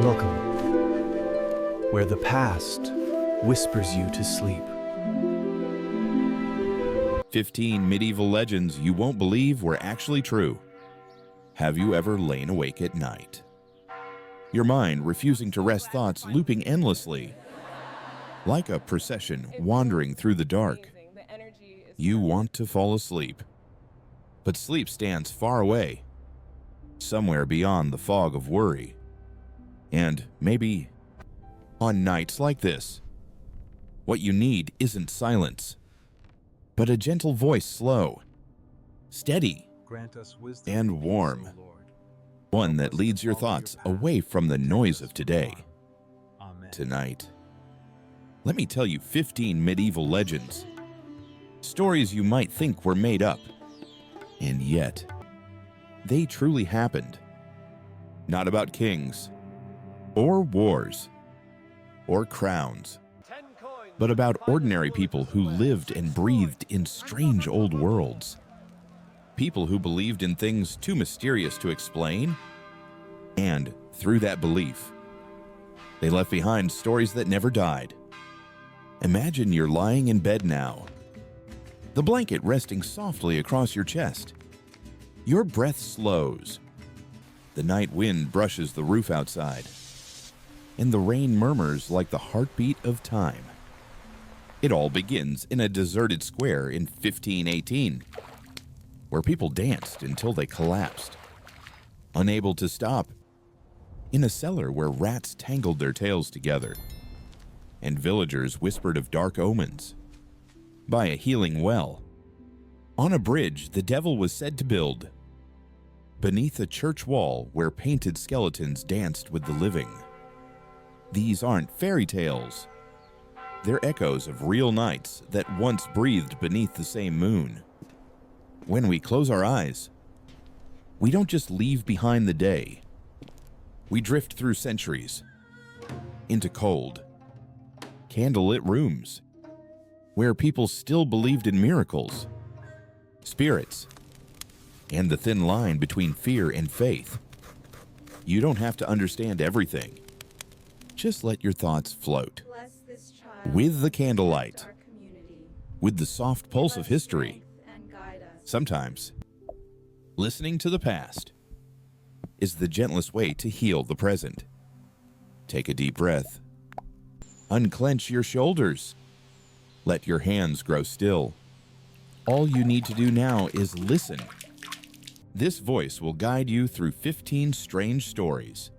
Welcome, where the past whispers you to sleep. 15 medieval legends you won't believe were actually true. Have you ever lain awake at night? Your mind refusing to rest, thoughts looping endlessly. Like a procession wandering through the dark. You want to fall asleep. But sleep stands far away, somewhere beyond the fog of worry. And maybe on nights like this, what you need isn't silence, but a gentle voice, slow, steady, and warm. One that leads your thoughts away from the noise of today. Tonight, let me tell you 15 medieval legends. Stories you might think were made up, and yet they truly happened. Not about kings, or wars, or crowns, but about ordinary people who lived and breathed in strange old worlds. People who believed in things too mysterious to explain, and through that belief, they left behind stories that never died. Imagine you're lying in bed now, the blanket resting softly across your chest. Your breath slows. The night wind brushes the roof outside, and the rain murmurs like the heartbeat of time. It all begins in a deserted square in 1518, where people danced until they collapsed, unable to stop, in a cellar where rats tangled their tails together, and villagers whispered of dark omens. By a healing well, on a bridge the devil was said to build, beneath a church wall where painted skeletons danced with the living. These aren't fairy tales. They're echoes of real nights that once breathed beneath the same moon. When we close our eyes, we don't just leave behind the day. We drift through centuries, into cold, candlelit rooms, where people still believed in miracles, spirits, and the thin line between fear and faith. You don't have to understand everything. Just let your thoughts float. With the candlelight, with the soft pulse of history. Sometimes, listening to the past is the gentlest way to heal the present. Take a deep breath. Unclench your shoulders. Let your hands grow still. All you need to do now is listen. This voice will guide you through 15 strange stories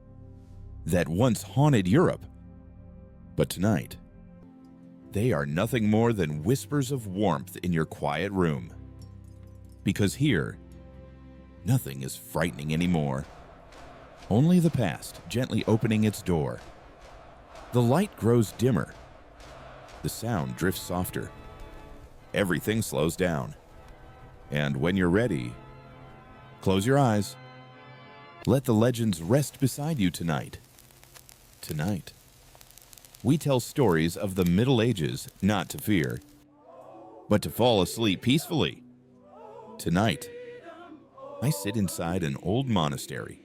that once haunted Europe, but tonight, they are nothing more than whispers of warmth in your quiet room. Because here, nothing is frightening anymore. Only the past gently opening its door. The light grows dimmer. The sound drifts softer. Everything slows down. And when you're ready, close your eyes. Let the legends rest beside you tonight. Tonight, we tell stories of the Middle Ages not to fear, but to fall asleep peacefully. Tonight, I sit inside an old monastery,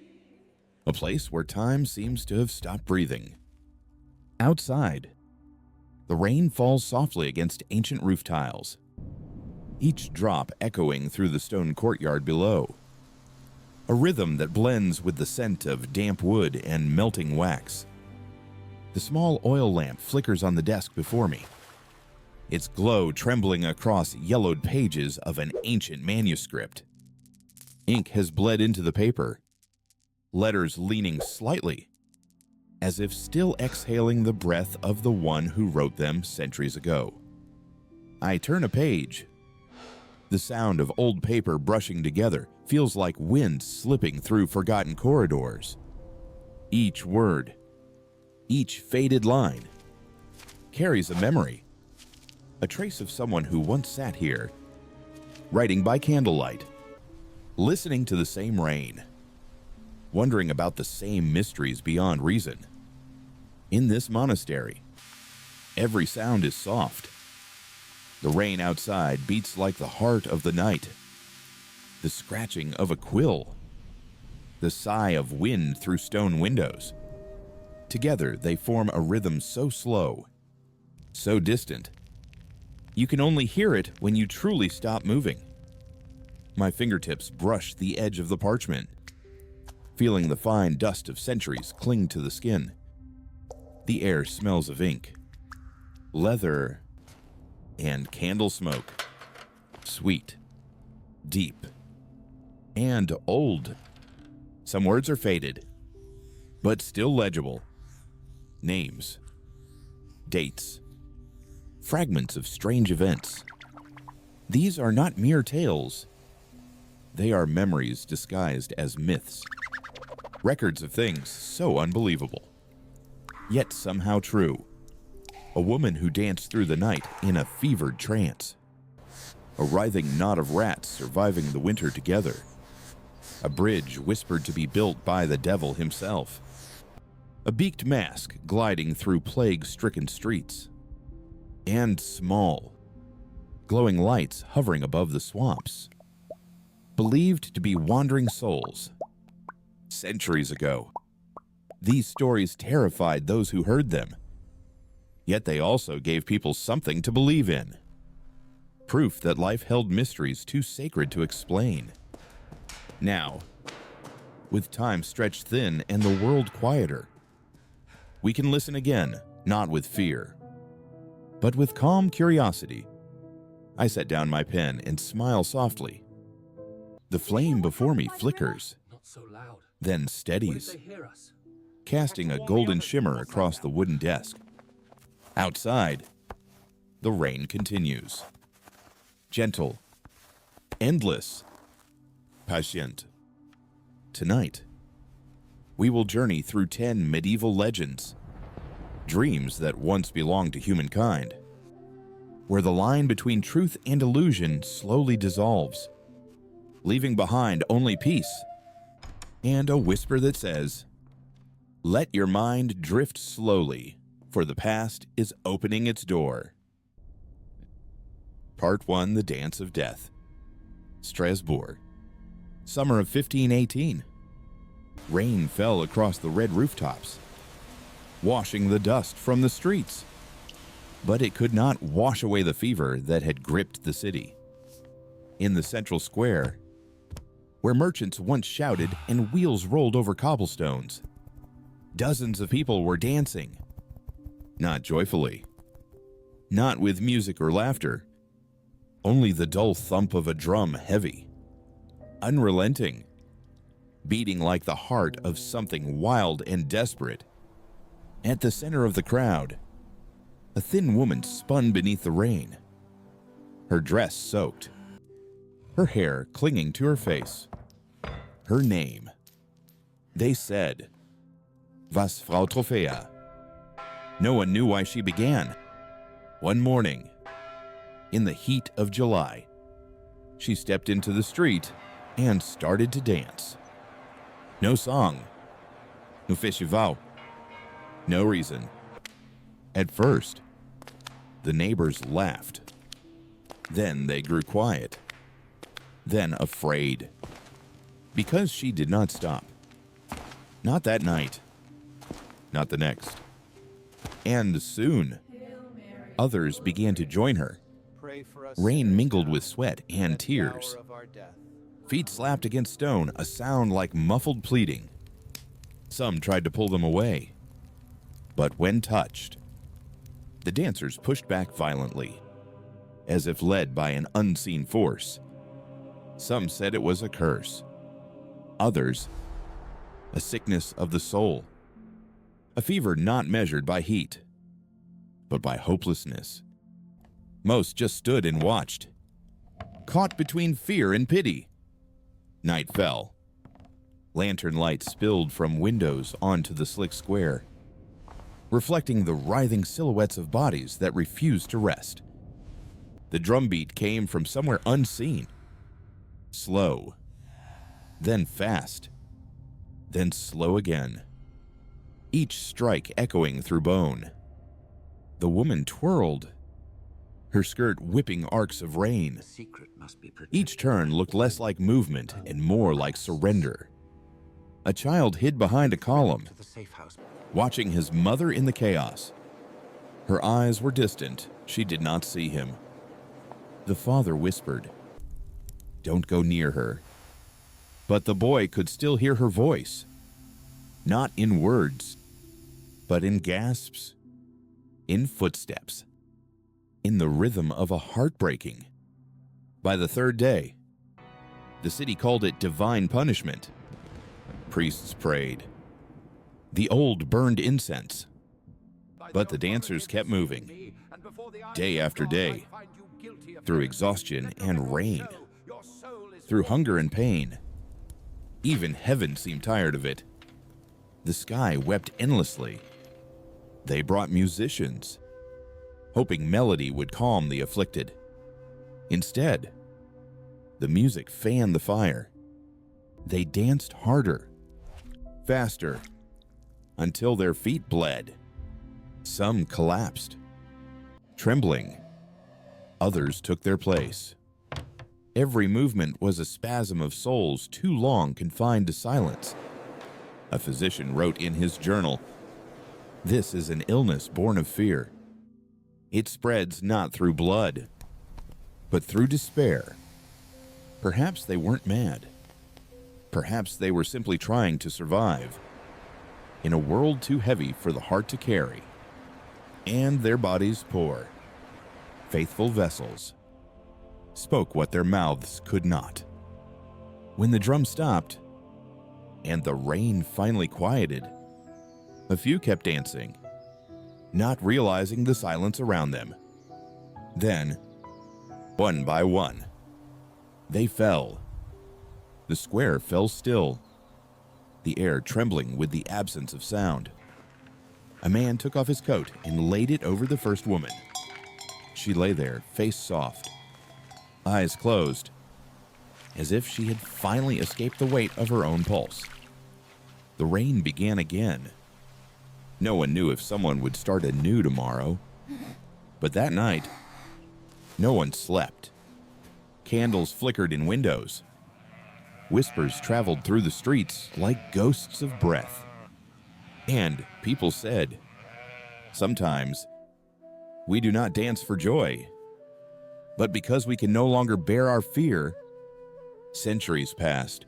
a place where time seems to have stopped breathing. Outside, the rain falls softly against ancient roof tiles, each drop echoing through the stone courtyard below, a rhythm that blends with the scent of damp wood and melting wax. The small oil lamp flickers on the desk before me, its glow trembling across yellowed pages of an ancient manuscript. Ink has bled into the paper, letters leaning slightly, as if still exhaling the breath of the one who wrote them centuries ago. I turn a page. The sound of old paper brushing together feels like wind slipping through forgotten corridors. Each word, each faded line, carries a memory, a trace of someone who once sat here, writing by candlelight, listening to the same rain, wondering about the same mysteries beyond reason. In this monastery, every sound is soft. The rain outside beats like the heart of the night. The scratching of a quill, the sigh of wind through stone windows, Together, they form a rhythm so slow, so distant, you can only hear it when you truly stop moving. My fingertips brush the edge of the parchment, feeling the fine dust of centuries cling to the skin. The air smells of ink, leather, and candle smoke. Sweet, deep, and old. Some words are faded, but still legible. Names, dates, fragments of strange events. These are not mere tales. They are memories disguised as myths. Records of things so unbelievable, yet somehow true. A woman who danced through the night in a fevered trance. A writhing knot of rats surviving the winter together. A bridge whispered to be built by the devil himself. A beaked mask gliding through plague-stricken streets. And small, glowing lights hovering above the swamps. Believed to be wandering souls. Centuries ago, these stories terrified those who heard them. Yet they also gave people something to believe in. Proof that life held mysteries too sacred to explain. Now, with time stretched thin and the world quieter, we can listen again, not with fear, but with calm curiosity. I set down my pen and smile softly. The flame before me flickers, then steadies, casting a golden shimmer across the wooden desk. Outside, the rain continues. Gentle, endless, patient. Tonight, we will journey through 10 medieval legends, dreams that once belonged to humankind, where the line between truth and illusion slowly dissolves, leaving behind only peace and a whisper that says, "Let your mind drift slowly, for the past is opening its door." Part 1, The Dance of Death. Strasbourg. Summer of 1518. Rain fell across the red rooftops, washing the dust from the streets. But it could not wash away the fever that had gripped the city. In the central square, where merchants once shouted and wheels rolled over cobblestones, dozens of people were dancing. Not joyfully, not with music or laughter, only the dull thump of a drum, heavy, unrelenting, beating like the heart of something wild and desperate. At the center of the crowd, a thin woman spun beneath the rain, her dress soaked, her hair clinging to her face. Her name, they said, was Frau Trophäa. No one knew why she began. One morning, in the heat of July, she stepped into the street and started to dance. No song, no festival, no reason. At first, the neighbors laughed. Then they grew quiet, then afraid, because she did not stop. Not that night, not the next. And soon, others began to join her. Rain mingled with sweat and tears. Feet slapped against stone, a sound like muffled pleading. Some tried to pull them away, but when touched, the dancers pushed back violently, as if led by an unseen force. Some said it was a curse. Others, a sickness of the soul. A fever not measured by heat, but by hopelessness. Most just stood and watched, caught between fear and pity. Night fell. Lantern lights spilled from windows onto the slick square, reflecting the writhing silhouettes of bodies that refused to rest. The drumbeat came from somewhere unseen. Slow, then fast, then slow again. Each strike echoing through bone. The woman twirled, her skirt whipping arcs of rain. Each turn looked less like movement and more like surrender. A child hid behind a column, To the safe house. watching his mother in the chaos. Her eyes were distant. She did not see him. The father whispered, "Don't go near her." But the boy could still hear her voice, not in words, but in gasps, in footsteps, in the rhythm of a heartbreaking. By the third day, the city called it divine punishment. Priests prayed. The old burned incense. But the dancers kept moving, day after day, through exhaustion and rain, through hunger and pain. Even heaven seemed tired of it. The sky wept endlessly. They brought musicians, hoping melody would calm the afflicted. Instead, the music fanned the fire. They danced harder, faster, until their feet bled. Some collapsed, trembling. Others took their place. Every movement was a spasm of souls too long confined to silence. A physician wrote in his journal, "This is an illness born of fear. It spreads not through blood, but through despair." Perhaps they weren't mad. Perhaps they were simply trying to survive in a world too heavy for the heart to carry, and their bodies poor. Faithful vessels spoke what their mouths could not. When the drum stopped and the rain finally quieted, a few kept dancing, not realizing the silence around them. Then, one by one, they fell. The square fell still, the air trembling with the absence of sound. A man took off his coat and laid it over the first woman. She lay there, face soft, eyes closed, as if she had finally escaped the weight of her own pulse. The rain began again. No one knew if someone would start anew tomorrow. But that night, no one slept. Candles flickered in windows. Whispers traveled through the streets like ghosts of breath. And people said, "Sometimes we do not dance for joy, but because we can no longer bear our fear." Centuries passed,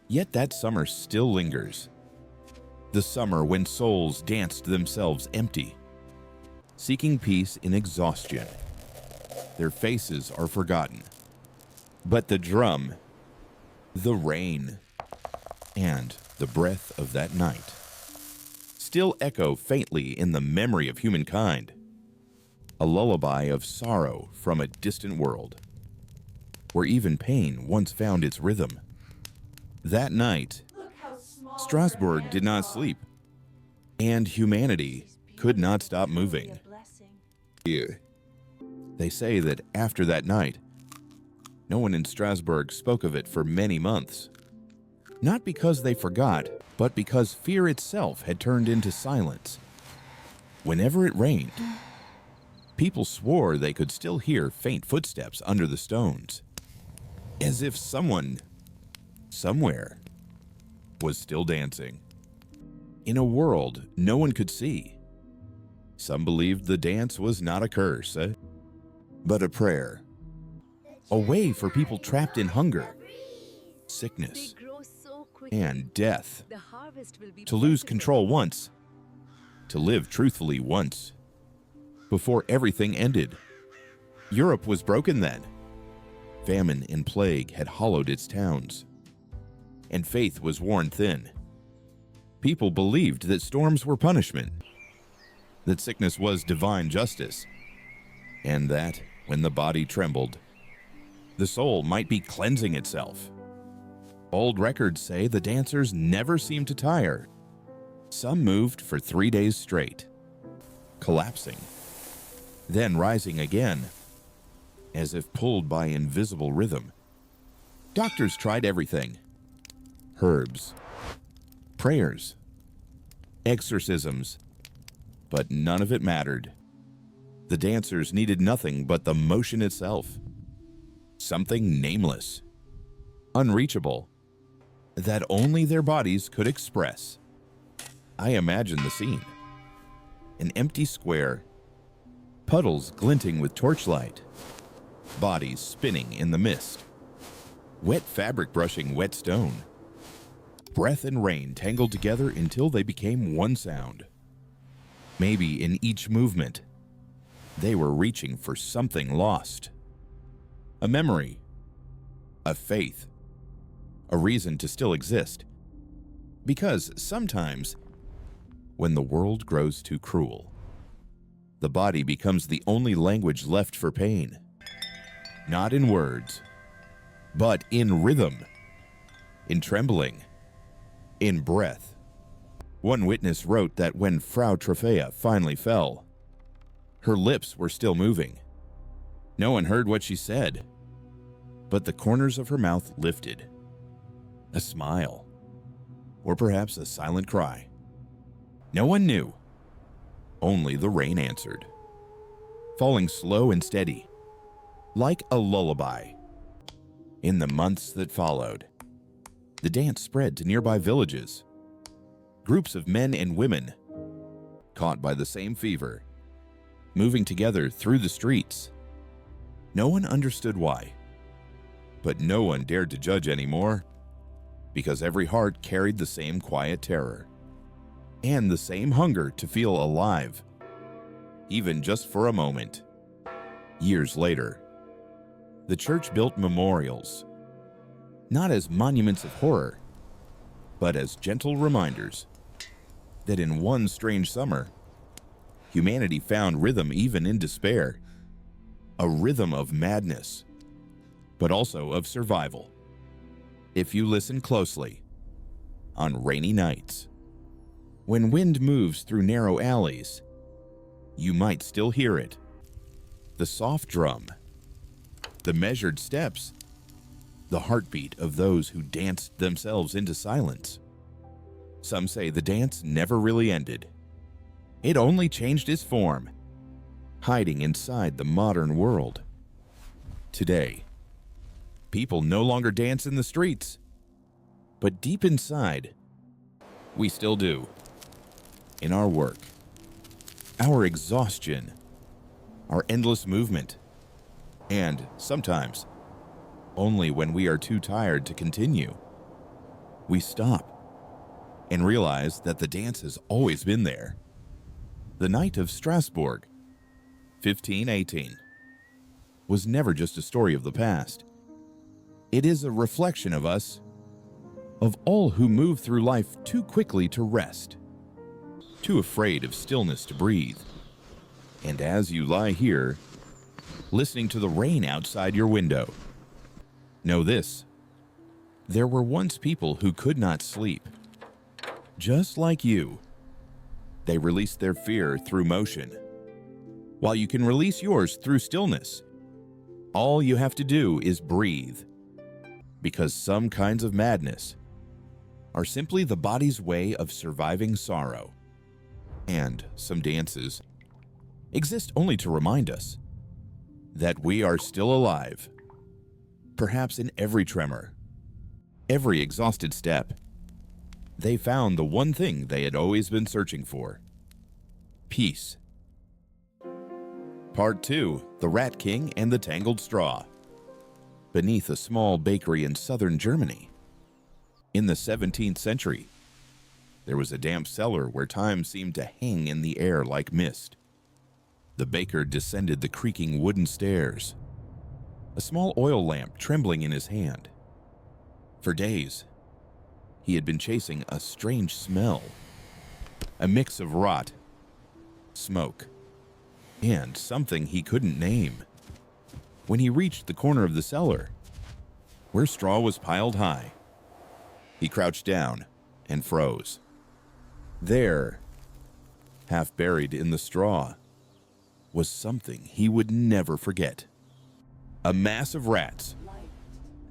yet that summer still lingers. The summer when souls danced themselves empty, seeking peace in exhaustion. Their faces are forgotten, but the drum, the rain, and the breath of that night still echo faintly in the memory of humankind. A lullaby of sorrow from a distant world, where even pain once found its rhythm. That night, Strasbourg did not sleep, and humanity could not stop moving. They say that after that night, no one in Strasbourg spoke of it for many months. Not because they forgot, but because fear itself had turned into silence. Whenever it rained, people swore they could still hear faint footsteps under the stones, as if someone, somewhere, was still dancing. In a world no one could see. Some believed the dance was not a curse, but a prayer. A way for people trapped in hunger, sickness, and death to lose control once, to live truthfully once, before everything ended. Europe was broken then. Famine and plague had hollowed its towns, and faith was worn thin. People believed that storms were punishment, that sickness was divine justice, and that, when the body trembled, the soul might be cleansing itself. Old records say the dancers never seemed to tire. Some moved for 3 days straight, collapsing, then rising again, as if pulled by invisible rhythm. Doctors tried everything: herbs, prayers, exorcisms, but none of it mattered. The dancers needed nothing but the motion itself, something nameless, unreachable, that only their bodies could express. I imagine the scene. An empty square, puddles glinting with torchlight, bodies spinning in the mist, wet fabric brushing wet stone, breath and rain tangled together until they became one sound. Maybe in each movement, they were reaching for something lost. A memory, a faith, a reason to still exist. Because sometimes, when the world grows too cruel, the body becomes the only language left for pain. Not in words, but in rhythm, in trembling, in breath. One witness wrote that when Frau Trophea finally fell, her lips were still moving. No one heard what she said, but the corners of her mouth lifted. A smile, or perhaps a silent cry. No one knew. Only the rain answered, falling slow and steady, like a lullaby. In the months that followed, the dance spread to nearby villages. Groups of men and women, caught by the same fever, moving together through the streets. No one understood why, but no one dared to judge anymore, because every heart carried the same quiet terror and the same hunger to feel alive, even just for a moment. Years later, the church built memorials, not as monuments of horror, but as gentle reminders that in one strange summer, humanity found rhythm even in despair, a rhythm of madness, but also of survival. If you listen closely, on rainy nights, when wind moves through narrow alleys, you might still hear it. The soft drum, the measured steps, the heartbeat of those who danced themselves into silence. Some say the dance never really ended. It only changed its form, hiding inside the modern world. Today, people no longer dance in the streets, but deep inside, we still do. In our work, our exhaustion, our endless movement, and sometimes, only when we are too tired to continue, we stop and realize that the dance has always been there. The night of Strasbourg, 1518, was never just a story of the past. It is a reflection of us, of all who move through life too quickly to rest, too afraid of stillness to breathe. And as you lie here, listening to the rain outside your window, know this: there were once people who could not sleep. Just like you, they released their fear through motion, while you can release yours through stillness. All you have to do is breathe, because some kinds of madness are simply the body's way of surviving sorrow, and some dances exist only to remind us that we are still alive. Perhaps in every tremor, every exhausted step, they found the one thing they had always been searching for: peace. Part 2, The Rat King and the Tangled Straw. Beneath a small bakery in southern Germany, in the 17th century, there was a damp cellar where time seemed to hang in the air like mist. The baker descended the creaking wooden stairs, a small oil lamp trembling in his hand. For days, he had been chasing a strange smell, a mix of rot, smoke, and something he couldn't name. When he reached the corner of the cellar, where straw was piled high, he crouched down and froze. There, half buried in the straw, was something he would never forget. A mass of rats,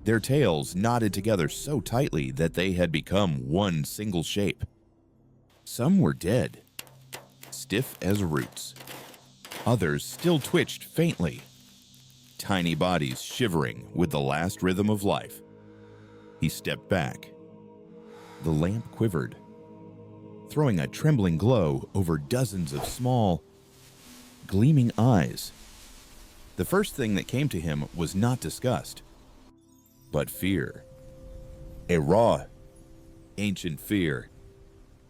their tails knotted together so tightly that they had become one single shape. Some were dead, stiff as roots. Others still twitched faintly, tiny bodies shivering with the last rhythm of life. He stepped back, The lamp quivered, throwing a trembling glow over dozens of small, gleaming eyes. The first thing that came to him was not disgust, but fear. A raw, ancient fear,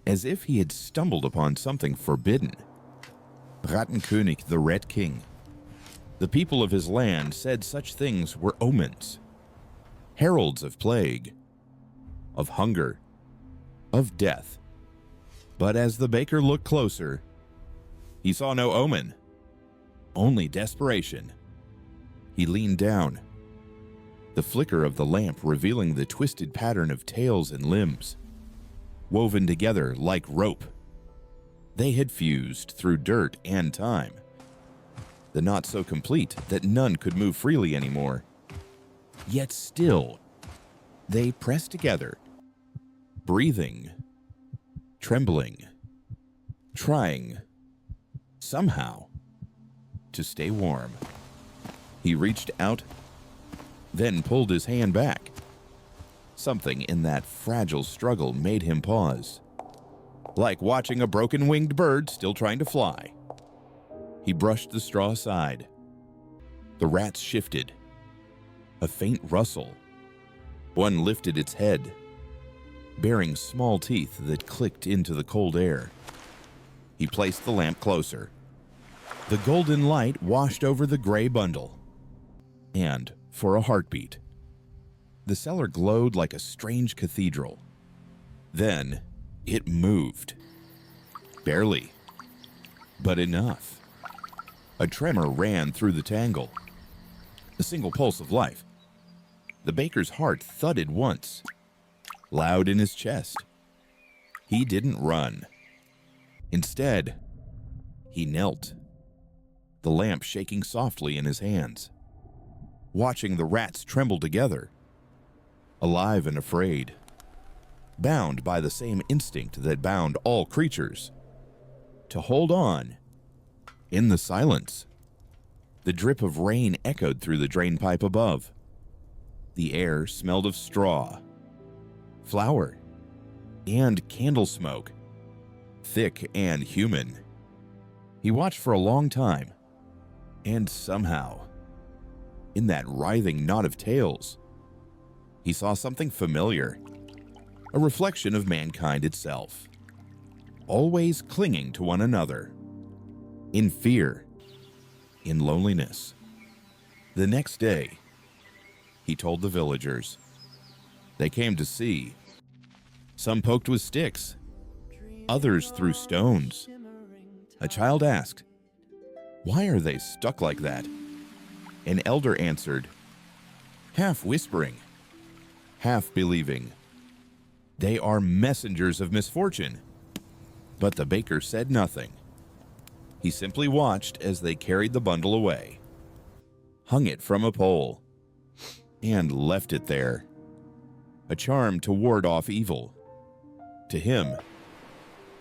as if he had stumbled upon something forbidden. Rattenkönig, the Red King. The people of his land said such things were omens, heralds of plague, of hunger, of death. But as the baker looked closer, he saw no omen, only desperation. He leaned down, the flicker of the lamp revealing the twisted pattern of tails and limbs, woven together like rope. They had fused through dirt and time, the knot so complete that none could move freely anymore. Yet still, they pressed together, breathing, trembling, trying, somehow, to stay warm. He reached out, then pulled his hand back. Something in that fragile struggle made him pause, like watching a broken-winged bird still trying to fly. He brushed the straw aside. The rats shifted. A faint rustle. One lifted its head, bearing small teeth that clicked into the cold air. He placed the lamp closer. The golden light washed over the gray bundle. And, for a heartbeat, the cellar glowed like a strange cathedral. Then, it moved. Barely, but enough. A tremor ran through the tangle. A single pulse of life. The baker's heart thudded once, loud in his chest. He didn't run. Instead, he knelt, the lamp shaking softly in his hands, watching the rats tremble together, alive and afraid, bound by the same instinct that bound all creatures, to hold on. In the silence, the drip of rain echoed through the drain pipe above. The air smelled of straw, flour, and candle smoke, thick and human. He watched for a long time, and somehow, in that writhing knot of tails, he saw something familiar, a reflection of mankind itself, always clinging to one another, in fear, in loneliness. The next day, he told the villagers. They came to see. Some poked with sticks, others threw stones. A child asked, "Why are they stuck like that?" An elder answered, half whispering, half believing, "They are messengers of misfortune." But the baker said nothing. He simply watched as they carried the bundle away, hung it from a pole, and left it there, a charm to ward off evil. To him,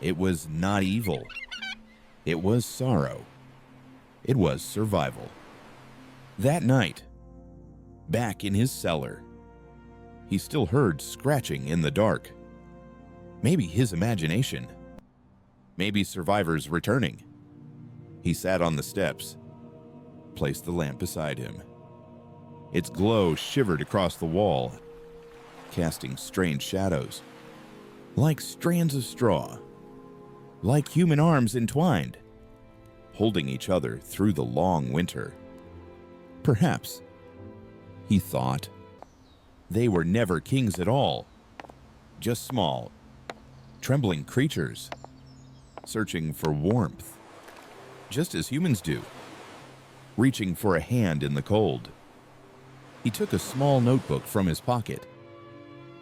it was not evil. It was sorrow. It was survival. That night, back in his cellar, he still heard scratching in the dark. Maybe his imagination. Maybe survivors returning. He sat on the steps, placed the lamp beside him. Its glow shivered across the wall, casting strange shadows, like strands of straw, like human arms entwined, holding each other through the long winter. Perhaps, he thought, they were never kings at all, just small, trembling creatures, searching for warmth, just as humans do, reaching for a hand in the cold. He took a small notebook from his pocket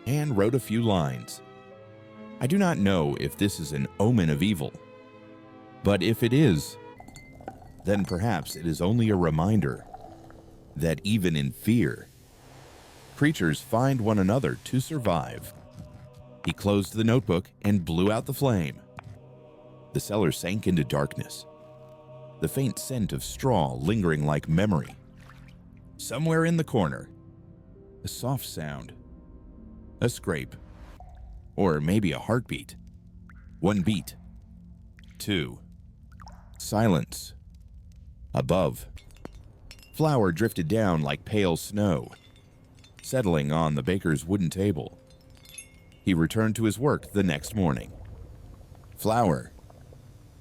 and wrote a few lines. I do not know if this is an omen of evil, but if it is, then perhaps it is only a reminder that even in fear, creatures find one another to survive. He closed the notebook and blew out the flame. The cellar sank into darkness, the faint scent of straw lingering like memory. Somewhere in the corner, a soft sound, a scrape, or maybe a heartbeat. 1 beat. 2. Silence. Above, flour drifted down like pale snow, settling on the baker's wooden table. He returned to his work the next morning. Flour,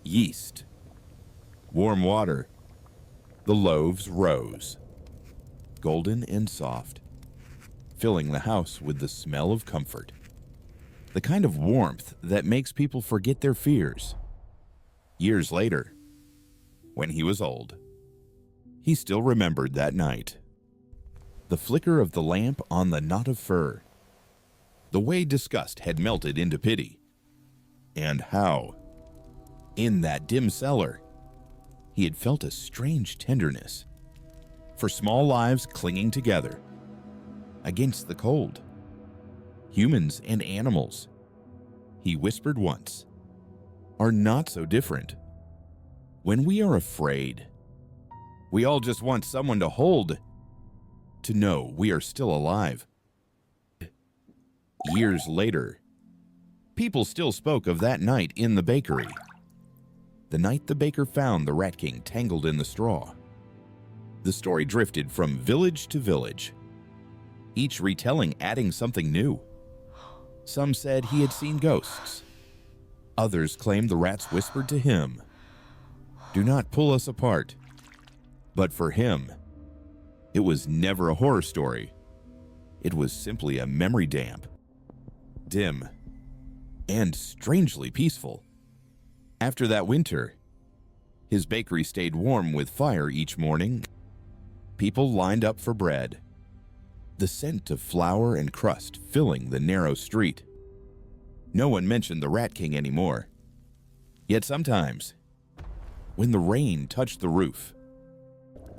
yeast, warm water. The loaves rose, golden and soft, filling the house with the smell of comfort, the kind of warmth that makes people forget their fears. Years later, when he was old, he still remembered that night. The flicker of the lamp on the knot of fur, the way disgust had melted into pity, and how, in that dim cellar, he had felt a strange tenderness for small lives clinging together against the cold. Humans and animals, he whispered once, are not so different. When we are afraid, we all just want someone to hold, to know we are still alive. Years later, people still spoke of that night in the bakery. The night the baker found the Rat King tangled in the straw. The story drifted from village to village, each retelling adding something new. Some said he had seen ghosts. Others claimed the rats whispered to him, "Do not pull us apart." But for him, it was never a horror story. It was simply a memory damp, dim, and strangely peaceful. After that winter, his bakery stayed warm with fire each morning. People lined up for bread, the scent of flour and crust filling the narrow street. No one mentioned the Rat King anymore. Yet sometimes, when the rain touched the roof,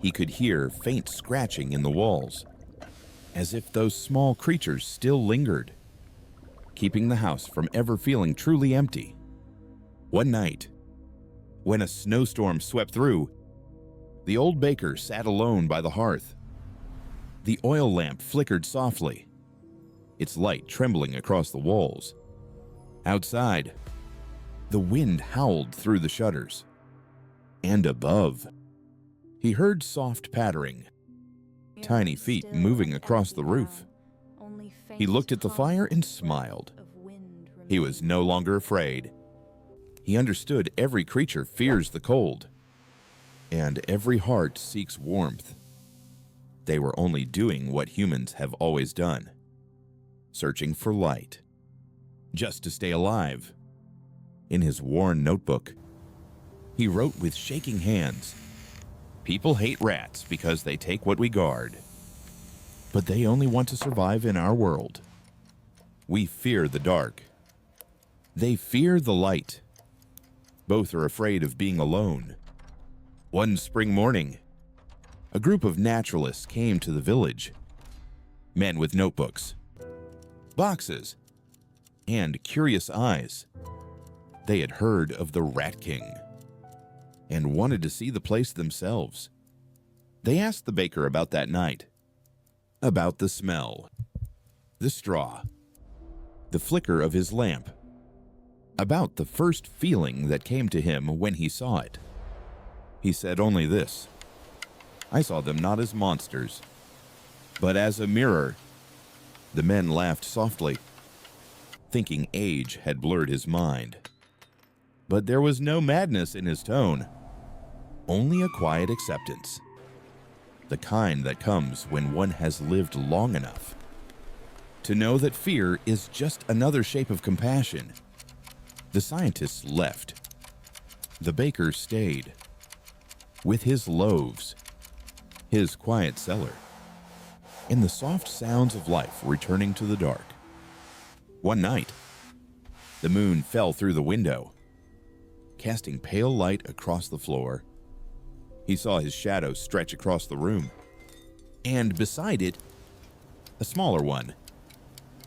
he could hear faint scratching in the walls, as if those small creatures still lingered, keeping the house from ever feeling truly empty. One night, when a snowstorm swept through, the old baker sat alone by the hearth. The oil lamp flickered softly, its light trembling across the walls. Outside, the wind howled through the shutters. And above, he heard soft pattering, tiny feet moving across the roof. He looked at the fire and smiled. He was no longer afraid. He understood every creature fears the cold, and every heart seeks warmth. They were only doing what humans have always done, searching for light, just to stay alive. In his worn notebook, he wrote with shaking hands, "People hate rats because they take what we guard, but they only want to survive in our world. We fear the dark. They fear the light. Both are afraid of being alone." One spring morning, a group of naturalists came to the village. Men with notebooks, boxes, and curious eyes. They had heard of the Rat King and wanted to see the place themselves. They asked the baker about that night, about the smell, the straw, the flicker of his lamp, about the first feeling that came to him when he saw it. He said only this, "I saw them not as monsters, but as a mirror." The men laughed softly, thinking age had blurred his mind. But there was no madness in his tone, only a quiet acceptance, the kind that comes when one has lived long enough to know that fear is just another shape of compassion. The scientists left. The baker stayed, with his loaves, his quiet cellar, and the soft sounds of life returning to the dark. One night, the moon fell through the window, casting pale light across the floor. He saw his shadow stretch across the room, and beside it, a smaller one,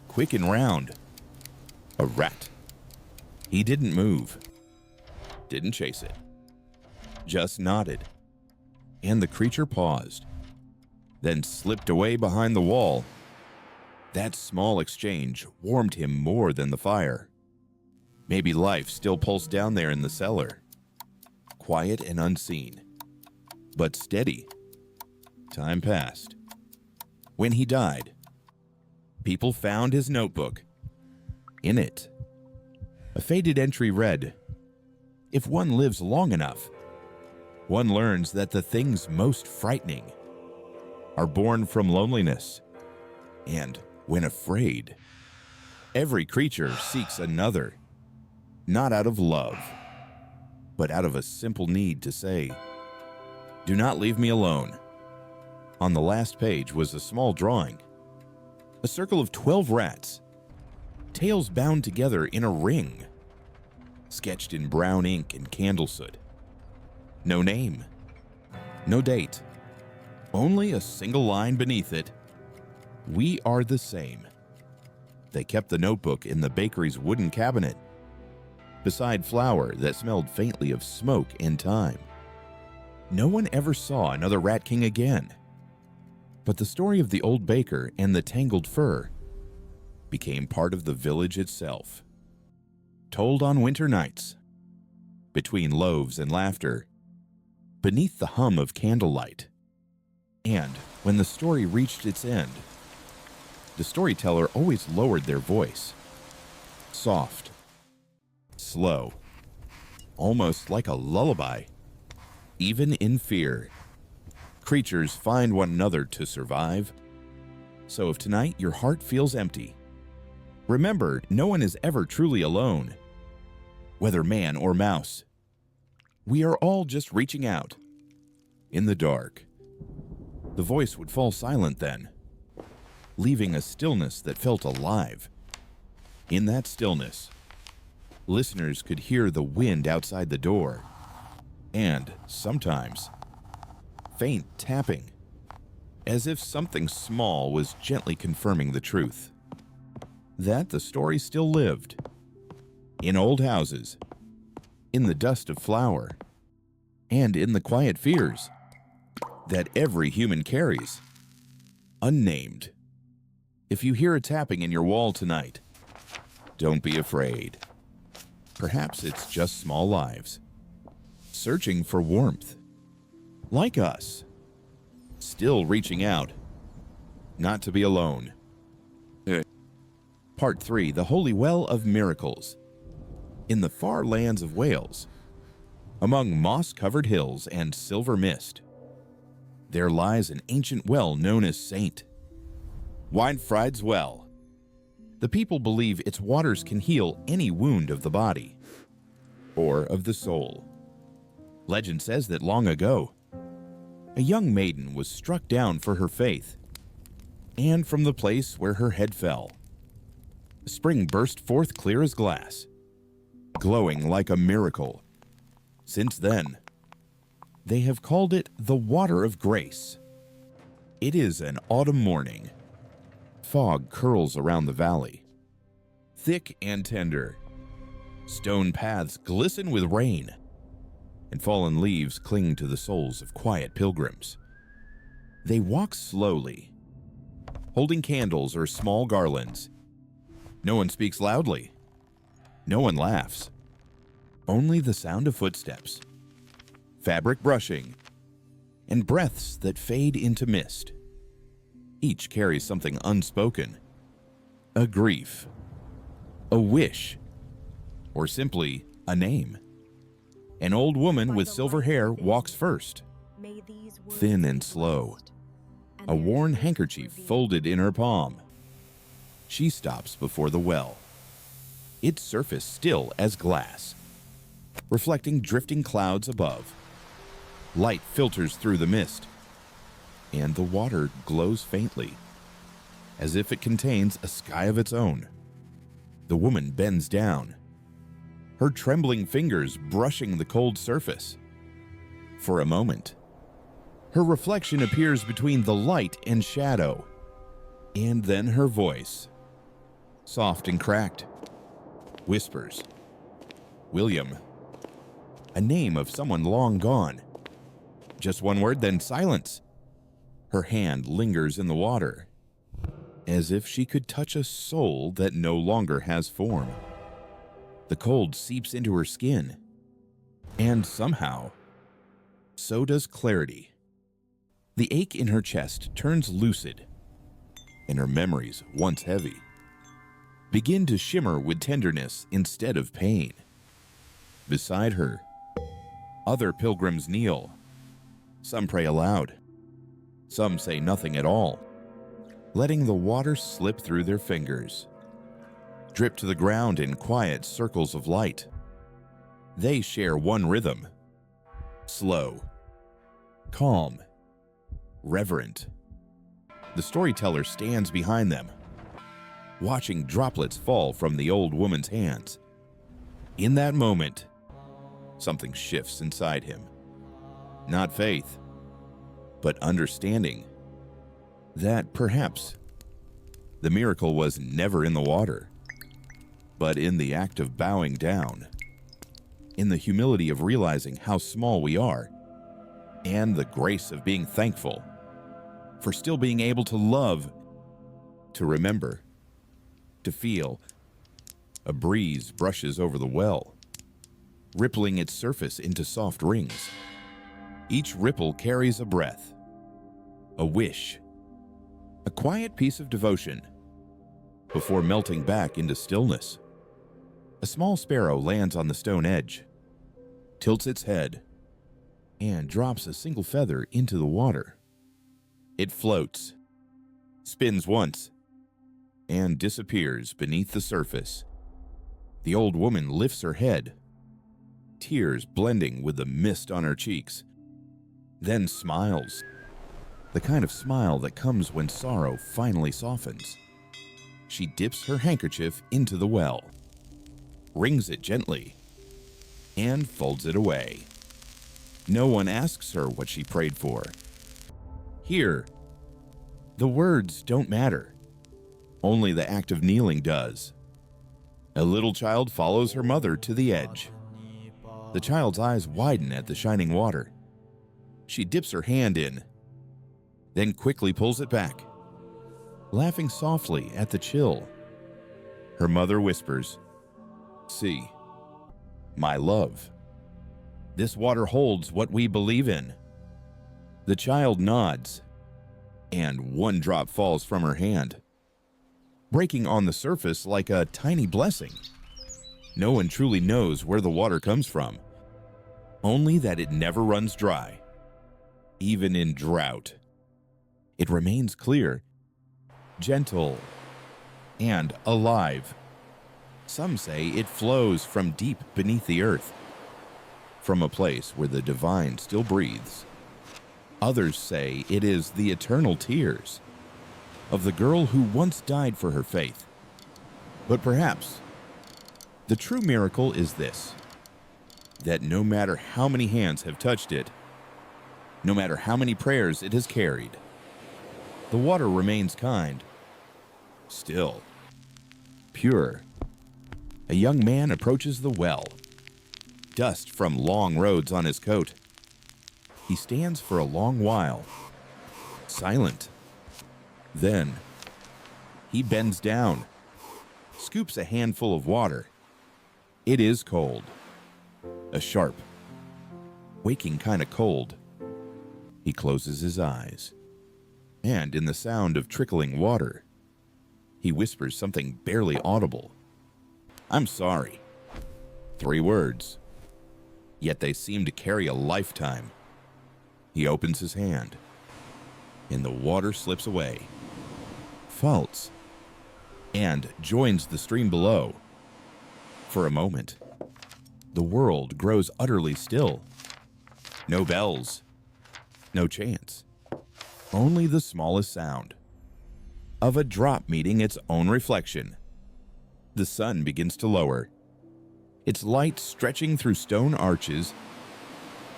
quick and round, a rat. He didn't move, didn't chase it, just nodded, and the creature paused, then slipped away behind the wall. That small exchange warmed him more than the fire. Maybe life still pulsed down there in the cellar. Quiet and unseen, but steady. Time passed. When he died, people found his notebook. In it, a faded entry read, "If one lives long enough, one learns that the things most frightening are born from loneliness, and when afraid, every creature seeks another, not out of love, but out of a simple need to say, 'Do not leave me alone.'" On the last page was a small drawing, a circle of 12 rats, tails bound together in a ring, sketched in brown ink and candle soot. No name, no date, only a single line beneath it: "We are the same." They kept the notebook in the bakery's wooden cabinet, beside flour that smelled faintly of smoke and thyme. No one ever saw another Rat King again, but the story of the old baker and the tangled fur became part of the village itself, told on winter nights, between loaves and laughter, beneath the hum of candlelight. And when the story reached its end, the storyteller always lowered their voice, soft, slow, almost like a lullaby. Even in fear, creatures find one another to survive. So if tonight your heart feels empty, remember, no one is ever truly alone, whether man or mouse. We are all just reaching out in the dark. The voice would fall silent then, leaving a stillness that felt alive. In that stillness, listeners could hear the wind outside the door, and sometimes faint tapping, as if something small was gently confirming the truth that the story still lived in old houses, in the dust of flour, and in the quiet fears that every human carries, unnamed. If you hear a tapping in your wall tonight, don't be afraid. Perhaps it's just small lives, searching for warmth, like us, still reaching out, not to be alone. Part 3, The Holy Well of Miracles. In the far lands of Wales, among moss-covered hills and silver mist, there lies an ancient well known as Saint Winfried's Well. The people believe its waters can heal any wound of the body or of the soul. Legend says that long ago, a young maiden was struck down for her faith, and from the place where her head fell, a spring burst forth clear as glass, glowing like a miracle. Since then, they have called it the Water of Grace. It is an autumn morning. Fog curls around the valley, thick and tender. Stone paths glisten with rain, and fallen leaves cling to the soles of quiet pilgrims. They walk slowly, holding candles or small garlands. No one speaks loudly. No one laughs. Only the sound of footsteps, fabric brushing, and breaths that fade into mist. Each carries something unspoken, a grief, a wish, or simply a name. An old woman with silver hair walks first, thin and slow, a worn handkerchief folded in her palm. She stops before the well, its surface still as glass, reflecting drifting clouds above. Light filters through the mist, and the water glows faintly, as if it contains a sky of its own. The woman bends down, her trembling fingers brushing the cold surface. For a moment, her reflection appears between the light and shadow, and then her voice, soft and cracked, whispers, "William," a name of someone long gone. Just one word, then silence. Her hand lingers in the water, as if she could touch a soul that no longer has form. The cold seeps into her skin, and somehow, so does clarity. The ache in her chest turns lucid, and her memories, once heavy, begin to shimmer with tenderness instead of pain. Beside her, other pilgrims kneel. Some pray aloud. Some say nothing at all, letting the water slip through their fingers, drip to the ground in quiet circles of light. They share one rhythm: slow, calm, reverent. The storyteller stands behind them, watching droplets fall from the old woman's hands. In that moment, something shifts inside him. Not faith, but understanding that perhaps the miracle was never in the water, but in the act of bowing down, in the humility of realizing how small we are, and the grace of being thankful for still being able to love, to remember, to feel. A breeze brushes over the well, rippling its surface into soft rings. Each ripple carries a breath, a wish, a quiet piece of devotion, before melting back into stillness. A small sparrow lands on the stone edge, tilts its head, and drops a single feather into the water. It floats, spins once, and disappears beneath the surface. The old woman lifts her head, tears blending with the mist on her cheeks, then smiles, the kind of smile that comes when sorrow finally softens. She dips her handkerchief into the well, wrings it gently, and folds it away. No one asks her what she prayed for. Here, the words don't matter. Only the act of kneeling does. A little child follows her mother to the edge. The child's eyes widen at the shining water. She dips her hand in, then quickly pulls it back, laughing softly at the chill. Her mother whispers, "See, my love. This water holds what we believe in." The child nods, and one drop falls from her hand, breaking on the surface like a tiny blessing. No one truly knows where the water comes from, only that it never runs dry, even in drought. It remains clear, gentle, and alive. Some say it flows from deep beneath the earth, from a place where the divine still breathes. Others say it is the eternal tears of the girl who once died for her faith. But perhaps the true miracle is this: that no matter how many hands have touched it, no matter how many prayers it has carried, the water remains kind, still, pure. A young man approaches the well, dust from long roads on his coat. He stands for a long while, silent. Then, he bends down, scoops a handful of water. It is cold, a sharp, waking kind of cold. He closes his eyes, and in the sound of trickling water, he whispers something barely audible. "I'm sorry." 3 words, yet they seem to carry a lifetime. He opens his hand, and the water slips away, faults, and joins the stream below. For a moment, the world grows utterly still. No bells, no chants, only the smallest sound of a drop meeting its own reflection. The sun begins to lower, its light stretching through stone arches,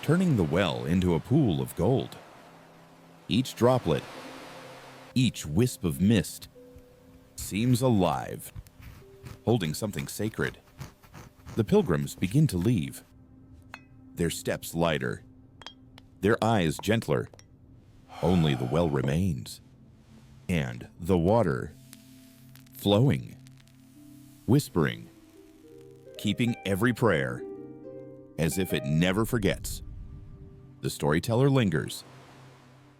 turning the well into a pool of gold. Each droplet, each wisp of mist, seems alive, holding something sacred. The pilgrims begin to leave, their steps lighter, their eyes gentler. Only the well remains, And the water flowing, whispering, keeping every prayer as if it never forgets. The storyteller lingers,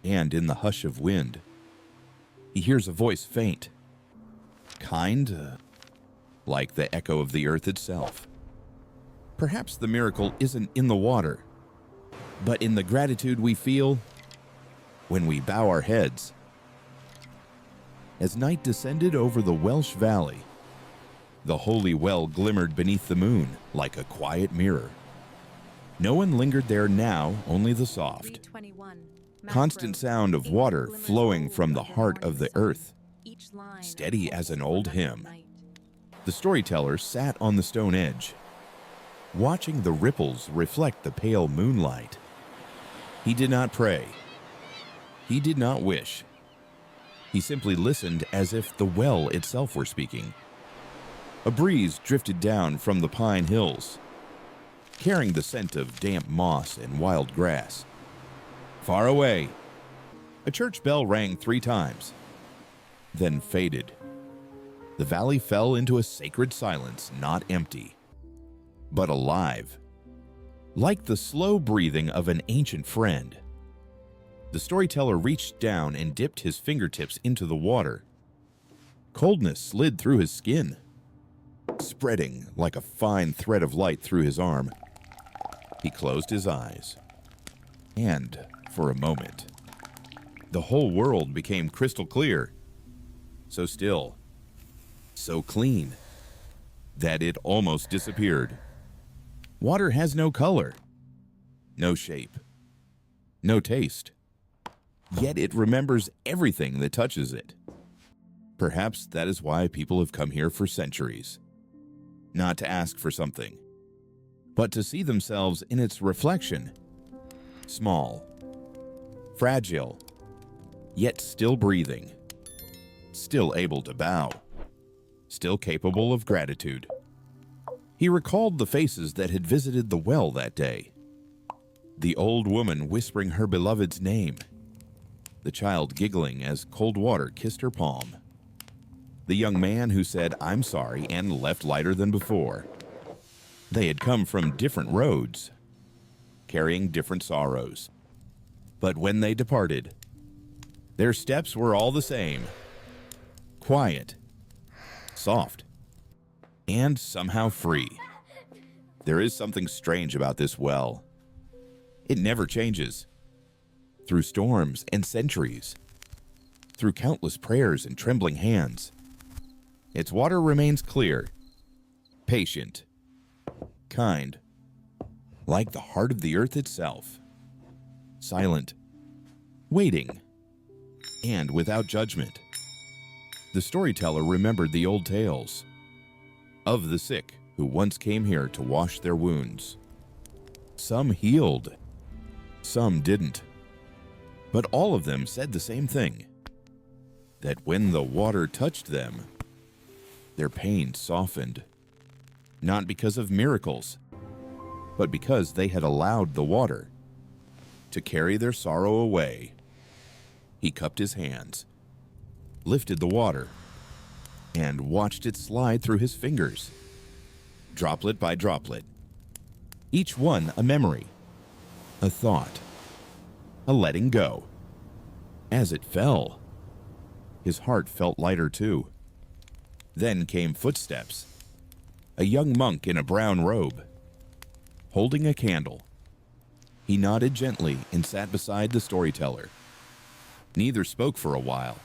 and in the hush of wind, he hears a voice faint, kind, like the echo of the earth itself. Perhaps the miracle isn't in the water, but in the gratitude we feel when we bow our heads. As night descended over the Welsh Valley, the holy well glimmered beneath the moon like a quiet mirror. No one lingered there now, only the soft, constant sound of water flowing from the heart of the earth, steady as an old hymn. The storyteller sat on the stone edge, watching the ripples reflect the pale moonlight. He did not pray. He did not wish. He simply listened as if the well itself were speaking. A breeze drifted down from the pine hills, carrying the scent of damp moss and wild grass. Far away, a church bell rang 3 times, then faded. The valley fell into a sacred silence, not empty, but alive, like the slow breathing of an ancient friend. The storyteller reached down and dipped his fingertips into the water. Coldness slid through his skin, spreading like a fine thread of light through his arm. He closed his eyes, and for a moment, the whole world became crystal clear, so still, so clean, that it almost disappeared. Water has no color, no shape, no taste, yet it remembers everything that touches it. Perhaps that is why people have come here for centuries. Not to ask for something, but to see themselves in its reflection. Small, fragile, yet still breathing, still able to bow, still capable of gratitude. He recalled the faces that had visited the well that day. The old woman whispering her beloved's name, the child giggling as cold water kissed her palm, the young man who said, "I'm sorry," and left lighter than before. They had come from different roads, carrying different sorrows. But when they departed, their steps were all the same, quiet, soft, and somehow free. There is something strange about this well. It never changes. Through storms and centuries, through countless prayers and trembling hands, its water remains clear, patient, kind, like the heart of the earth itself, silent, waiting, and without judgment. The storyteller remembered the old tales of the sick who once came here to wash their wounds. Some healed, some didn't, but all of them said the same thing, that when the water touched them, their pain softened, not because of miracles, but because they had allowed the water to carry their sorrow away. He cupped his hands, lifted the water, and watched it slide through his fingers, droplet by droplet, each one a memory, a thought, a letting go. As it fell, his heart felt lighter too. Then came footsteps, a young monk in a brown robe, holding a candle. He nodded gently and sat beside the storyteller. Neither spoke for a while.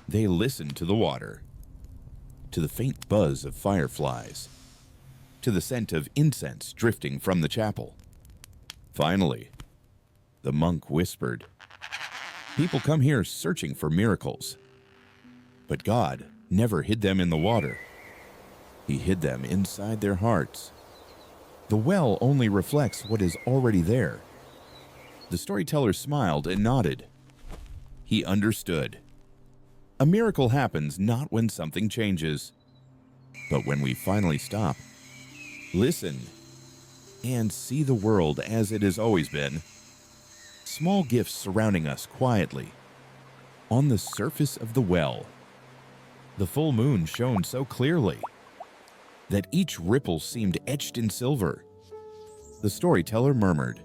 They listened to the water, to the faint buzz of fireflies, to the scent of incense drifting from the chapel. Finally, the monk whispered, "People come here searching for miracles, but God never hid them in the water. He hid them inside their hearts. The well only reflects what is already there." The storyteller smiled and nodded. He understood. A miracle happens not when something changes, but when we finally stop, listen, and see the world as it has always been. Small gifts surrounding us quietly, On the surface of the well, the full moon shone so clearly that each ripple seemed etched in silver. The storyteller murmured,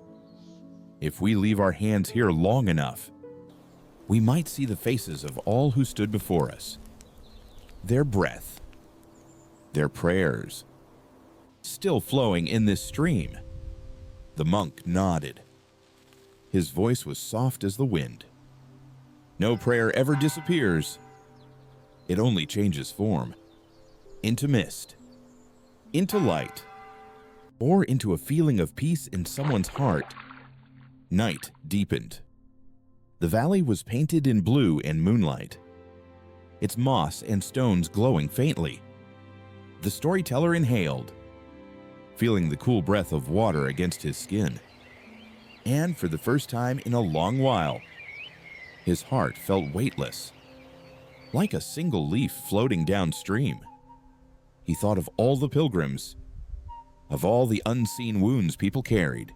"If we leave our hands here long enough, we might see the faces of all who stood before us, their breath, their prayers, still flowing in this stream." The monk nodded. His voice was soft as the wind. No prayer ever disappears. It only changes form, into mist, into light, or into a feeling of peace in someone's heart. Night deepened. The valley was painted in blue and moonlight, its moss and stones glowing faintly. The storyteller inhaled, feeling the cool breath of water against his skin. And for the first time in a long while, his heart felt weightless, like a single leaf floating downstream. He thought of all the pilgrims, of all the unseen wounds people carried,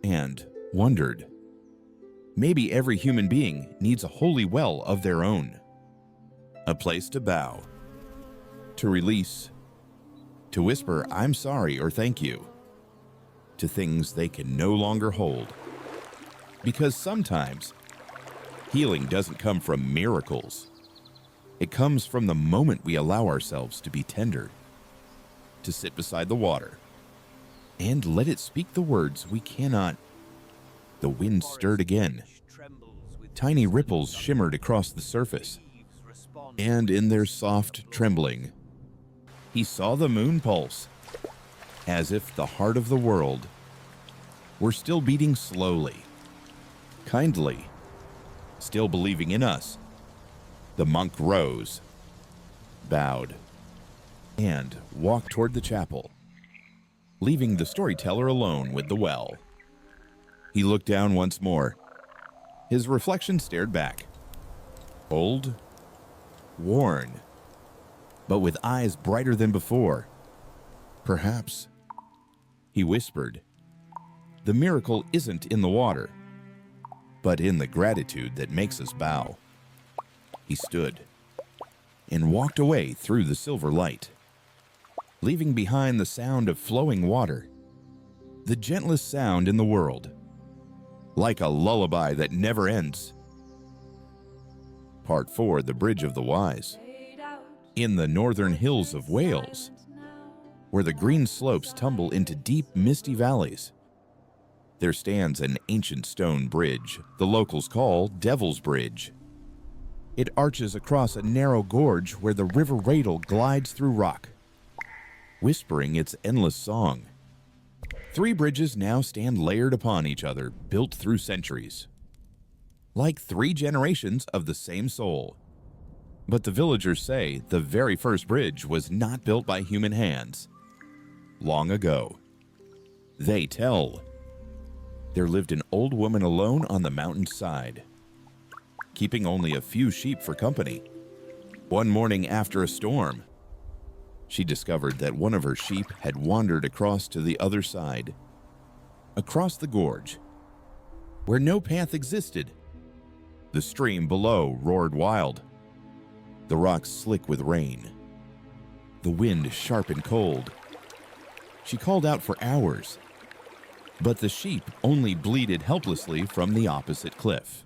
and wondered, maybe every human being needs a holy well of their own. A place to bow, to release, to whisper "I'm sorry" or "thank you" to things they can no longer hold. Because sometimes healing doesn't come from miracles. It comes from the moment we allow ourselves to be tender, to sit beside the water, and let it speak the words we cannot. The wind stirred again. Tiny ripples shimmered across the surface, and in their soft trembling, he saw the moon pulse, as if the heart of the world were still beating slowly, kindly, still believing in us. The monk rose, bowed, and walked toward the chapel, leaving the storyteller alone with the well. He looked down once more. His reflection stared back, old, worn, but with eyes brighter than before. "Perhaps," he whispered, "the miracle isn't in the water, but in the gratitude that makes us bow." He stood and walked away through the silver light, leaving behind the sound of flowing water, the gentlest sound in the world, like a lullaby that never ends. Part 4, The Bridge of the Wise. In the northern hills of Wales, where the green slopes tumble into deep, misty valleys, there stands an ancient stone bridge the locals call Devil's Bridge. It arches across a narrow gorge where the River Radel glides through rock, whispering its endless song. 3 bridges now stand layered upon each other, built through centuries, like 3 generations of the same soul. But the villagers say the very first bridge was not built by human hands. Long ago, they tell, there lived an old woman alone on the mountain's side, keeping only a few sheep for company. One morning after a storm, she discovered that one of her sheep had wandered across to the other side, across the gorge, where no path existed. The stream below roared wild, the rocks slick with rain, the wind sharp and cold. She called out for hours, but the sheep only bleated helplessly from the opposite cliff.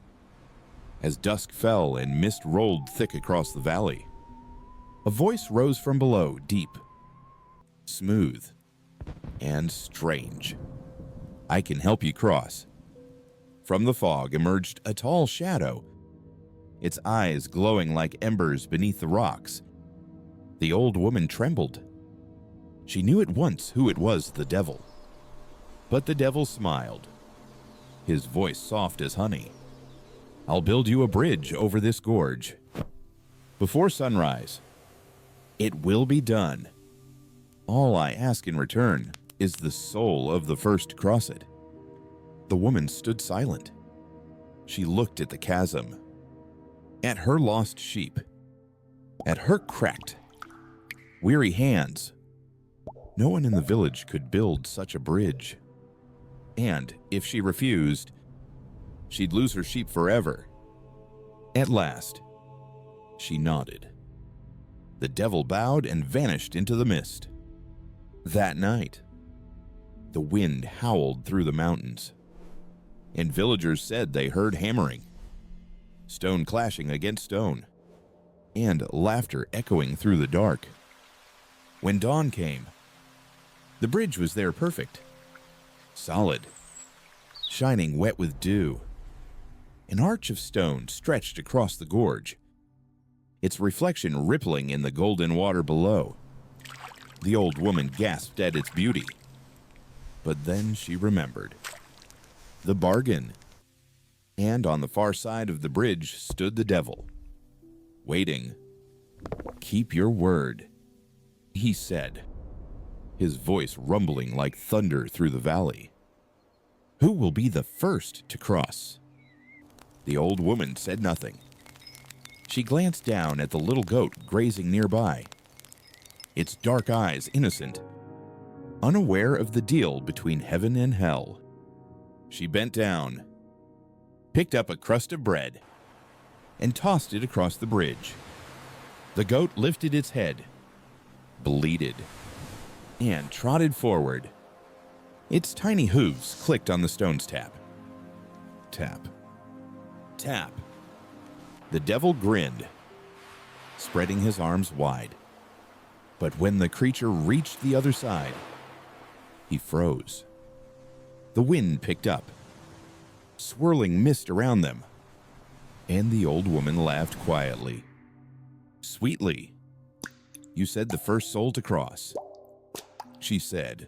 As dusk fell and mist rolled thick across the valley, a voice rose from below, deep, smooth, and strange. "I can help you cross." From the fog emerged a tall shadow, its eyes glowing like embers beneath the rocks. The old woman trembled. She knew at once who it was, the devil. But the devil smiled, his voice soft as honey. "I'll build you a bridge over this gorge before sunrise. It will be done. All I ask in return is the soul of the first to cross it." The woman stood silent. She looked at the chasm, at her lost sheep, at her cracked, weary hands. No one in the village could build such a bridge. And if she refused, she'd lose her sheep forever. At last, she nodded. The devil bowed and vanished into the mist. That night, the wind howled through the mountains, and villagers said they heard hammering, stone clashing against stone, and laughter echoing through the dark. When dawn came, the bridge was there perfect, solid, shining wet with dew. An arch of stone stretched across the gorge, its reflection rippling in the golden water below. The old woman gasped at its beauty, but then she remembered. The bargain. And on the far side of the bridge stood the devil, waiting. "Keep your word," he said, his voice rumbling like thunder through the valley. "Who will be the first to cross?" The old woman said nothing. She glanced down at the little goat grazing nearby, its dark eyes innocent, unaware of the deal between heaven and hell. She bent down, picked up a crust of bread, and tossed it across the bridge. The goat lifted its head, bleated, and trotted forward. Its tiny hooves clicked on the stone's tap. Tap. Tap. The devil grinned, spreading his arms wide. But when the creature reached the other side, he froze. The wind picked up, swirling mist around them, and the old woman laughed quietly. Sweetly, "You said the first soul to cross," she said.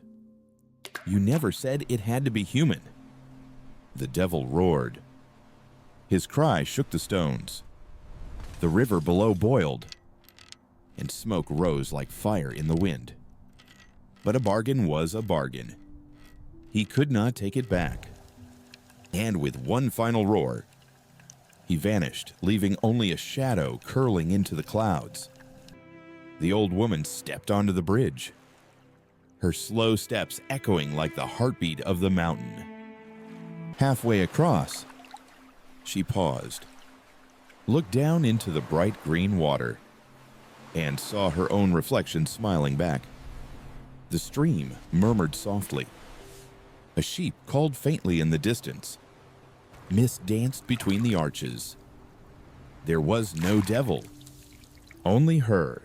"You never said it had to be human." The devil roared. His cry shook the stones. The river below boiled, and smoke rose like fire in the wind. But a bargain was a bargain. He could not take it back. And with one final roar, he vanished, leaving only a shadow curling into the clouds. The old woman stepped onto the bridge, her slow steps echoing like the heartbeat of the mountain. Halfway across, she paused, looked down into the bright green water, and saw her own reflection smiling back. The stream murmured softly. A sheep called faintly in the distance. Mist danced between the arches. There was no devil, only her,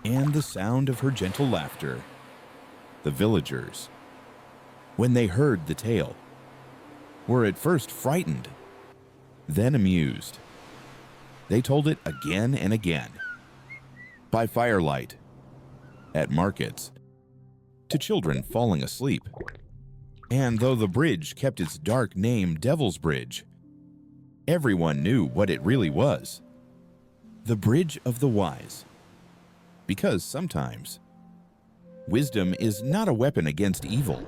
and the sound of her gentle laughter. The villagers, when they heard the tale, were at first frightened, then amused. They told it again and again, by firelight, at markets, to children falling asleep. And though the bridge kept its dark name Devil's Bridge, everyone knew what it really was: the Bridge of the Wise. Because sometimes, wisdom is not a weapon against evil,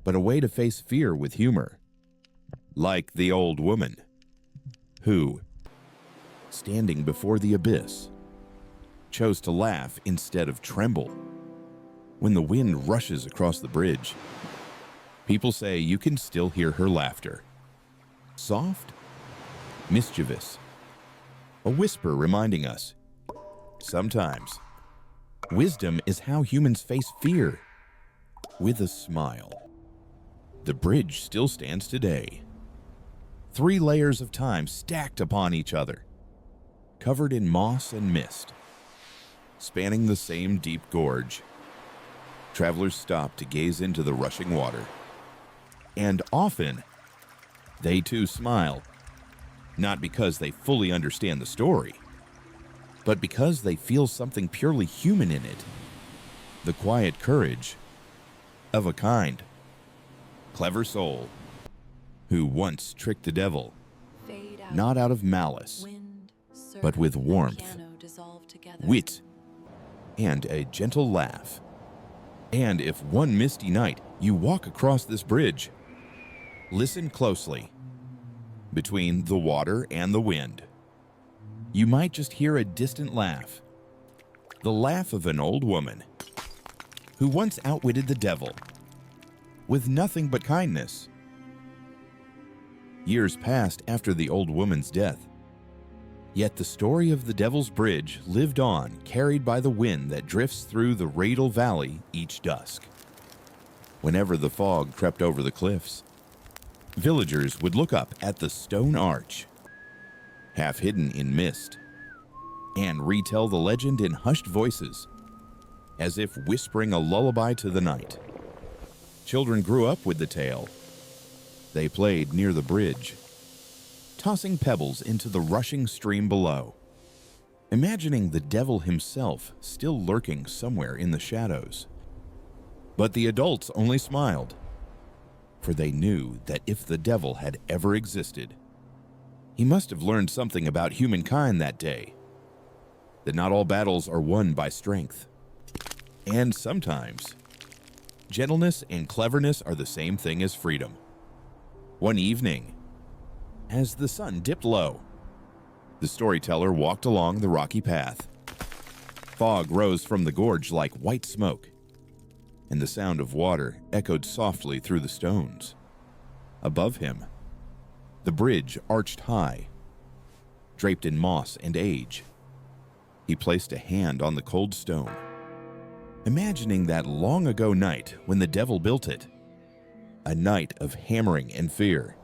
but a way to face fear with humor. Like the old woman, who, standing before the abyss, chose to laugh instead of tremble. When the wind rushes across the bridge, people say you can still hear her laughter. Soft, mischievous, a whisper reminding us, sometimes, wisdom is how humans face fear, with a smile. The bridge still stands today. 3 layers of time stacked upon each other, covered in moss and mist, spanning the same deep gorge. Travelers stop to gaze into the rushing water, and often they too smile, not because they fully understand the story, but because they feel something purely human in it: the quiet courage of a kind, clever soul who once tricked the devil, not out of malice, but with warmth, wit, and a gentle laugh. And if one misty night you walk across this bridge, listen closely. Between the water and the wind, you might just hear a distant laugh, the laugh of an old woman who once outwitted the devil with nothing but kindness. Years passed after the old woman's death, Yet the story of the Devil's Bridge lived on, carried by the wind that drifts through the Radel Valley each dusk. Whenever the fog crept over the cliffs, villagers would look up at the stone arch, half hidden in mist, and retell the legend in hushed voices, as if whispering a lullaby to the night. Children grew up with the tale. They played near the bridge, tossing pebbles into the rushing stream below, imagining the devil himself still lurking somewhere in the shadows. But the adults only smiled, for they knew that if the devil had ever existed, he must have learned something about humankind that day, that not all battles are won by strength. And sometimes, gentleness and cleverness are the same thing as freedom. One evening, as the sun dipped low, the storyteller walked along the rocky path. Fog rose from the gorge like white smoke, and the sound of water echoed softly through the stones. Above him, the bridge arched high, draped in moss and age. He placed a hand on the cold stone, imagining that long ago night when the devil built it, a night of hammering and fear,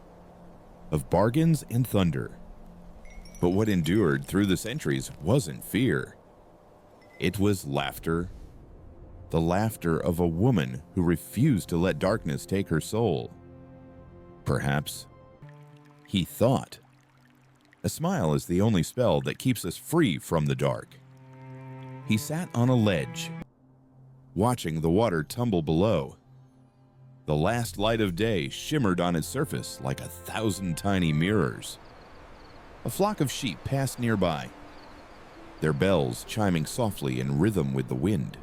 of bargains and thunder. But what endured through the centuries wasn't fear. It was laughter, the laughter of a woman who refused to let darkness take her soul. Perhaps, he thought, a smile is the only spell that keeps us free from the dark. He sat on a ledge, watching the water tumble below. The last light of day shimmered on its surface like 1,000 tiny mirrors. A flock of sheep passed nearby, their bells chiming softly in rhythm with the wind.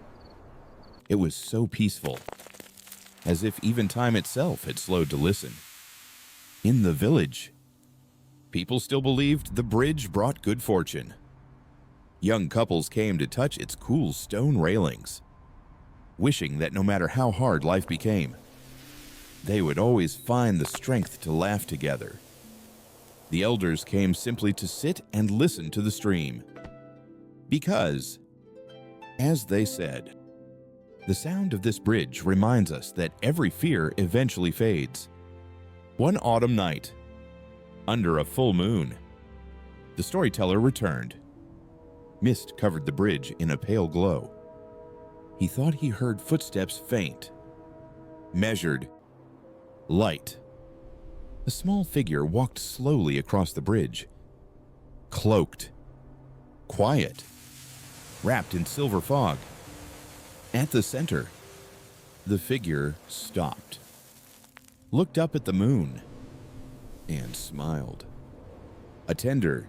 It was so peaceful, as if even time itself had slowed to listen. In the village, people still believed the bridge brought good fortune. Young couples came to touch its cool stone railings, wishing that no matter how hard life became, they would always find the strength to laugh together. The elders came simply to sit and listen to the stream, because, as they said, the sound of this bridge reminds us that every fear eventually fades. One autumn night, under a full moon, the storyteller returned. Mist covered the bridge in a pale glow. He thought he heard footsteps faint, measured, light. A small figure walked slowly across the bridge, cloaked, quiet, wrapped in silver fog. At the center, the figure stopped, looked up at the moon, and smiled. A tender,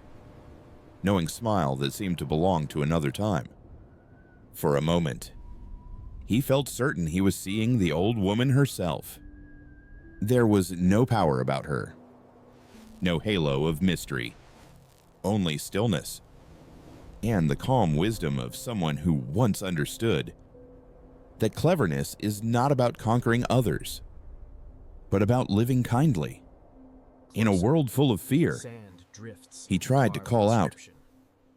knowing smile that seemed to belong to another time. For a moment, he felt certain he was seeing the old woman herself. There was no power about her, no halo of mystery, only stillness, and the calm wisdom of someone who once understood that cleverness is not about conquering others, but about living kindly. In a world full of fear, he tried to call out,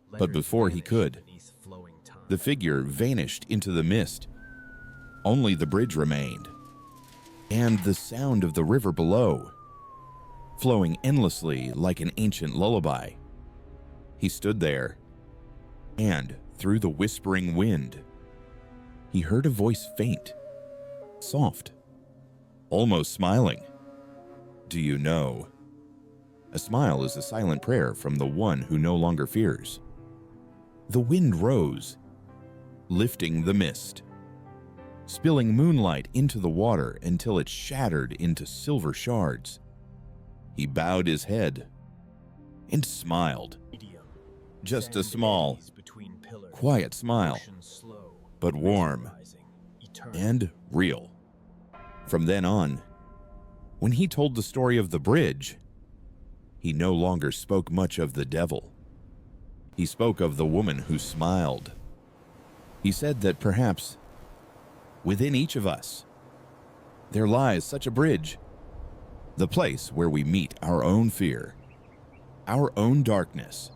but before he could, the figure vanished into the mist. Only the bridge remained, and the sound of the river below, flowing endlessly like an ancient lullaby. He stood there, and through the whispering wind, he heard a voice faint, soft, almost smiling. Do you know? A smile is a silent prayer from the one who no longer fears. The wind rose, lifting the mist, spilling moonlight into the water until it shattered into silver shards. He bowed his head and smiled. Just a small, quiet smile, but warm and real. From then on, when he told the story of the bridge, he no longer spoke much of the devil. He spoke of the woman who smiled. He said that perhaps within each of us, there lies such a bridge, the place where we meet our own fear, our own darkness,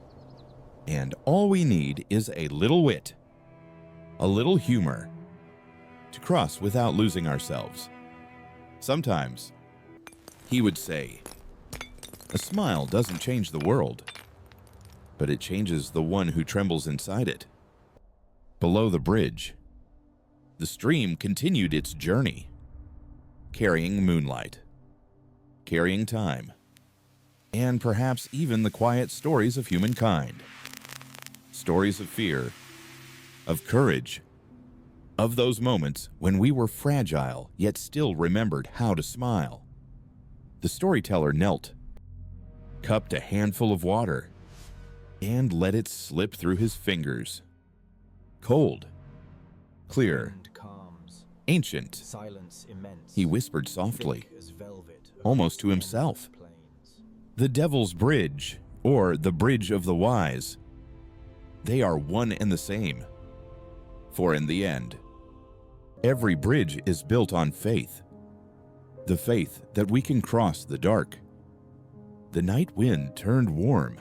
And all we need is a little wit, a little humor, to cross without losing ourselves. Sometimes, he would say, a smile doesn't change the world, but it changes the one who trembles inside it. Below the bridge, the stream continued its journey, carrying moonlight, carrying time, and perhaps even the quiet stories of humankind. Stories of fear, of courage, of those moments when we were fragile yet still remembered how to smile. The storyteller knelt, cupped a handful of water, and let it slip through his fingers. Cold, clear, ancient, Silence immense. he whispered softly, Thick as velvet, almost to himself. plains. The Devil's Bridge, or the Bridge of the Wise, they are one and the same. For in the end, every bridge is built on faith. The faith that we can cross the dark. The night wind turned warm.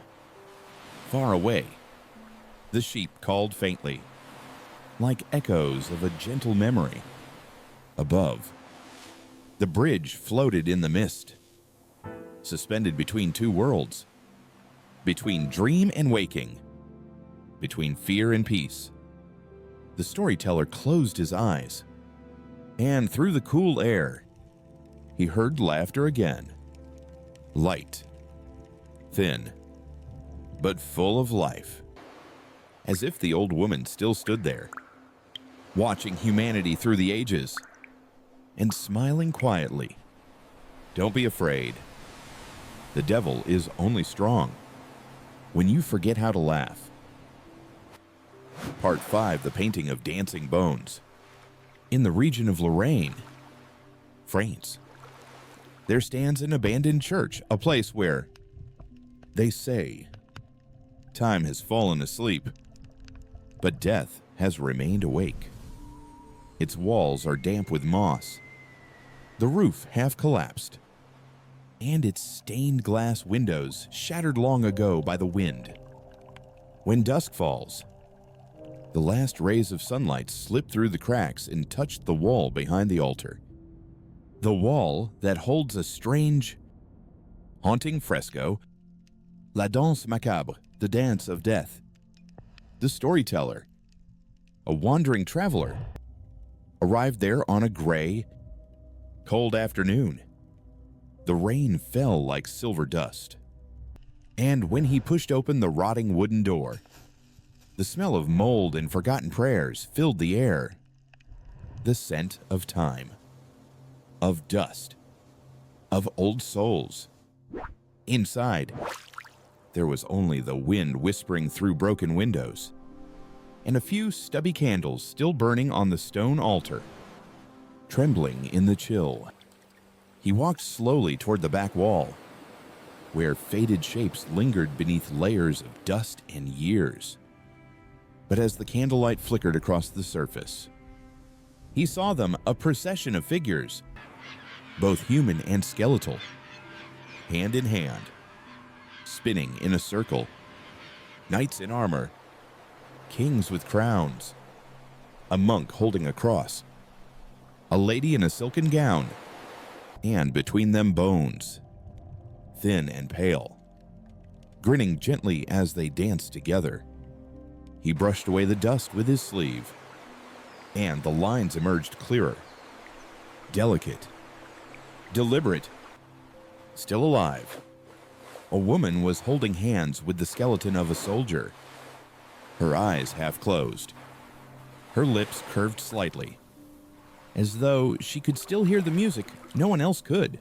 Far away, the sheep called faintly, like echoes of a gentle memory. Above, the bridge floated in the mist, suspended between two worlds, between dream and waking, between fear and peace. The storyteller closed his eyes, and through the cool air, he heard laughter again. Light, thin, but full of life, as if the old woman still stood there, watching humanity through the ages and smiling quietly. Don't be afraid. The devil is only strong when you forget how to laugh. Part 5, the painting of dancing bones. In the region of Lorraine, France, there stands an abandoned church, a place where, they say, time has fallen asleep, but death has remained awake. Its walls are damp with moss, the roof half collapsed, and its stained glass windows shattered long ago by the wind. When dusk falls, the last rays of sunlight slip through the cracks and touch the wall behind the altar. The wall that holds a strange, haunting fresco, La Danse Macabre, the Dance of Death. The storyteller, a wandering traveler, arrived there on a gray, cold afternoon. The rain fell like silver dust, and when he pushed open the rotting wooden door, the smell of mold and forgotten prayers filled the air. The scent of time, of dust, of old souls. Inside, there was only the wind whispering through broken windows, and a few stubby candles still burning on the stone altar, trembling in the chill. He walked slowly toward the back wall, where faded shapes lingered beneath layers of dust and years. But as the candlelight flickered across the surface, he saw them, a procession of figures, both human and skeletal, hand in hand, spinning in a circle. Knights in armor, kings with crowns, a monk holding a cross, a lady in a silken gown, and between them bones, thin and pale, grinning gently as they danced together. He brushed away the dust with his sleeve, and the lines emerged clearer, delicate, deliberate, still alive. A woman was holding hands with the skeleton of a soldier, her eyes half closed, her lips curved slightly, as though she could still hear the music no one else could.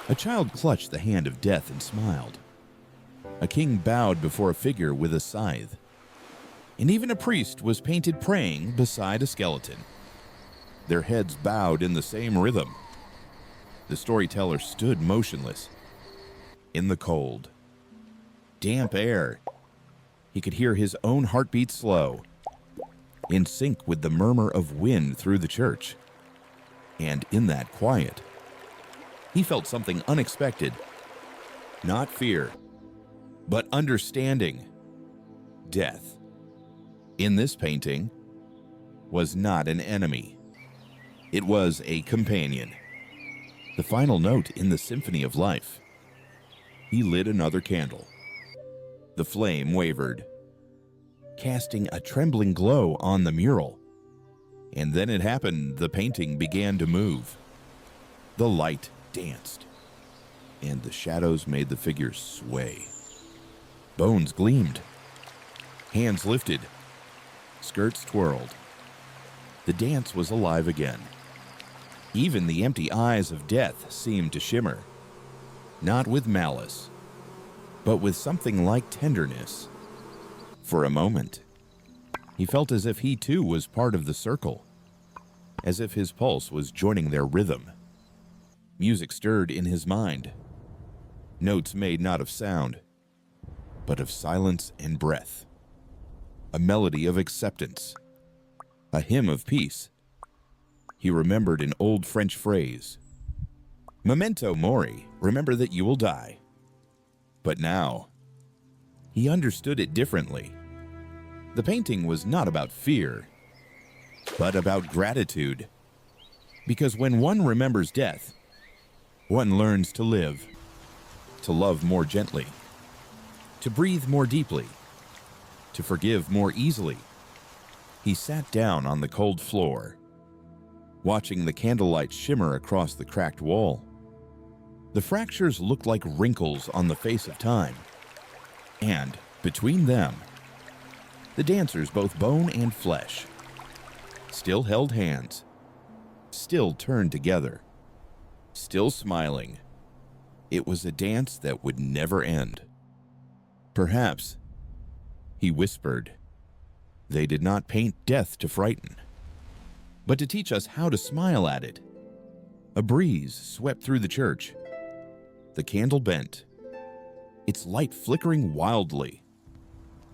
A child clutched the hand of death and smiled. A king bowed before a figure with a scythe, and even a priest was painted praying beside a skeleton, their heads bowed in the same rhythm. The storyteller stood motionless in the cold, damp air. He could hear his own heartbeat slow, in sync with the murmur of wind through the church. And in that quiet, he felt something unexpected. Not fear, but understanding. death, in this painting, was not an enemy. It was a companion, the final note in the symphony of life. He lit another candle. The flame wavered, casting a trembling glow on the mural. And then it happened. The painting began to move. The light danced, and the shadows made the figures sway. Bones gleamed. Hands lifted. Skirts twirled. The dance was alive again. Even the empty eyes of death seemed to shimmer, not with malice, but with something like tenderness. For a moment, he felt as if he too was part of the circle, as if his pulse was joining their rhythm. Music stirred in his mind, notes made not of sound, but of silence and breath. A melody of acceptance, a hymn of peace. He remembered an old French phrase, "Memento mori," remember that you will die. But now, he understood it differently. The painting was not about fear, but about gratitude. Because when one remembers death, one learns to live, to love more gently, to breathe more deeply, to forgive more easily. He sat down on the cold floor, watching the candlelight shimmer across the cracked wall. The fractures looked like wrinkles on the face of time, and between them, the dancers, both bone and flesh, still held hands, still turned together, still smiling. It was a dance that would never end. Perhaps, he whispered, they did not paint death to frighten, but to teach us how to smile at it. A breeze swept through the church. The candle bent, its light flickering wildly,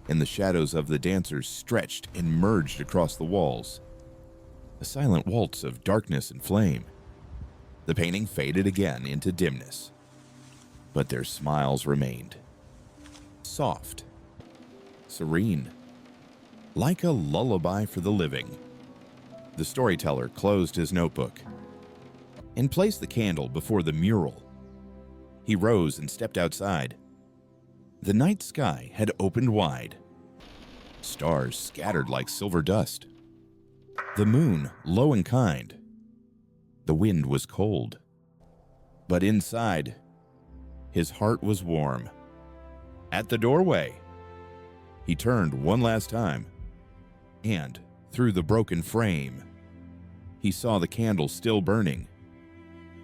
and the shadows of the dancers stretched and merged across the walls. A silent waltz of darkness and flame. The painting faded again into dimness, but their smiles remained. Soft, serene, like a lullaby for the living. The storyteller closed his notebook and placed the candle before the mural. He rose and stepped outside. The night sky had opened wide. Stars scattered like silver dust. The moon low and kind. The wind was cold. But inside, his heart was warm. At the doorway, he turned one last time, and through the broken frame, he saw the candle still burning,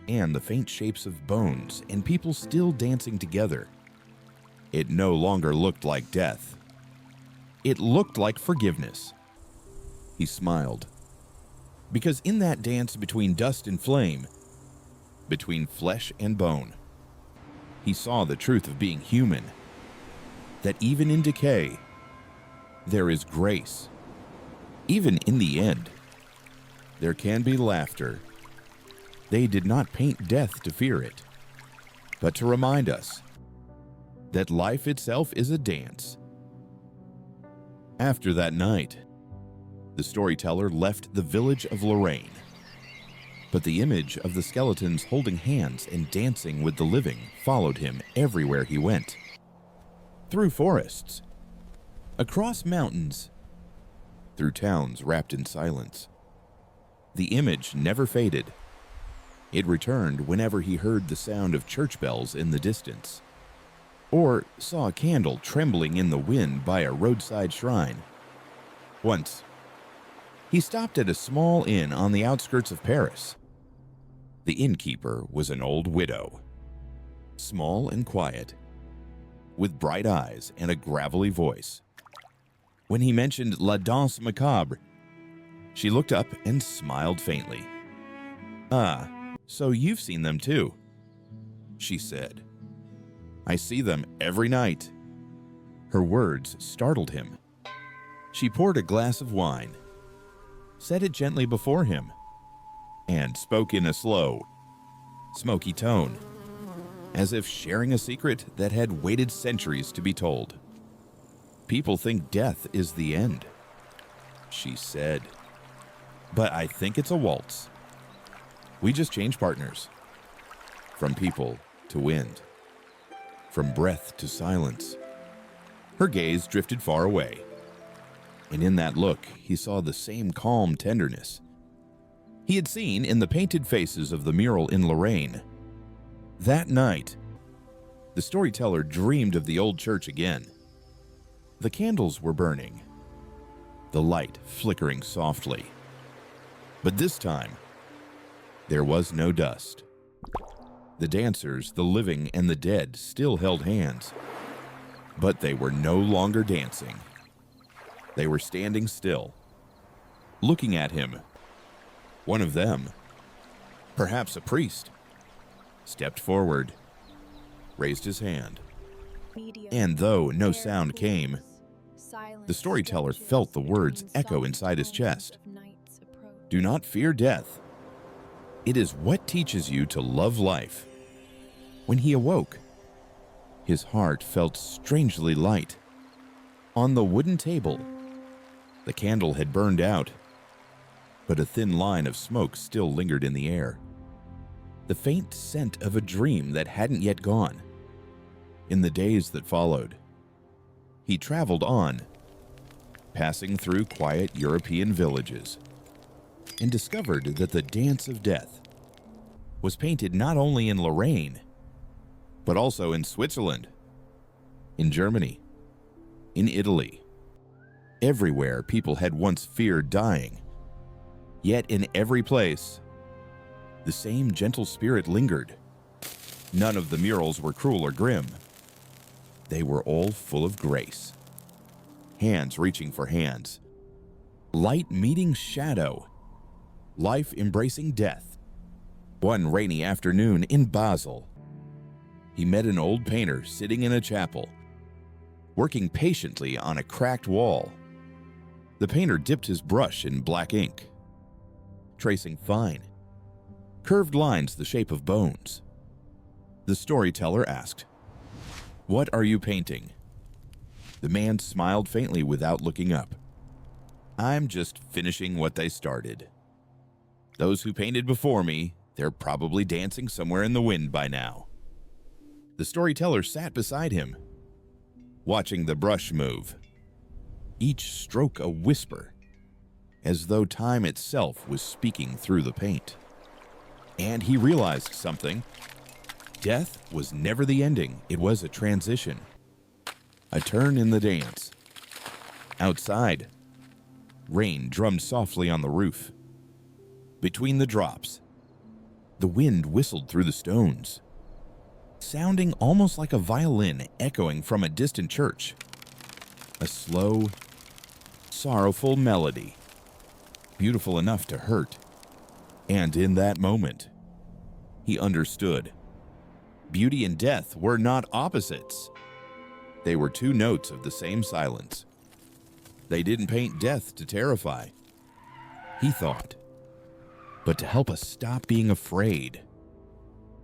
and the faint shapes of bones and people still dancing together. It no longer looked like death. It looked like forgiveness. He smiled, because in that dance between dust and flame, between flesh and bone, he saw the truth of being human, that even in decay, there is grace. Even in the end, there can be laughter. They did not paint death to fear it, but to remind us that life itself is a dance. After that night, the storyteller left the village of Lorraine, but the image of the skeletons holding hands and dancing with the living followed him everywhere he went. Through forests, across mountains, through towns wrapped in silence. The image never faded. It returned whenever he heard the sound of church bells in the distance, or saw a candle trembling in the wind by a roadside shrine. Once, he stopped at a small inn on the outskirts of Paris. The innkeeper was an old widow, small and quiet, with bright eyes and a gravelly voice. When he mentioned La Danse Macabre, she looked up and smiled faintly. "Ah, so you've seen them too," she said. "I see them every night." Her words startled him. She poured a glass of wine, set it gently before him, and spoke in a slow, smoky tone, as if sharing a secret that had waited centuries to be told. People think death is the end, she said. But I think it's a waltz. We just change partners. From people to wind. From breath to silence. Her gaze drifted far away. And in that look, he saw the same calm tenderness he had seen in the painted faces of the mural in Lorraine. That night, the storyteller dreamed of the old church again. The candles were burning, the light flickering softly. But this time, there was no dust. The dancers, the living and the dead, still held hands. But they were no longer dancing. They were standing still, looking at him. One of them, perhaps a priest, stepped forward, raised his hand. And though no sound came, the storyteller felt the words echo inside his chest. Do not fear death. It is what teaches you to love life. When he awoke, his heart felt strangely light. On the wooden table, the candle had burned out, but a thin line of smoke still lingered in the air. The faint scent of a dream that hadn't yet gone. In the days that followed, he traveled on, passing through quiet European villages, and discovered that the dance of death was painted not only in Lorraine, but also in Switzerland, in Germany, in Italy. Everywhere people had once feared dying, yet in every place, the same gentle spirit lingered. None of the murals were cruel or grim. They were all full of grace. Hands reaching for hands. Light meeting shadow. Life embracing death. One rainy afternoon in Basel, he met an old painter sitting in a chapel, working patiently on a cracked wall. The painter dipped his brush in black ink, tracing fine, curved lines the shape of bones. The storyteller asked, "What are you painting?" The man smiled faintly without looking up. "I'm just finishing what they started. Those who painted before me, they're probably dancing somewhere in the wind by now." The storyteller sat beside him, watching the brush move, each stroke a whisper, as though time itself was speaking through the paint. And he realized something. Death was never the ending, it was a transition, a turn in the dance. Outside, rain drummed softly on the roof. Between the drops, the wind whistled through the stones, sounding almost like a violin echoing from a distant church. A slow, sorrowful melody, beautiful enough to hurt. And in that moment, he understood. Beauty and death were not opposites. They were two notes of the same silence. They didn't paint death to terrify, he thought, but to help us stop being afraid.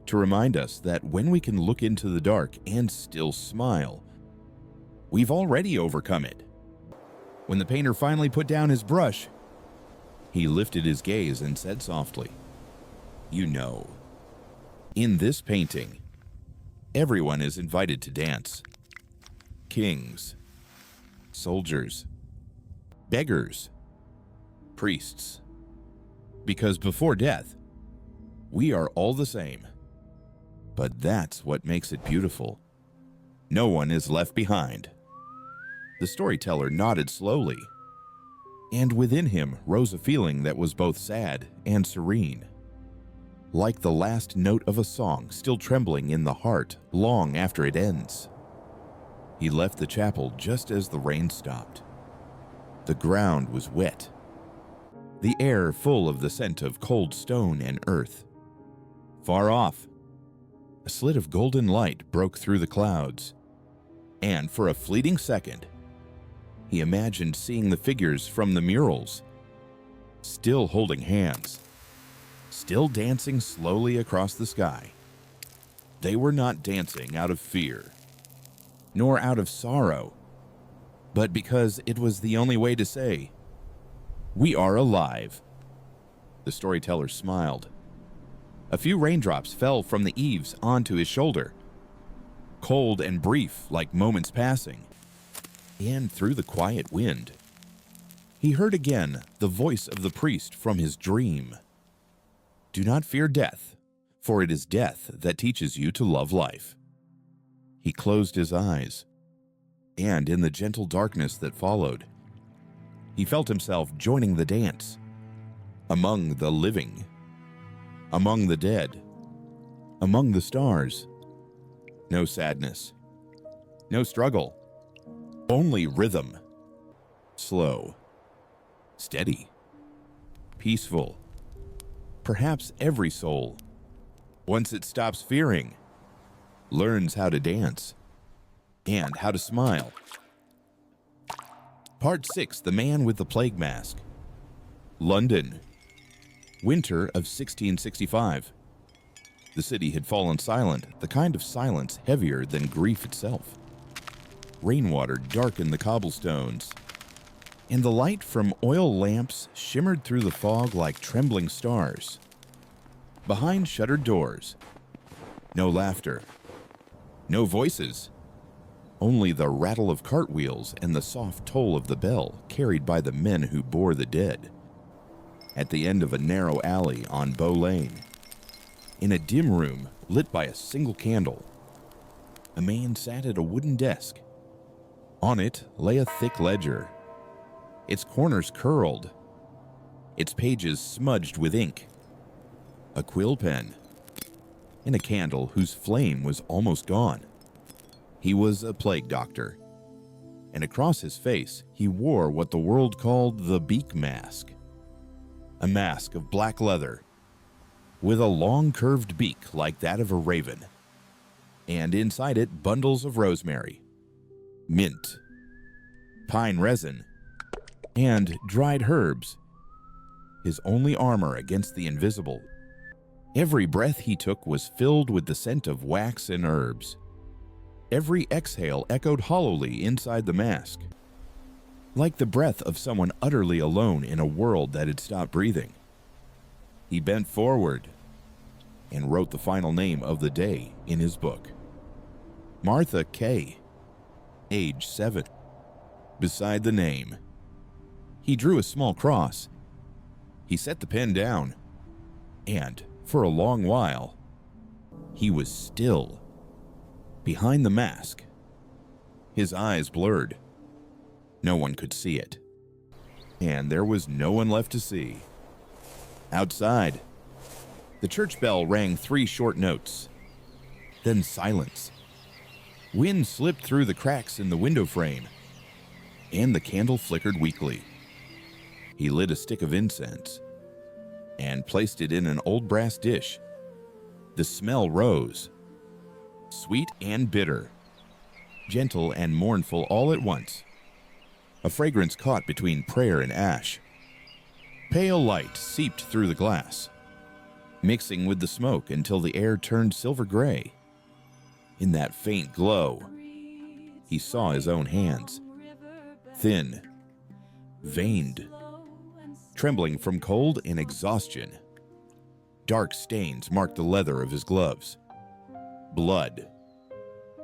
To remind us that when we can look into the dark and still smile, we've already overcome it. When the painter finally put down his brush, he lifted his gaze and said softly, "You know, in this painting, everyone is invited to dance. Kings, soldiers, beggars, priests. Because before death, we are all the same. But that's what makes it beautiful. No one is left behind." The storyteller nodded slowly, and within him rose a feeling that was both sad and serene, like the last note of a song still trembling in the heart long after it ends. He left the chapel just as the rain stopped. The ground was wet, the air full of the scent of cold stone and earth. Far off, a slit of golden light broke through the clouds, and for a fleeting second, he imagined seeing the figures from the murals, still holding hands, still dancing slowly across the sky. They were not dancing out of fear, nor out of sorrow. but because it was the only way to say, "We are alive." The storyteller smiled. A few raindrops fell from the eaves onto his shoulder, cold and brief like moments passing. And through the quiet wind, he heard again the voice of the priest from his dream. "Do not fear death, for it is death that teaches you to love life." He closed his eyes, and in the gentle darkness that followed, he felt himself joining the dance, among the living, among the dead, among the stars. No sadness, no struggle, only rhythm. Slow, steady, peaceful. Perhaps every soul, once it stops fearing, learns how to dance and how to smile. Part 6, The Man with the Plague Mask. London, winter of 1665. The city had fallen silent, the kind of silence heavier than grief itself. Rainwater darkened the cobblestones, and the light from oil lamps shimmered through the fog like trembling stars. Behind shuttered doors, no laughter, no voices, only the rattle of cartwheels and the soft toll of the bell carried by the men who bore the dead. At the end of a narrow alley on Bow Lane, in a dim room lit by a single candle, a man sat at a wooden desk. On it lay a thick ledger, its corners curled, its pages smudged with ink, a quill pen, and a candle whose flame was almost gone. He was a plague doctor, and across his face he wore what the world called the beak mask, a mask of black leather with a long curved beak like that of a raven, and inside it bundles of rosemary, mint, pine resin, and dried herbs, his only armor against the invisible. Every breath he took was filled with the scent of wax and herbs. Every exhale echoed hollowly inside the mask, like the breath of someone utterly alone in a world that had stopped breathing. He bent forward and wrote the final name of the day in his book. Martha K., age 7. Beside the name, he drew a small cross. He set the pen down, and for a long while, he was still. Behind the mask, his eyes blurred. No one could see it, and there was no one left to see. Outside, the church bell rang 3 short notes, then silence. Wind slipped through the cracks in the window frame, and the candle flickered weakly. He lit a stick of incense and placed it in an old brass dish. The smell rose, sweet and bitter, gentle and mournful all at once. A fragrance caught between prayer and ash. Pale light seeped through the glass, mixing with the smoke until the air turned silver gray. In that faint glow, he saw his own hands, thin, veined, trembling from cold and exhaustion. Dark stains marked the leather of his gloves. Blood,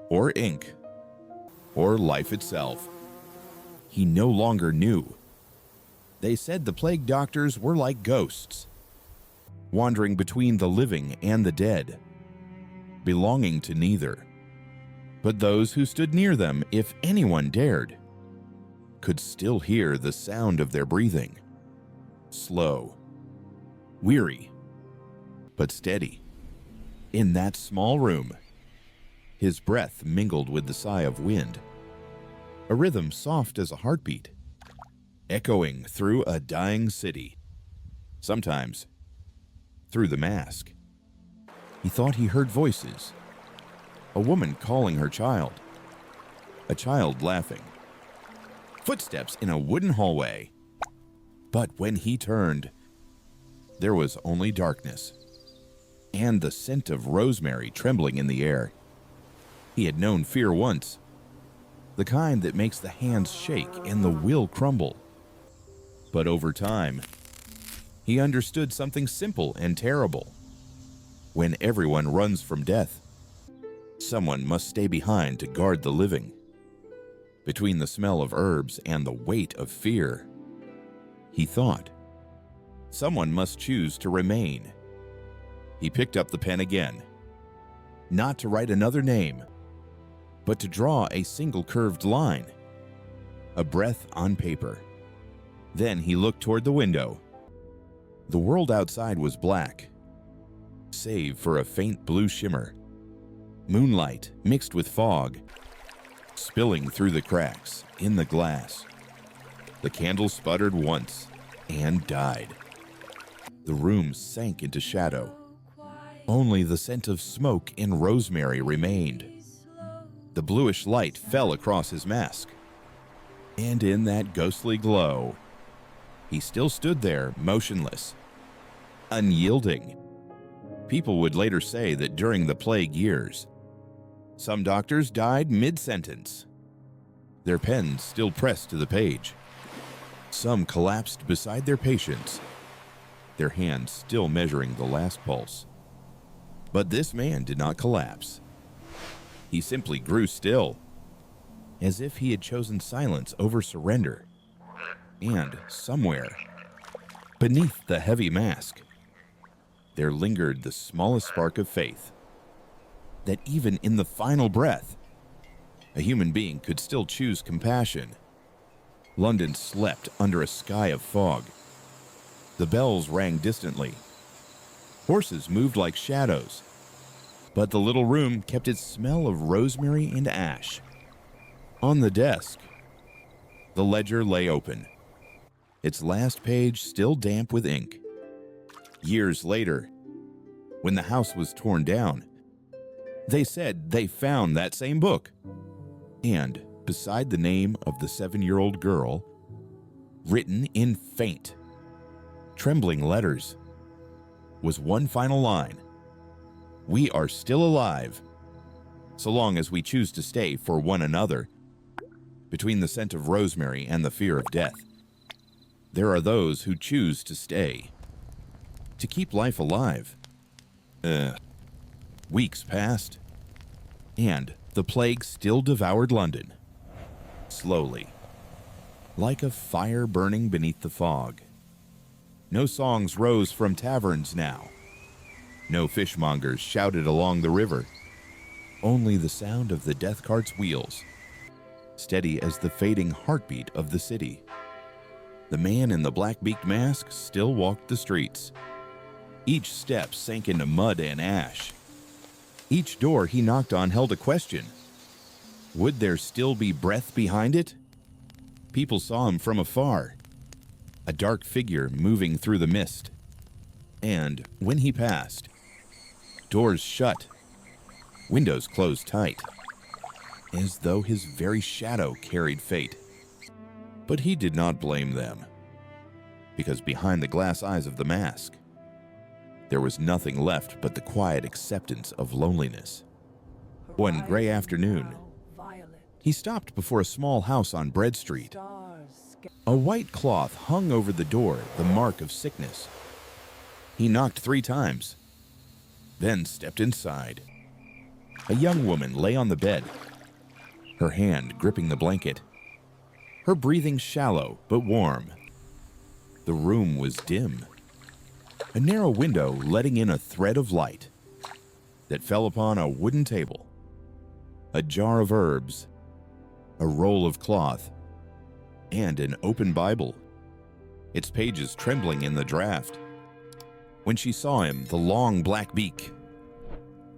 or ink, or life itself. He no longer knew. They said the plague doctors were like ghosts, wandering between the living and the dead, belonging to neither. But those who stood near them, if anyone dared, could still hear the sound of their breathing. Slow, weary, but steady. In that small room, his breath mingled with the sigh of wind, a rhythm soft as a heartbeat, echoing through a dying city. Sometimes, through the mask, he thought he heard voices, a woman calling her child, a child laughing, footsteps in a wooden hallway. But when he turned, there was only darkness, and the scent of rosemary trembling in the air. He had known fear once, the kind that makes the hands shake and the will crumble. But over time, he understood something simple and terrible. When everyone runs from death, someone must stay behind to guard the living. Between the smell of herbs and the weight of fear, he thought, someone must choose to remain. He picked up the pen again, not to write another name, but to draw a single curved line, a breath on paper. Then he looked toward the window. The world outside was black, save for a faint blue shimmer. Moonlight mixed with fog, spilling through the cracks in the glass. The candle sputtered once and died. The room sank into shadow. Only the scent of smoke and rosemary remained. The bluish light fell across his mask, and in that ghostly glow, he still stood there, motionless, unyielding. People would later say that during the plague years, some doctors died mid-sentence, their pens still pressed to the page. Some collapsed beside their patients, their hands still measuring the last pulse. But this man did not collapse. He simply grew still, as if he had chosen silence over surrender. And somewhere, beneath the heavy mask, there lingered the smallest spark of faith, that even in the final breath, a human being could still choose compassion. London slept under a sky of fog. The bells rang distantly. Horses moved like shadows, but the little room kept its smell of rosemary and ash. On the desk, the ledger lay open, its last page still damp with ink. Years later, when the house was torn down, they said they found that same book. And beside the name of the 7-year-old girl, written in faint, trembling letters, was one final line. We are still alive, so long as we choose to stay for one another. Between the scent of rosemary and the fear of death, there are those who choose to stay, to keep life alive. Weeks passed, and the plague still devoured London, slowly, like a fire burning beneath the fog. No songs rose from taverns now. No fishmongers shouted along the river. Only the sound of the death cart's wheels, steady as the fading heartbeat of the city. The man in the black-beaked mask still walked the streets. Each step sank into mud and ash. Each door he knocked on held a question. Would there still be breath behind it? People saw him from afar, a dark figure moving through the mist. And when he passed, doors shut, windows closed tight, as though his very shadow carried fate. But he did not blame them, because behind the glass eyes of the mask, there was nothing left but the quiet acceptance of loneliness. One gray afternoon, he stopped before a small house on Bread Street. A white cloth hung over the door, the mark of sickness. He knocked 3 times, then stepped inside. A young woman lay on the bed, her hand gripping the blanket, her breathing shallow but warm. The room was dim, a narrow window letting in a thread of light that fell upon a wooden table, a jar of herbs, a roll of cloth, and an open Bible, its pages trembling in the draft. When she saw him, the long black beak,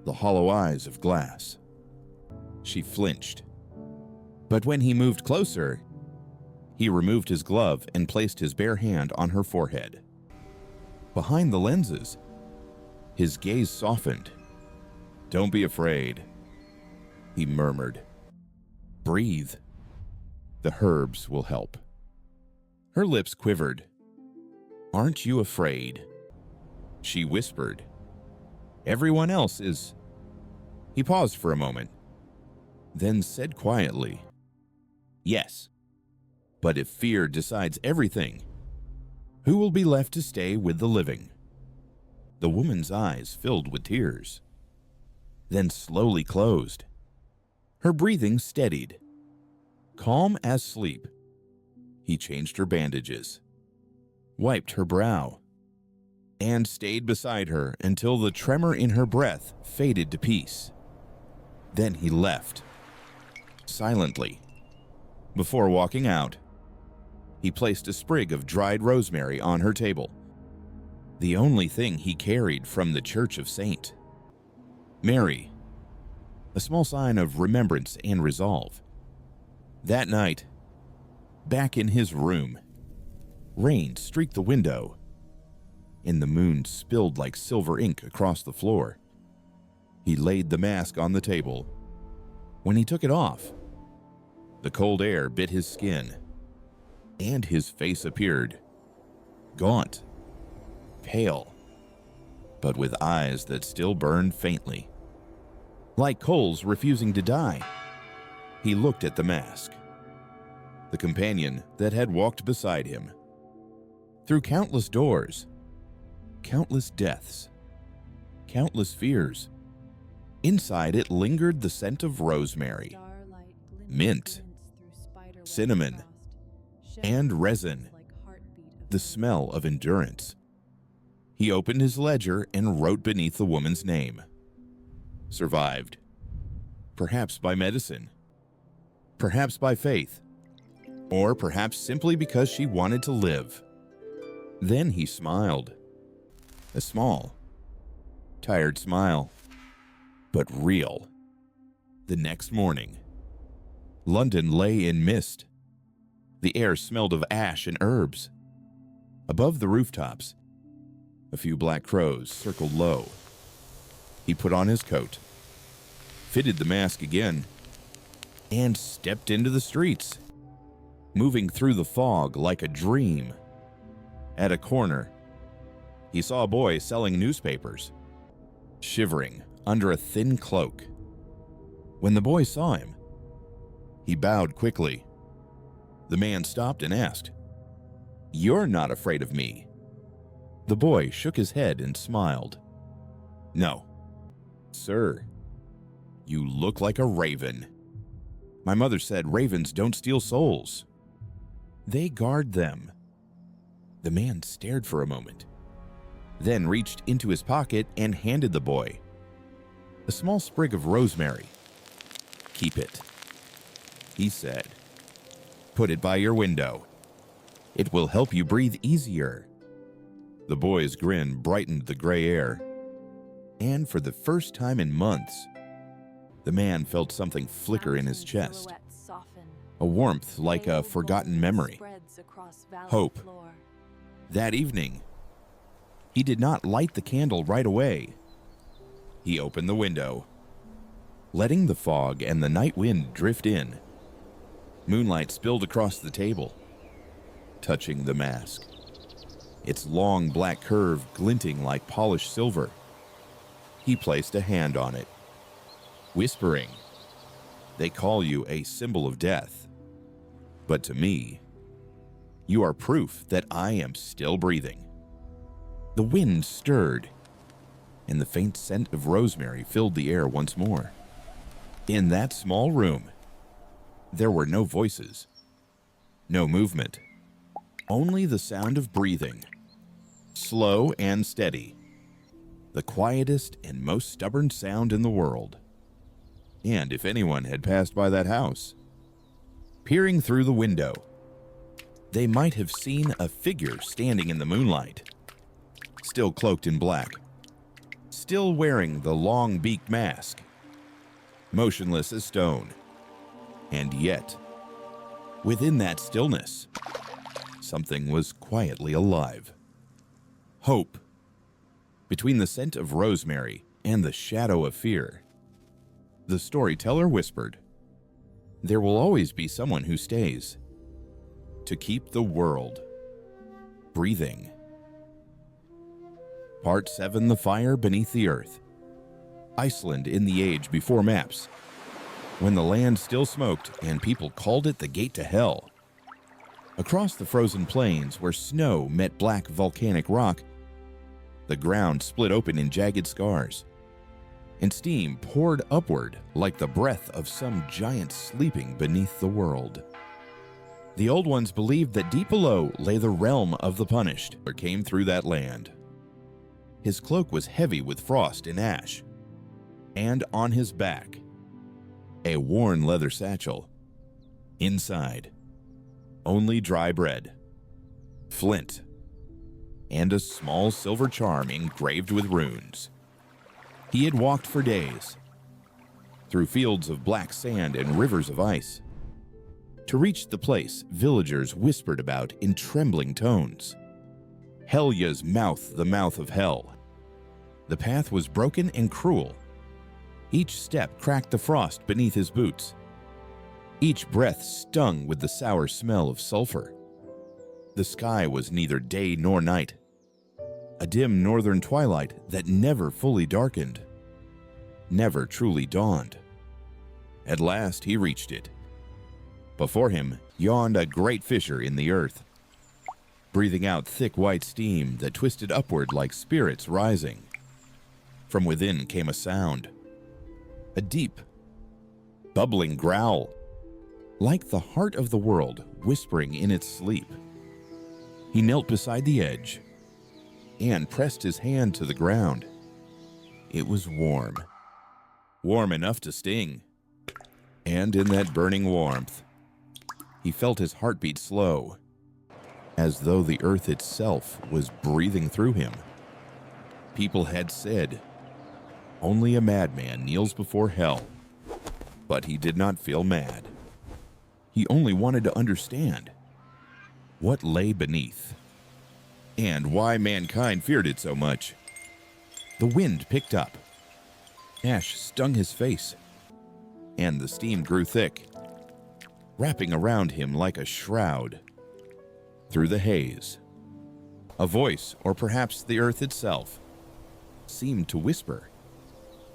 the hollow eyes of glass, she flinched. But when he moved closer, he removed his glove and placed his bare hand on her forehead. Behind the lenses, his gaze softened. "Don't be afraid," he murmured. "Breathe. The herbs will help." Her lips quivered. "Aren't you afraid?" she whispered. "Everyone else is." He paused for a moment, then said quietly, Yes. But if fear decides everything, who will be left to stay with the living? The woman's eyes filled with tears, then slowly closed. Her breathing steadied. Calm as sleep, he changed her bandages, wiped her brow, and stayed beside her until the tremor in her breath faded to peace. Then he left, silently. Before walking out, he placed a sprig of dried rosemary on her table, the only thing he carried from the Church of Saint Mary, a small sign of remembrance and resolve. That night, back in his room, rain streaked the window, and the moon spilled like silver ink across the floor. He laid the mask on the table. When he took it off, the cold air bit his skin, and his face appeared, gaunt, pale, but with eyes that still burned faintly. Like coals refusing to die, he looked at the mask, the companion that had walked beside him. Through countless doors, countless deaths, countless fears, inside it lingered the scent of rosemary, mint, cinnamon, and resin, the smell of endurance. He opened his ledger and wrote beneath the woman's name. Survived. Perhaps by medicine. Perhaps by faith. Or perhaps simply because she wanted to live. Then he smiled. A small, tired smile, but real. The next morning, London lay in mist. The air smelled of ash and herbs. Above the rooftops, a few black crows circled low. He put on his coat, fitted the mask again, and stepped into the streets, moving through the fog like a dream. At a corner, he saw a boy selling newspapers, shivering under a thin cloak. When the boy saw him, he bowed quickly. The man stopped and asked, "You're not afraid of me?" The boy shook his head and smiled. "No, sir, you look like a raven. My mother said ravens don't steal souls. They guard them." The man stared for a moment, then reached into his pocket and handed the boy a small sprig of rosemary. "Keep it," he said. "Put it by your window. It will help you breathe easier." The boy's grin brightened the gray air, and for the first time in months, the man felt something flicker in his chest, a warmth like a forgotten memory, hope. That evening, he did not light the candle right away. He opened the window, letting the fog and the night wind drift in. Moonlight spilled across the table, touching the mask, its long black curve glinting like polished silver. He placed a hand on it, whispering, "They call you a symbol of death, but to me, you are proof that I am still breathing." The wind stirred, and the faint scent of rosemary filled the air once more. In that small room, there were no voices, no movement, only the sound of breathing, slow and steady, the quietest and most stubborn sound in the world. And if anyone had passed by that house, peering through the window, they might have seen a figure standing in the moonlight, still cloaked in black, still wearing the long-beaked mask, motionless as stone. And yet, within that stillness, something was quietly alive. Hope. Between the scent of rosemary and the shadow of fear, the storyteller whispered, "There will always be someone who stays to keep the world breathing." Part 7: The Fire Beneath the Earth. Iceland in the Age Before Maps. when the land still smoked and people called it the gate to hell. Across the frozen plains where snow met black volcanic rock, the ground split open in jagged scars, and steam poured upward like the breath of some giant sleeping beneath the world. The Old Ones believed that deep below lay the realm of the punished, or came through that land. His cloak was heavy with frost and ash, and on his back, a worn leather satchel. Inside, only dry bread, flint, and a small silver charm engraved with runes. He had walked for days, through fields of black sand and rivers of ice. To reach the place villagers whispered about in trembling tones. Helya's mouth, the mouth of hell. The path was broken and cruel. Each step cracked the frost beneath his boots. Each breath stung with the sour smell of sulfur. The sky was neither day nor night, a dim northern twilight that never fully darkened, never truly dawned. At last he reached it. Before him yawned a great fissure in the earth, breathing out thick white steam that twisted upward like spirits rising. From within came a sound, a deep, bubbling growl, like the heart of the world whispering in its sleep. He knelt beside the edge and pressed his hand to the ground. It was warm, warm enough to sting. And in that burning warmth, he felt his heartbeat slow, as though the earth itself was breathing through him. People had said, only a madman kneels before hell, but he did not feel mad. He only wanted to understand what lay beneath, and why mankind feared it so much. The wind picked up. Ash stung his face, and the steam grew thick, wrapping around him like a shroud. Through the haze, a voice, or perhaps the earth itself, seemed to whisper,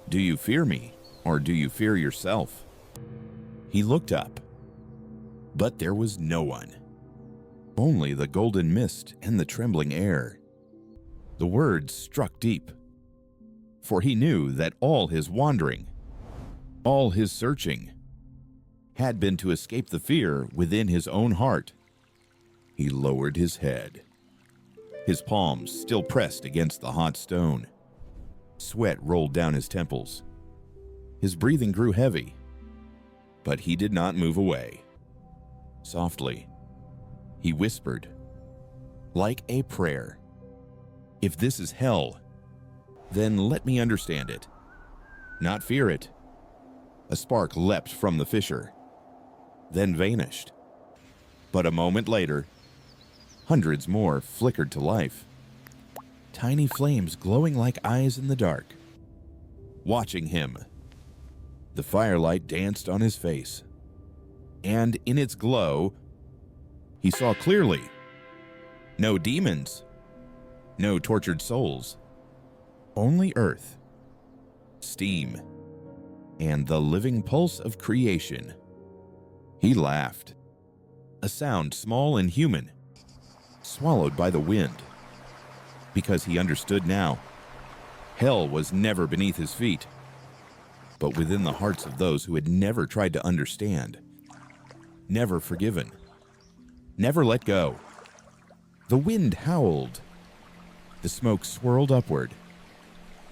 "Do you fear me, or do you fear yourself?" He looked up, but there was no one. Only the golden mist and the trembling air. The words struck deep, for he knew that all his wandering, all his searching, had been to escape the fear within his own heart. He lowered his head, his palms still pressed against the hot stone. Sweat rolled down his temples. His breathing grew heavy, but he did not move away. Softly, he whispered, like a prayer, "If this is hell, then let me understand it, not fear it." A spark leapt from the fissure, then vanished. But a moment later, hundreds more flickered to life, tiny flames glowing like eyes in the dark. Watching him, the firelight danced on his face, and in its glow, he saw clearly. No demons, no tortured souls, only earth, steam, and the living pulse of creation. He laughed, a sound small and human, swallowed by the wind, because he understood now. Hell was never beneath his feet, but within the hearts of those who had never tried to understand, never forgiven, never let go. The wind howled, the smoke swirled upward,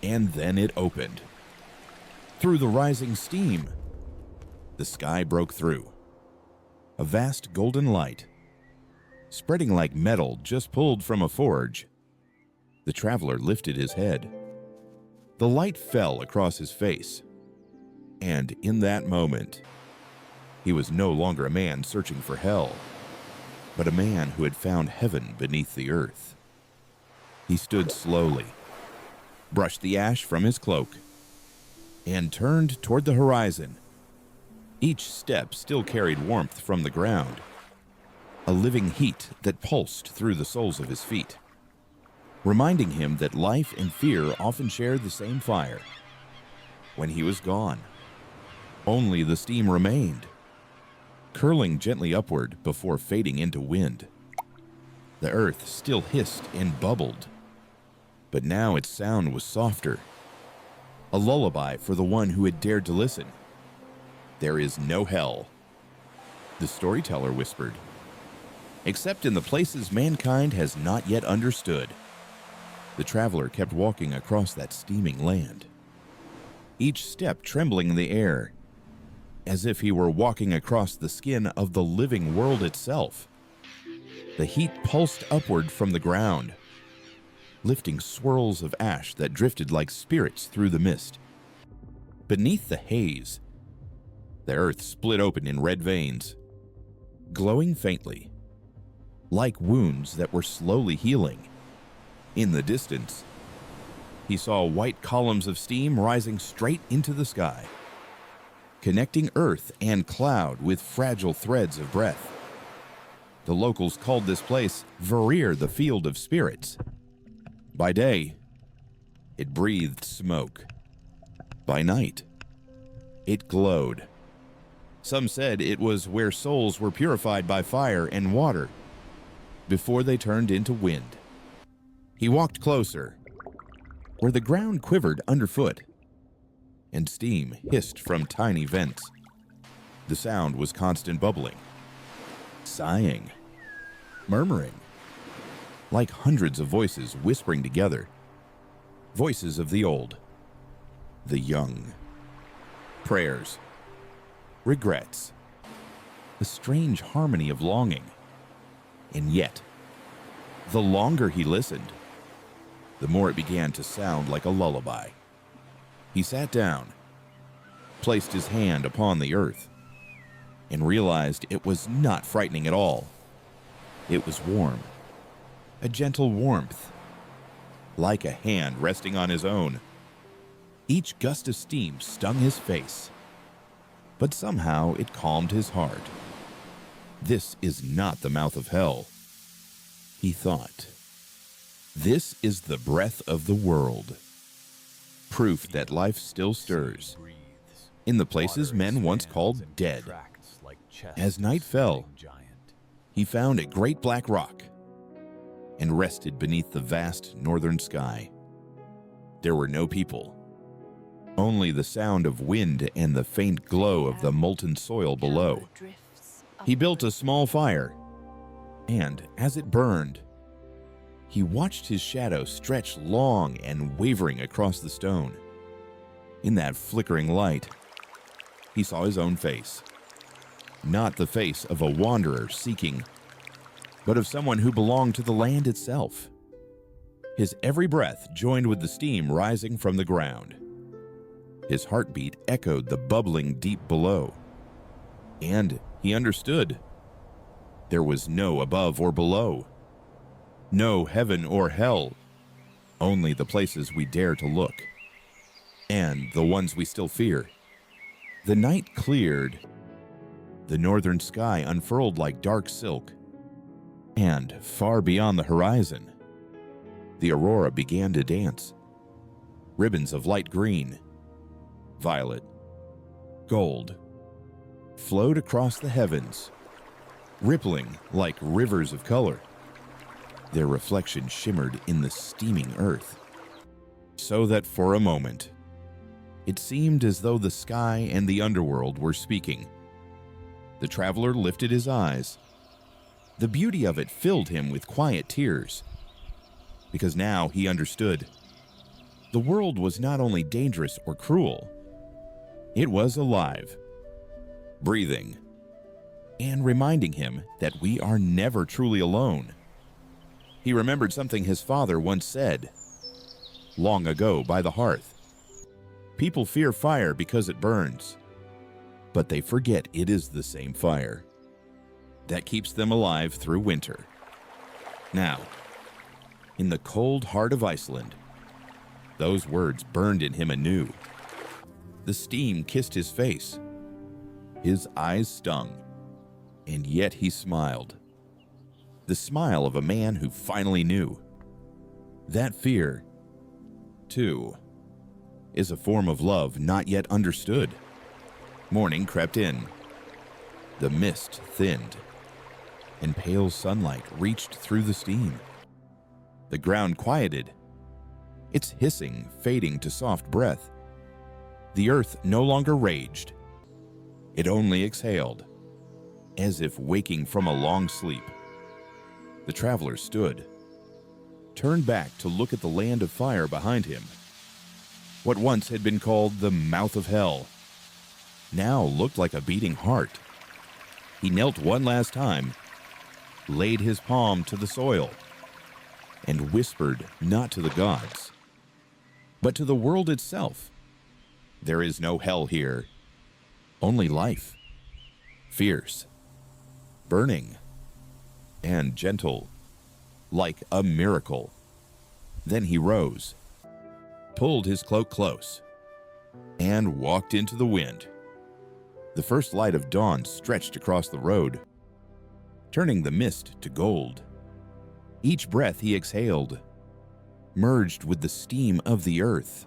and then it opened. Through the rising steam, the sky broke through. A vast golden light, spreading like metal just pulled from a forge. The traveler lifted his head. The light fell across his face, and in that moment, he was no longer a man searching for hell, but a man who had found heaven beneath the earth. He stood slowly, brushed the ash from his cloak, and turned toward the horizon. Each step still carried warmth from the ground, a living heat that pulsed through the soles of his feet, reminding him that life and fear often shared the same fire. When he was gone, Only the steam remained, curling gently upward before fading into wind. The earth still hissed and bubbled, but now its sound was softer, a lullaby for the one who had dared to listen. "There is no hell," the storyteller whispered, "except in the places mankind has not yet understood." The traveler kept walking across that steaming land, each step trembling in the air, as if he were walking across the skin of the living world itself. The heat pulsed upward from the ground, lifting swirls of ash that drifted like spirits through the mist. Beneath the haze, the earth split open in red veins, glowing faintly, like wounds that were slowly healing. In the distance, he saw white columns of steam rising straight into the sky, connecting earth and cloud with fragile threads of breath. The locals called this place Varir, the Field of Spirits. By day, it breathed smoke. By night, it glowed. Some said it was where souls were purified by fire and water before they turned into wind. He walked closer, where the ground quivered underfoot and steam hissed from tiny vents. The sound was constant bubbling, sighing, murmuring, like hundreds of voices whispering together. Voices of the old, the young. Prayers, regrets, a strange harmony of longing. And yet, the longer he listened, the more it began to sound like a lullaby. He sat down, placed his hand upon the earth, and realized it was not frightening at all. It was warm, a gentle warmth, like a hand resting on his own. Each gust of steam stung his face, but somehow it calmed his heart. This is not the mouth of hell, he thought. This is the breath of the world, proof that life still stirs in the places men once called dead. As night fell, he found a great black rock and rested beneath the vast northern sky. There were no people, only the sound of wind and the faint glow of the molten soil below. He built a small fire, and as it burned, he watched his shadow stretch long and wavering across the stone. In that flickering light, he saw his own face. Not the face of a wanderer seeking, but of someone who belonged to the land itself. His every breath joined with the steam rising from the ground. His heartbeat echoed the bubbling deep below. And he understood. There was no above or below. No heaven or hell. Only the places we dare to look. And the ones we still fear. The night cleared. The northern sky unfurled like dark silk. And far beyond the horizon, the aurora began to dance. Ribbons of light green, violet, gold flowed across the heavens, rippling like rivers of color. Their reflection shimmered in the steaming earth, so that for a moment, it seemed as though the sky and the underworld were speaking. The traveler lifted his eyes. The beauty of it filled him with quiet tears, because now he understood. The world was not only dangerous or cruel, it was alive, breathing, and reminding him that we are never truly alone. He remembered something his father once said, long ago by the hearth. People fear fire because it burns, but they forget it is the same fire that keeps them alive through winter. Now, in the cold heart of Iceland, those words burned in him anew. The steam kissed his face. His eyes stung, and yet he smiled. The smile of a man who finally knew. That fear, too, is a form of love not yet understood. Morning crept in. The mist thinned, and pale sunlight reached through the steam. The ground quieted, its hissing fading to soft breath. The earth no longer raged. It only exhaled, as if waking from a long sleep. The traveler stood, turned back to look at the land of fire behind him. What once had been called the mouth of hell now looked like a beating heart. He knelt one last time, laid his palm to the soil, and whispered not to the gods, but to the world itself. There is no hell here, only life, fierce, burning, and gentle, like a miracle. Then he rose, pulled his cloak close, and walked into the wind. The first light of dawn stretched across the road, turning the mist to gold. Each breath he exhaled merged with the steam of the earth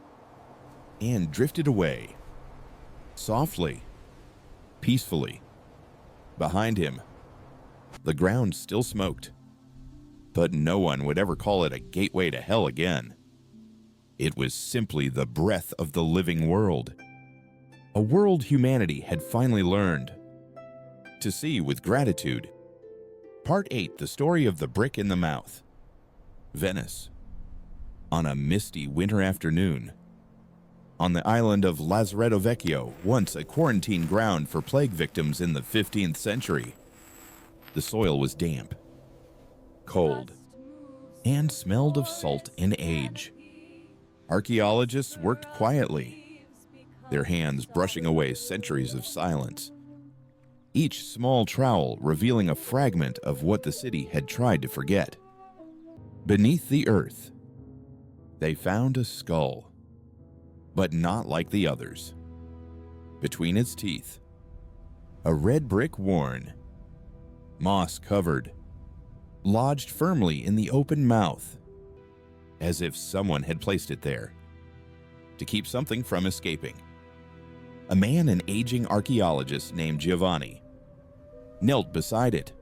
and drifted away, softly, peacefully. Behind him, the ground still smoked, but no one would ever call it a gateway to hell again. It was simply the breath of the living world, a world humanity had finally learned to see with gratitude. Part 8, the story of the brick in the mouth. Venice. On a misty winter afternoon, on the island of Lazaretto Vecchio, once a quarantine ground for plague victims in the 15th century, the soil was damp, cold, and smelled of salt and age. Archaeologists worked quietly, their hands brushing away centuries of silence, each small trowel revealing a fragment of what the city had tried to forget. Beneath the earth, they found a skull, but not like the others. Between its teeth, a red brick worn, moss-covered, lodged firmly in the open mouth, as if someone had placed it there to keep something from escaping. A man, an aging archaeologist named Giovanni, knelt beside it.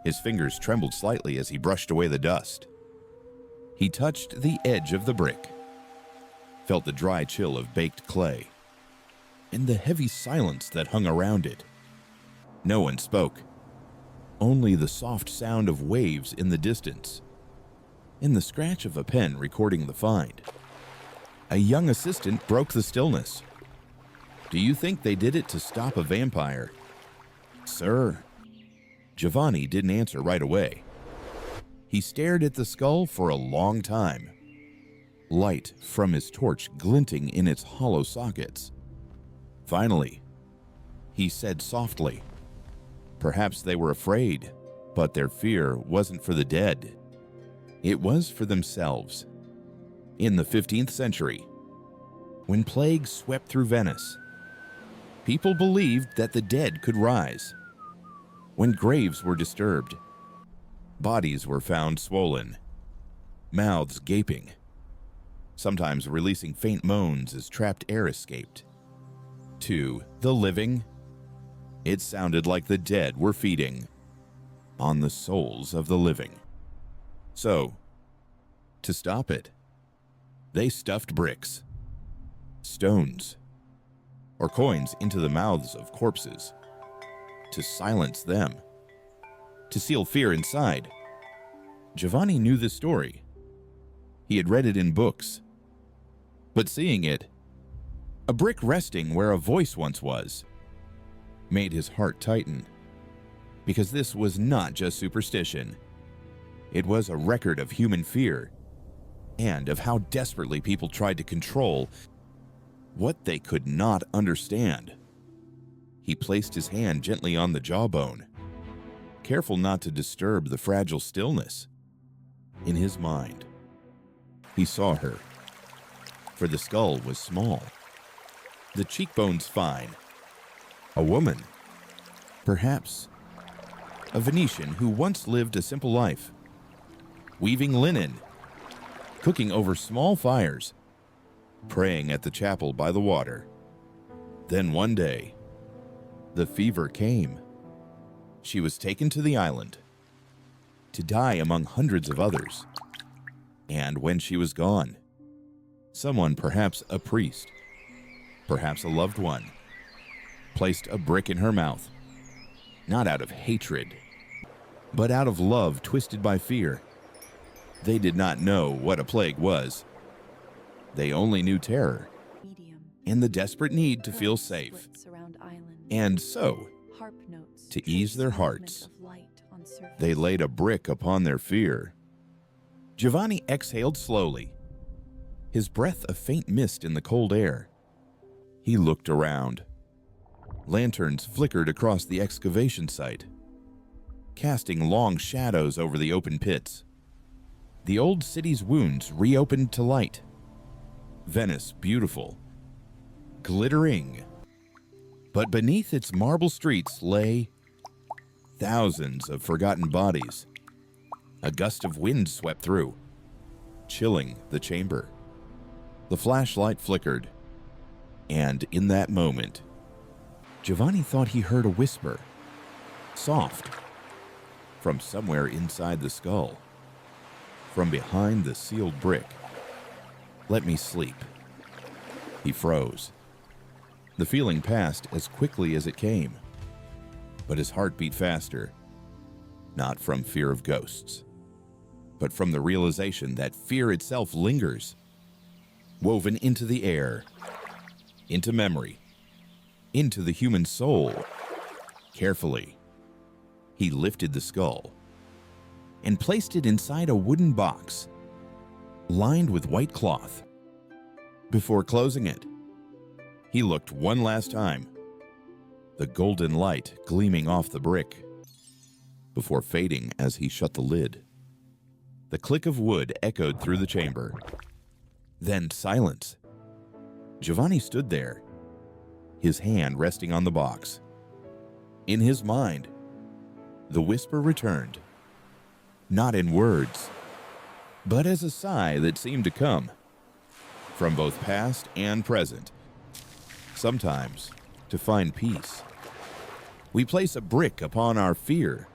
His fingers trembled slightly as he brushed away the dust. He touched the edge of the brick, felt the dry chill of baked clay, and the heavy silence that hung around it. No one spoke, only the soft sound of waves in the distance, and the scratch of a pen recording the find. A young assistant broke the stillness. "Do you think they did it to stop a vampire?" "Sir." Giovanni didn't answer right away. He stared at the skull for a long time, light from his torch glinting in its hollow sockets. Finally, he said softly, perhaps they were afraid, but their fear wasn't for the dead. It was for themselves. In the 15th century, when plague swept through Venice, people believed that the dead could rise. When graves were disturbed, bodies were found swollen, mouths gaping, sometimes releasing faint moans as trapped air escaped. To the living, it sounded like the dead were feeding on the souls of the living. So, to stop it, they stuffed bricks, stones, or coins into the mouths of corpses to silence them, to seal fear inside. Giovanni knew this story. He had read it in books. But seeing it, a brick resting where a voice once was, made his heart tighten. Because this was not just superstition. It was a record of human fear and of how desperately people tried to control what they could not understand. He placed his hand gently on the jawbone, careful not to disturb the fragile stillness. In his mind, he saw her, for the skull was small, the cheekbones fine. A woman, perhaps a Venetian who once lived a simple life, weaving linen, cooking over small fires, praying at the chapel by the water. Then one day, the fever came. She was taken to the island to die among hundreds of others. And when she was gone, someone, perhaps a priest, perhaps a loved one, placed a brick in her mouth, not out of hatred, but out of love twisted by fear. They did not know what a plague was. They only knew terror and the desperate need to feel safe. And so, to ease their hearts, they laid a brick upon their fear. Giovanni exhaled slowly, his breath a faint mist in the cold air. He looked around. Lanterns flickered across the excavation site, casting long shadows over the open pits. The old city's wounds reopened to light. Venice beautiful, glittering. But beneath its marble streets lay thousands of forgotten bodies. A gust of wind swept through, chilling the chamber. The flashlight flickered, and in that moment, Giovanni thought he heard a whisper, soft, from somewhere inside the skull, from behind the sealed brick. "Let me sleep." He froze. The feeling passed as quickly as it came, but his heart beat faster, not from fear of ghosts, but from the realization that fear itself lingers, woven into the air, into memory, into the human soul. Carefully, he lifted the skull and placed it inside a wooden box lined with white cloth. Before closing it, he looked one last time, the golden light gleaming off the brick, before fading as he shut the lid. The click of wood echoed through the chamber. Then silence. Giovanni stood there, his hand resting on the box. In his mind, the whisper returned, not in words, but as a sigh that seemed to come from both past and present. Sometimes, to find peace, we place a brick upon our fear.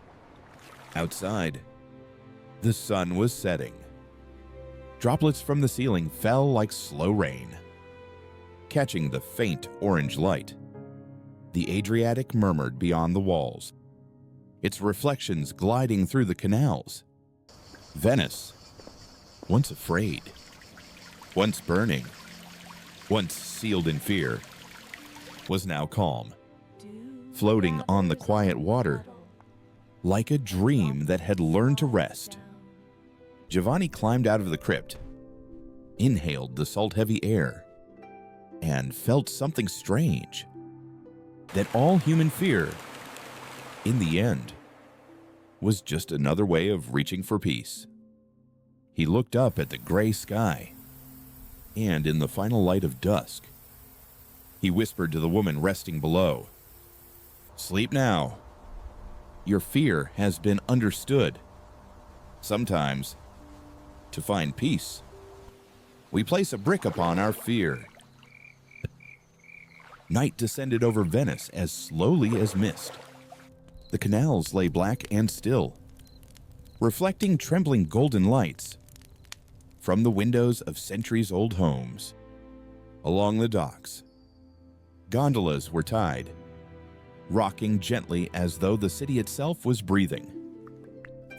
Outside, the sun was setting. Droplets from the ceiling fell like slow rain, catching the faint orange light. The Adriatic murmured beyond the walls, its reflections gliding through the canals. Venice, once afraid, once burning, once sealed in fear, was now calm, floating on the quiet water, like a dream that had learned to rest. Giovanni climbed out of the crypt, inhaled the salt-heavy air, and felt something strange. That all human fear, in the end, was just another way of reaching for peace. He looked up at the gray sky, and in the final light of dusk, he whispered to the woman resting below, "Sleep now. Your fear has been understood. Sometimes, to find peace, we place a brick upon our fear." Night descended over Venice as slowly as mist. The canals lay black and still, reflecting trembling golden lights from the windows of centuries-old homes. Along the docks, gondolas were tied, rocking gently as though the city itself was breathing.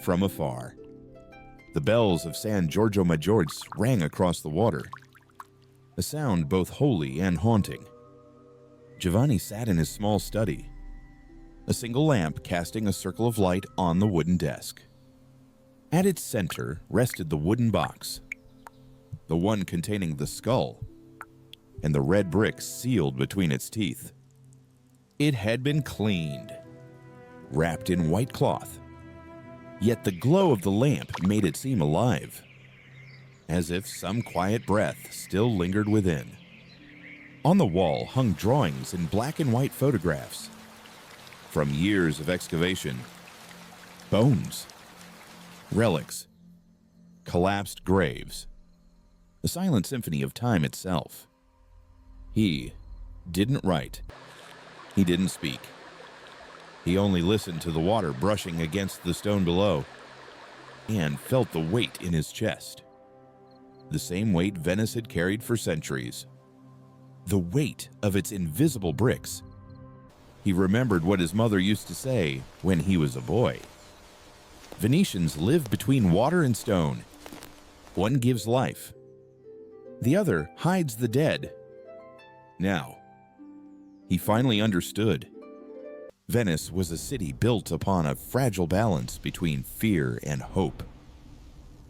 From afar, the bells of San Giorgio Maggiore rang across the water, a sound both holy and haunting. Giovanni sat in his small study, a single lamp casting a circle of light on the wooden desk. At its center rested the wooden box, the one containing the skull and the red bricks sealed between its teeth. It had been cleaned, wrapped in white cloth, yet the glow of the lamp made it seem alive, as if some quiet breath still lingered within. On the wall hung drawings and black and white photographs from years of excavation. Bones, relics, collapsed graves, a silent symphony of time itself. He didn't write. He didn't speak. He only listened to the water brushing against the stone below and felt the weight in his chest. The same weight Venice had carried for centuries. The weight of its invisible bricks. He remembered what his mother used to say when he was a boy. Venetians live between water and stone. One gives life. The other hides the dead. Now, he finally understood. Venice was a city built upon a fragile balance between fear and hope.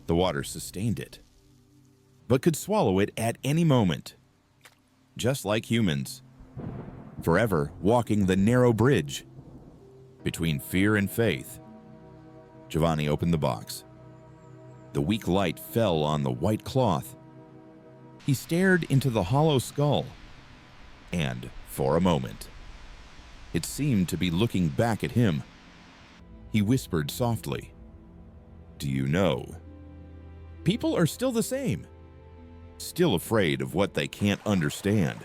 The water sustained it, but could swallow it at any moment. Just like humans, forever walking the narrow bridge between fear and faith. Giovanni opened the box. The weak light fell on the white cloth. He stared into the hollow skull, and for a moment, it seemed to be looking back at him. He whispered softly, "Do you know? People are still the same. Still afraid of what they can't understand.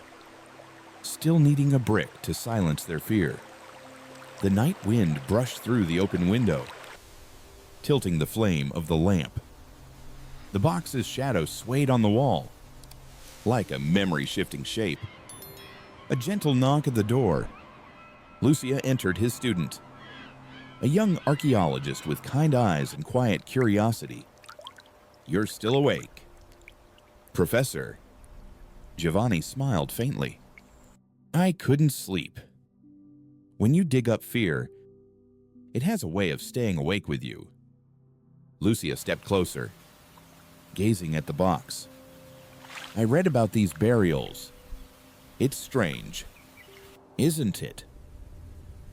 Still needing a brick to silence their fear." The night wind brushed through the open window, tilting the flame of the lamp. The box's shadow swayed on the wall, like a memory-shifting shape. A gentle knock at the door. Lucia entered his student, a young archaeologist with kind eyes and quiet curiosity. "You're still awake." "Professor." Giovanni smiled faintly. "I couldn't sleep. When you dig up fear, it has a way of staying awake with you." Lucia stepped closer, gazing at the box. "I read about these burials. It's strange, isn't it?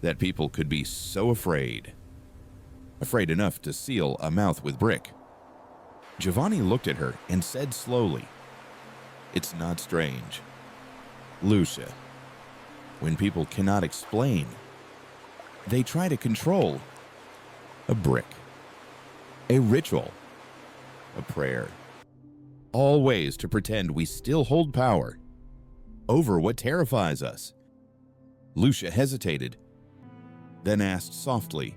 That people could be so afraid. Afraid enough to seal a mouth with brick." Giovanni looked at her and said slowly, "It's not strange, Lucia. When people cannot explain, they try to control. A brick, a ritual, a prayer. All ways to pretend we still hold power over what terrifies us." Lucia hesitated, then asked softly,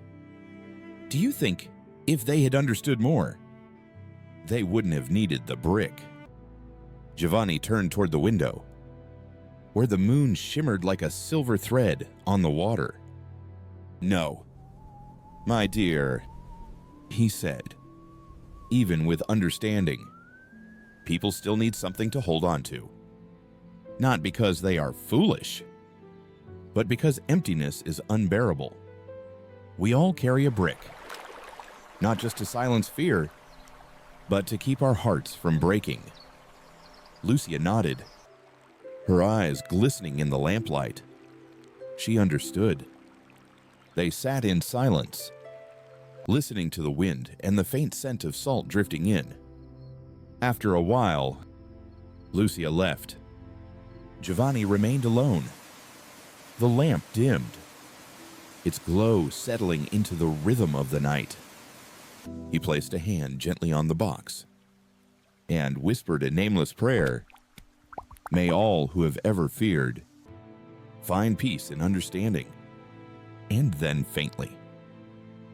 "Do you think if they had understood more, they wouldn't have needed the brick?" Giovanni turned toward the window, where the moon shimmered like a silver thread on the water. "No, my dear," he said, "even with understanding, people still need something to hold on to. Not because they are foolish, but because emptiness is unbearable. We all carry a brick, not just to silence fear, but to keep our hearts from breaking." Lucia nodded, her eyes glistening in the lamplight. She understood. They sat in silence, listening to the wind and the faint scent of salt drifting in. After a while, Lucia left. Giovanni remained alone. The lamp dimmed, its glow settling into the rhythm of the night. He placed a hand gently on the box and whispered a nameless prayer. "May all who have ever feared find peace and understanding." And then faintly,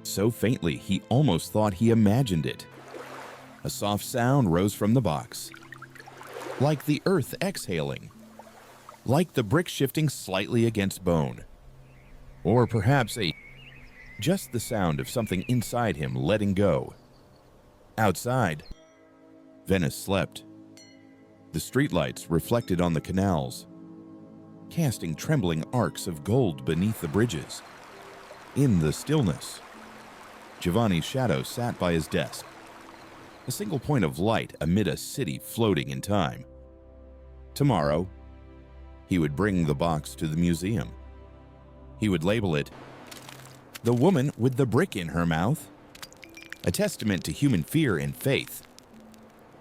so faintly he almost thought he imagined it, a soft sound rose from the box, like the earth exhaling, like the brick shifting slightly against bone, or perhaps just the sound of something inside him letting go. Outside, Venice slept. The streetlights reflected on the canals, casting trembling arcs of gold beneath the bridges. In the stillness, Giovanni's shadow sat by his desk, a single point of light amid a city floating in time. Tomorrow, he would bring the box to the museum. He would label it "The Woman with the Brick in Her Mouth," a testament to human fear and faith.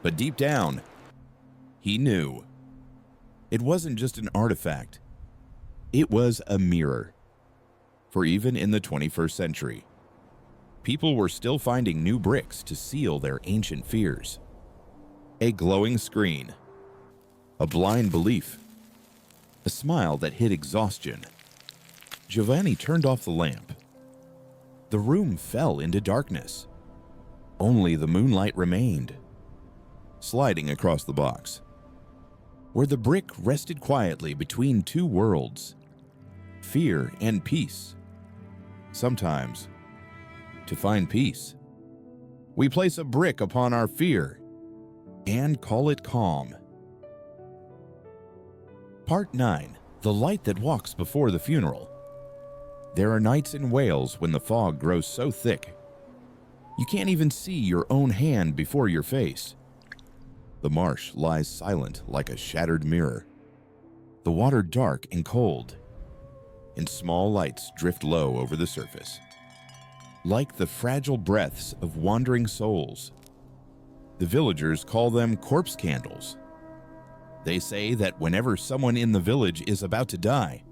But deep down, he knew it wasn't just an artifact. It was a mirror. For even in the 21st century, people were still finding new bricks to seal their ancient fears. A glowing screen, a blind belief, a smile that hid exhaustion. Giovanni turned off the lamp The room fell into darkness. Only the moonlight remained, sliding across the box, where the brick rested quietly between two worlds, fear and peace. Sometimes, to find peace, we place a brick upon our fear and call it calm. Part 9. The Light That Walks Before the Funeral. There are nights in Wales when the fog grows so thick you can't even see your own hand before your face. The marsh lies silent like a shattered mirror, the water dark and cold, and small lights drift low over the surface, like the fragile breaths of wandering souls. The villagers call them corpse candles. They say that whenever someone in the village is about to die,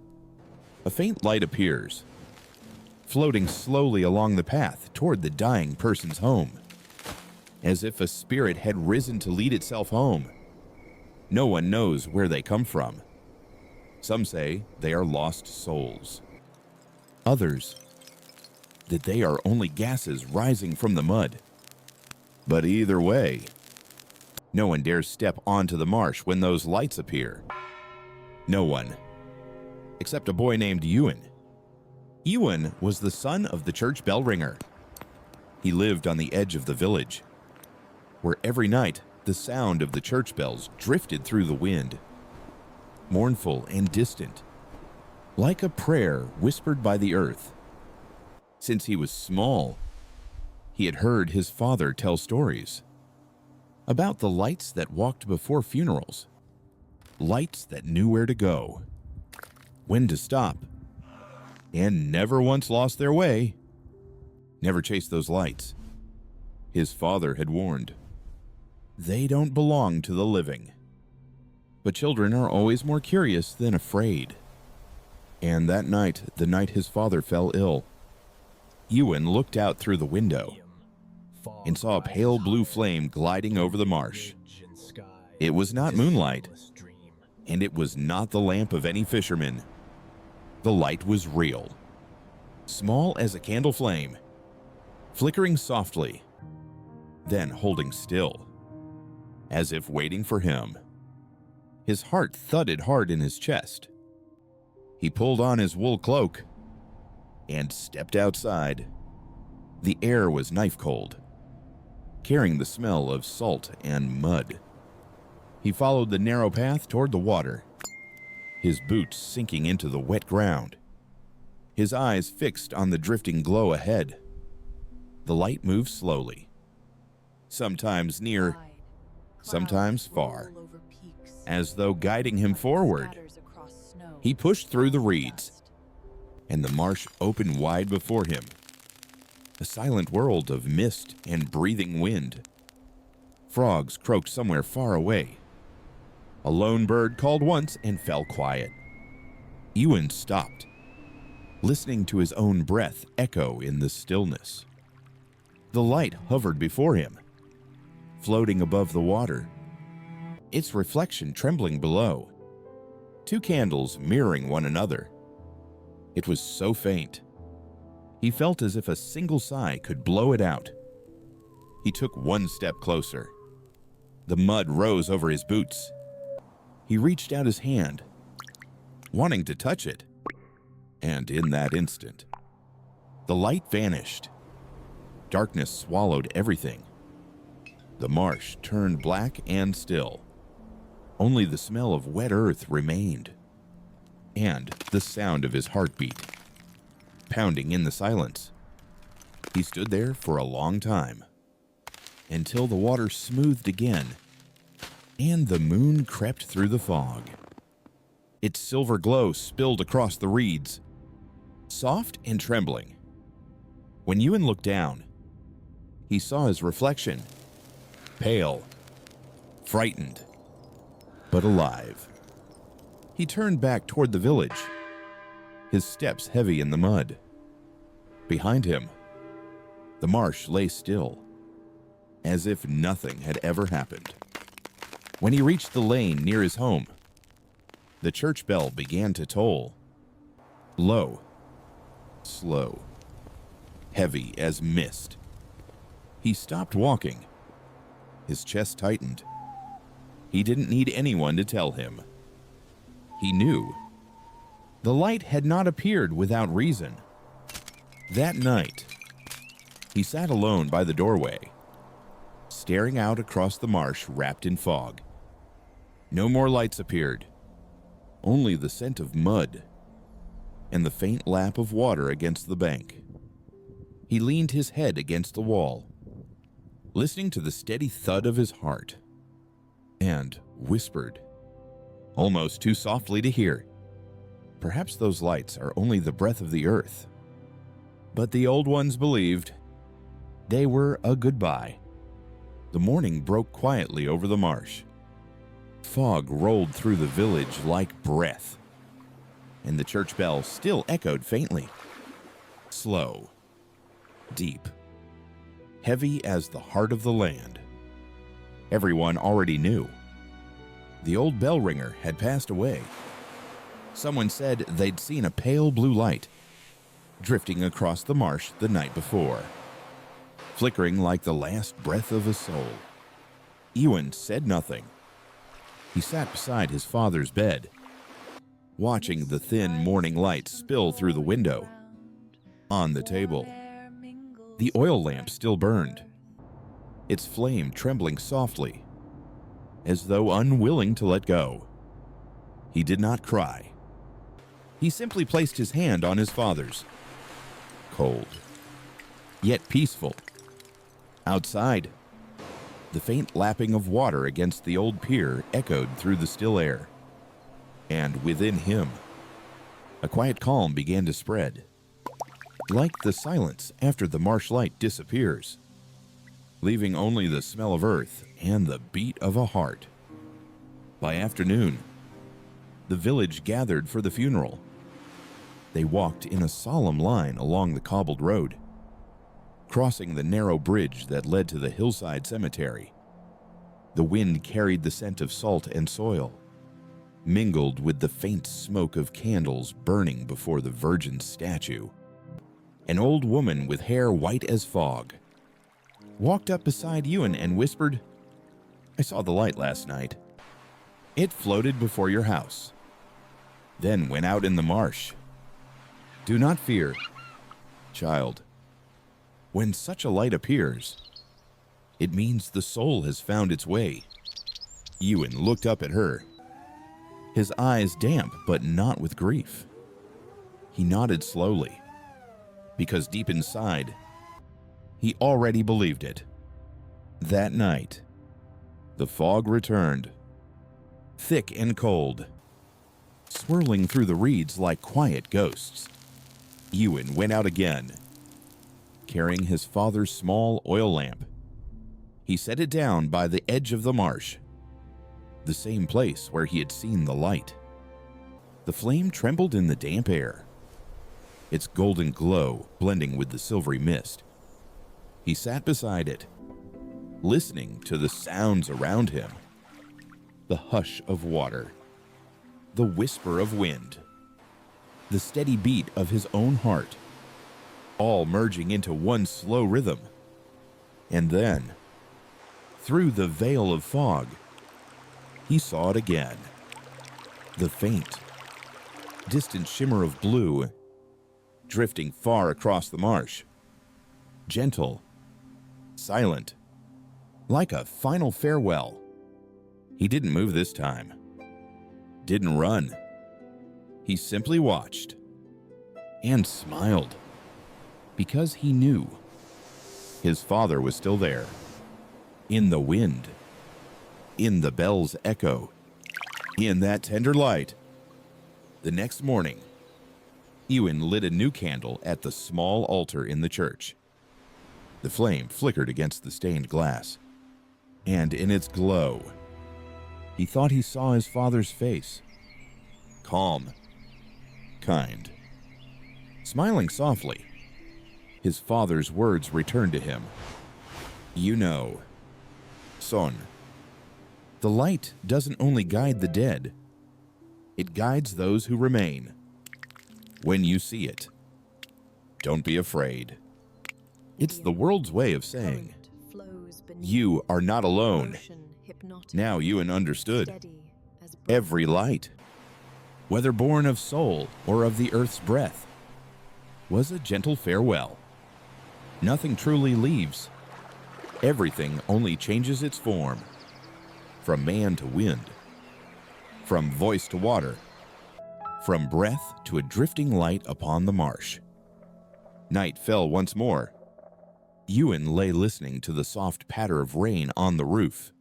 a faint light appears, floating slowly along the path toward the dying person's home, as if a spirit had risen to lead itself home. No one knows where they come from. Some say they are lost souls. Others, that they are only gases rising from the mud. But either way, no one dares step onto the marsh when those lights appear. No one, except a boy named Ewan. Ewan was the son of the church bell ringer. He lived on the edge of the village, where every night the sound of the church bells drifted through the wind, mournful and distant, like a prayer whispered by the earth. Since he was small, he had heard his father tell stories about the lights that walked before funerals, lights that knew where to go, when to stop, and never once lost their way. Never chase those lights. His father had warned. They don't belong to the living. But children are always more curious than afraid. And that night, the night his father fell ill, Ewan looked out through the window and saw a pale blue flame gliding over the marsh. It was not moonlight, and it was not the lamp of any fisherman. The light was real, small as a candle flame, flickering softly, then holding still, as if waiting for him. His heart thudded hard in his chest. He pulled on his wool cloak and stepped outside. The air was knife cold, carrying the smell of salt and mud. He followed the narrow path toward the water, his boots sinking into the wet ground, his eyes fixed on the drifting glow ahead. The light moved slowly, sometimes near, sometimes far, as though guiding him forward. He pushed through the reeds, and the marsh opened wide before him, a silent world of mist and breathing wind. Frogs croaked somewhere far away. A lone bird called once and fell quiet. Ewan stopped, listening to his own breath echo in the stillness. The light hovered before him, floating above the water, its reflection trembling below. Two candles mirroring one another. It was so faint, he felt as if a single sigh could blow it out. He took one step closer. The mud rose over his boots. He reached out his hand, wanting to touch it, and in that instant, the light vanished. Darkness swallowed everything. The marsh turned black and still. Only the smell of wet earth remained, and the sound of his heartbeat, pounding in the silence. He stood there for a long time, until the water smoothed again, and the moon crept through the fog. Its silver glow spilled across the reeds, soft and trembling. When Ewan looked down, he saw his reflection, pale, frightened, but alive. He turned back toward the village, his steps heavy in the mud. Behind him, the marsh lay still, as if nothing had ever happened. When he reached the lane near his home, the church bell began to toll, low, slow. heavy as mist. He stopped walking. His chest tightened. He didn't need anyone to tell him. He knew. The light had not appeared without reason. That night, he sat alone by the doorway, staring out across the marsh wrapped in fog. No more lights appeared, only the scent of mud and the faint lap of water against the bank. He leaned his head against the wall, listening to the steady thud of his heart, and whispered, almost too softly to hear, "Perhaps those lights are only the breath of the earth." But the old ones believed they were a goodbye. The morning broke quietly over the marsh. Fog rolled through the village like breath, and the church bell still echoed faintly. Slow, deep, heavy as the heart of the land. Everyone already knew. The old bell ringer had passed away. Someone said they'd seen a pale blue light drifting across the marsh the night before, flickering like the last breath of a soul. Ewan said nothing. He sat beside his father's bed, watching the thin morning light spill through the window. On the table, the oil lamp still burned, its flame trembling softly, as though unwilling to let go. He did not cry. He simply placed his hand on his father's. Cold, yet peaceful. Outside, the faint lapping of water against the old pier echoed through the still air. And within him, a quiet calm began to spread, like the silence after the marsh light disappears, leaving only the smell of earth and the beat of a heart. By afternoon, the village gathered for the funeral. They walked in a solemn line along the cobbled road, crossing the narrow bridge that led to the hillside cemetery. The wind carried the scent of salt and soil, mingled with the faint smoke of candles burning before the Virgin's statue. An old woman with hair white as fog walked up beside Ewan and whispered, "I saw the light last night. It floated before your house, then went out in the marsh. Do not fear, child. When such a light appears, it means the soul has found its way." Ewan looked up at her, his eyes damp but not with grief. He nodded slowly, because deep inside, he already believed it. That night, the fog returned, thick and cold, swirling through the reeds like quiet ghosts. Ewan went out again, carrying his father's small oil lamp. He set it down by the edge of the marsh, the same place where he had seen the light. The flame trembled in the damp air, its golden glow blending with the silvery mist. He sat beside it, listening to the sounds around him, the hush of water, the whisper of wind, the steady beat of his own heart, all merging into one slow rhythm. And then, through the veil of fog, he saw it again. The faint, distant shimmer of blue drifting far across the marsh. Gentle, silent, like a final farewell. He didn't move this time, didn't run. He simply watched and smiled, because he knew his father was still there, in the wind, in the bell's echo, in that tender light. The next morning, Ewan lit a new candle at the small altar in the church. The flame flickered against the stained glass, and in its glow, he thought he saw his father's face, calm, kind. Smiling softly, his father's words returned to him. "You know, son, the light doesn't only guide the dead, it guides those who remain. When you see it, don't be afraid. It's the world's way of saying, you are not alone. Now Ewan understood. Every light, whether born of soul or of the earth's breath, was a gentle farewell. Nothing truly leaves. Everything only changes its form, from man to wind, from voice to water, from breath to a drifting light upon the marsh. Night fell once more. Ewan lay listening to the soft patter of rain on the roof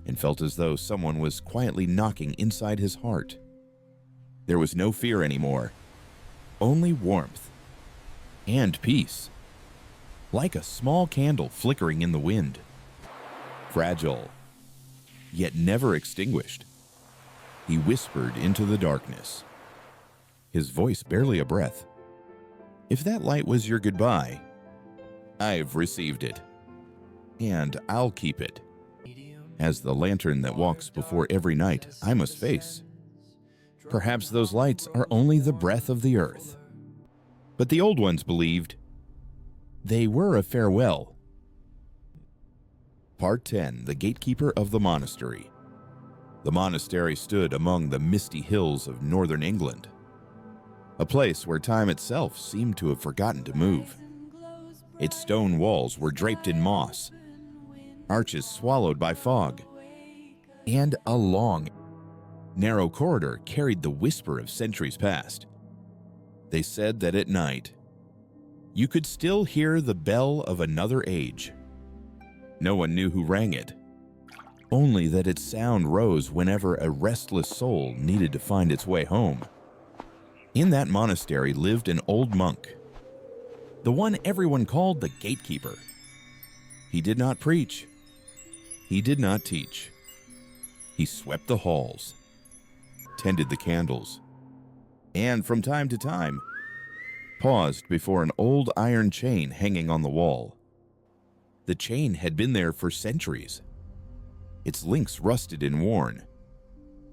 and felt as though someone was quietly knocking inside his heart. There was no fear anymore, only warmth and peace, like a small candle flickering in the wind, fragile, yet never extinguished. He whispered into the darkness, his voice barely a breath. If that light was your goodbye, I've received it, and I'll keep it, as the lantern that walks before every night I must face. Perhaps those lights are only the breath of the earth. But the old ones believed they were a farewell. Part 10, The Gatekeeper of the Monastery. The monastery stood among the misty hills of northern England, a place where time itself seemed to have forgotten to move. Its stone walls were draped in moss, arches swallowed by fog, and a long, narrow corridor carried the whisper of centuries past. They said that at night, you could still hear the bell of another age. No one knew who rang it, only that its sound rose whenever a restless soul needed to find its way home. In that monastery lived an old monk, the one everyone called the gatekeeper. He did not preach. He did not teach. He swept the halls, tended the candles, and from time to time, paused before an old iron chain hanging on the wall. The chain had been there for centuries, its links rusted and worn,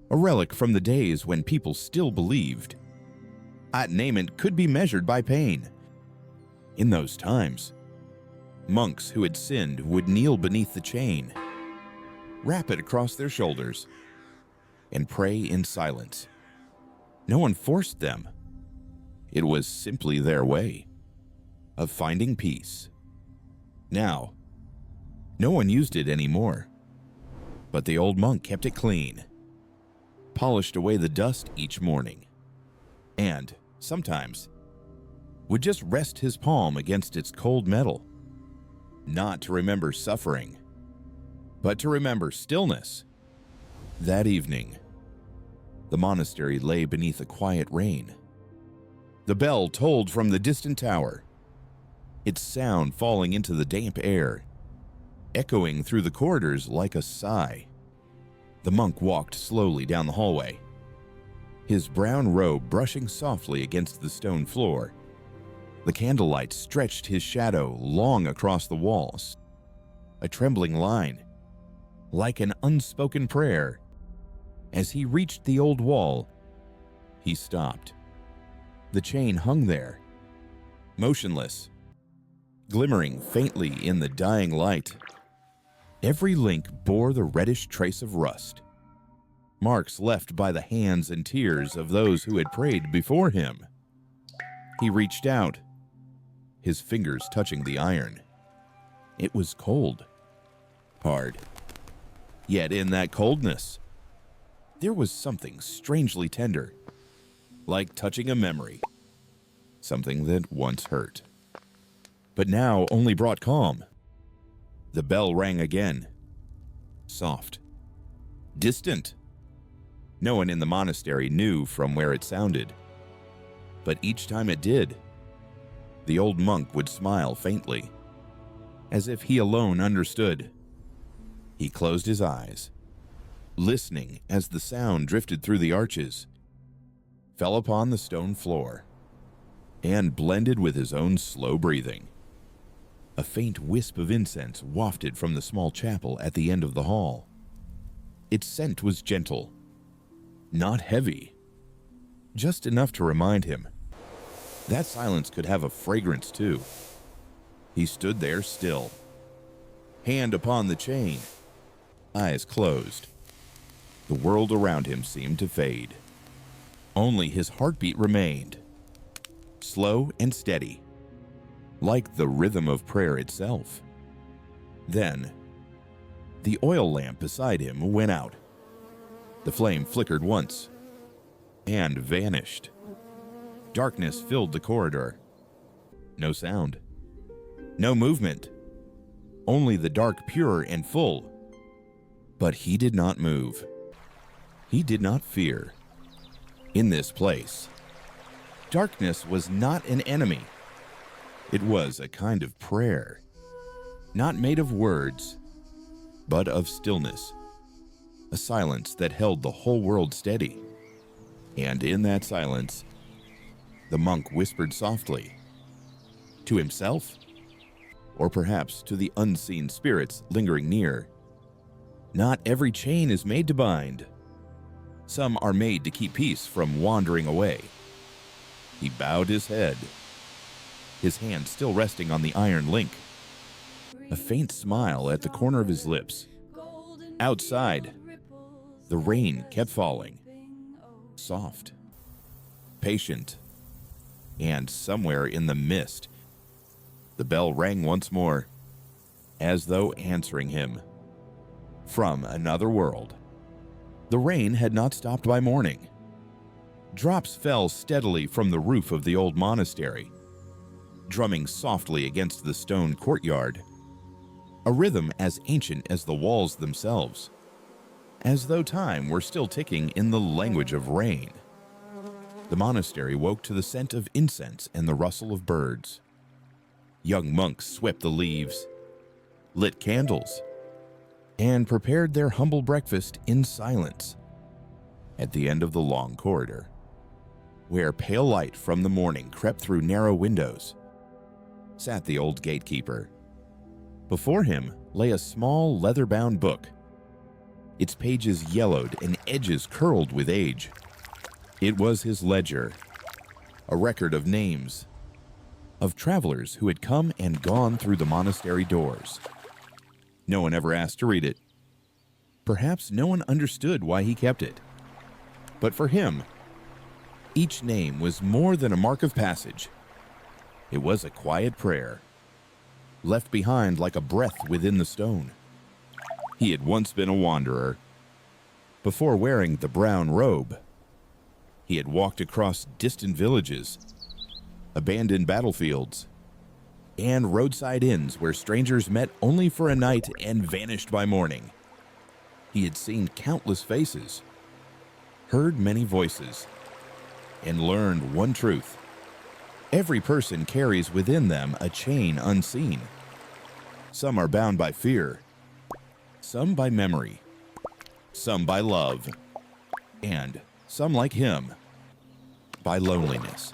a relic from the days when people still believed attainment could be measured by pain. In those times, monks who had sinned would kneel beneath the chain, wrap it across their shoulders, and pray in silence. No one forced them. It was simply their way of finding peace. Now, no one used it anymore, but the old monk kept it clean, polished away the dust each morning, and sometimes would just rest his palm against its cold metal, not to remember suffering, but to remember stillness. That evening, the monastery lay beneath a quiet rain. The bell tolled from the distant tower, its sound falling into the damp air, echoing through the corridors like a sigh. The monk walked slowly down the hallway, his brown robe brushing softly against the stone floor. The candlelight stretched his shadow long across the walls, a trembling line, like an unspoken prayer. As he reached the old wall, he stopped. The chain hung there, motionless, glimmering faintly in the dying light. Every link bore the reddish trace of rust, marks left by the hands and tears of those who had prayed before him. He reached out, his fingers touching the iron. It was cold, hard. Yet in that coldness, there was something strangely tender, like touching a memory, something that once hurt, but now only brought calm. The bell rang again, soft, distant. No one in the monastery knew from where it sounded, but each time it did, the old monk would smile faintly, as if he alone understood. He closed his eyes, listening as the sound drifted through the arches, fell upon the stone floor, and blended with his own slow breathing. A faint wisp of incense wafted from the small chapel at the end of the hall. Its scent was gentle, not heavy, just enough to remind him that silence could have a fragrance too. He stood there still, hand upon the chain, eyes closed. The world around him seemed to fade. Only his heartbeat remained, slow and steady, like the rhythm of prayer itself. Then, the oil lamp beside him went out. The flame flickered once and vanished. Darkness filled the corridor. No sound, no movement, only the dark pure and full. But he did not move. He did not fear. In this place, darkness was not an enemy. It was a kind of prayer, not made of words, but of stillness, a silence that held the whole world steady. And in that silence, the monk whispered softly, to himself, or perhaps to the unseen spirits lingering near, "Not every chain is made to bind. Some are made to keep peace from wandering away." He bowed his head, his hand still resting on the iron link, a faint smile at the corner of his lips. Outside, the rain kept falling, soft, patient, and somewhere in the mist, the bell rang once more, as though answering him from another world. The rain had not stopped by morning. Drops fell steadily from the roof of the old monastery, drumming softly against the stone courtyard, a rhythm as ancient as the walls themselves, as though time were still ticking in the language of rain. The monastery woke to the scent of incense and the rustle of birds. Young monks swept the leaves, lit candles, and prepared their humble breakfast in silence. At the end of the long corridor, where pale light from the morning crept through narrow windows, sat the old gatekeeper. Before him lay a small leather-bound book, its pages yellowed and edges curled with age. It was his ledger, a record of names, of travelers who had come and gone through the monastery doors. No one ever asked to read it. Perhaps no one understood why he kept it. But for him, each name was more than a mark of passage. It was a quiet prayer, left behind like a breath within the stone. He had once been a wanderer. Before wearing the brown robe, he had walked across distant villages, abandoned battlefields, and roadside inns where strangers met only for a night and vanished by morning. He had seen countless faces, heard many voices, and learned one truth. Every person carries within them a chain unseen. Some are bound by fear, some by memory, some by love, and some, like him, by loneliness.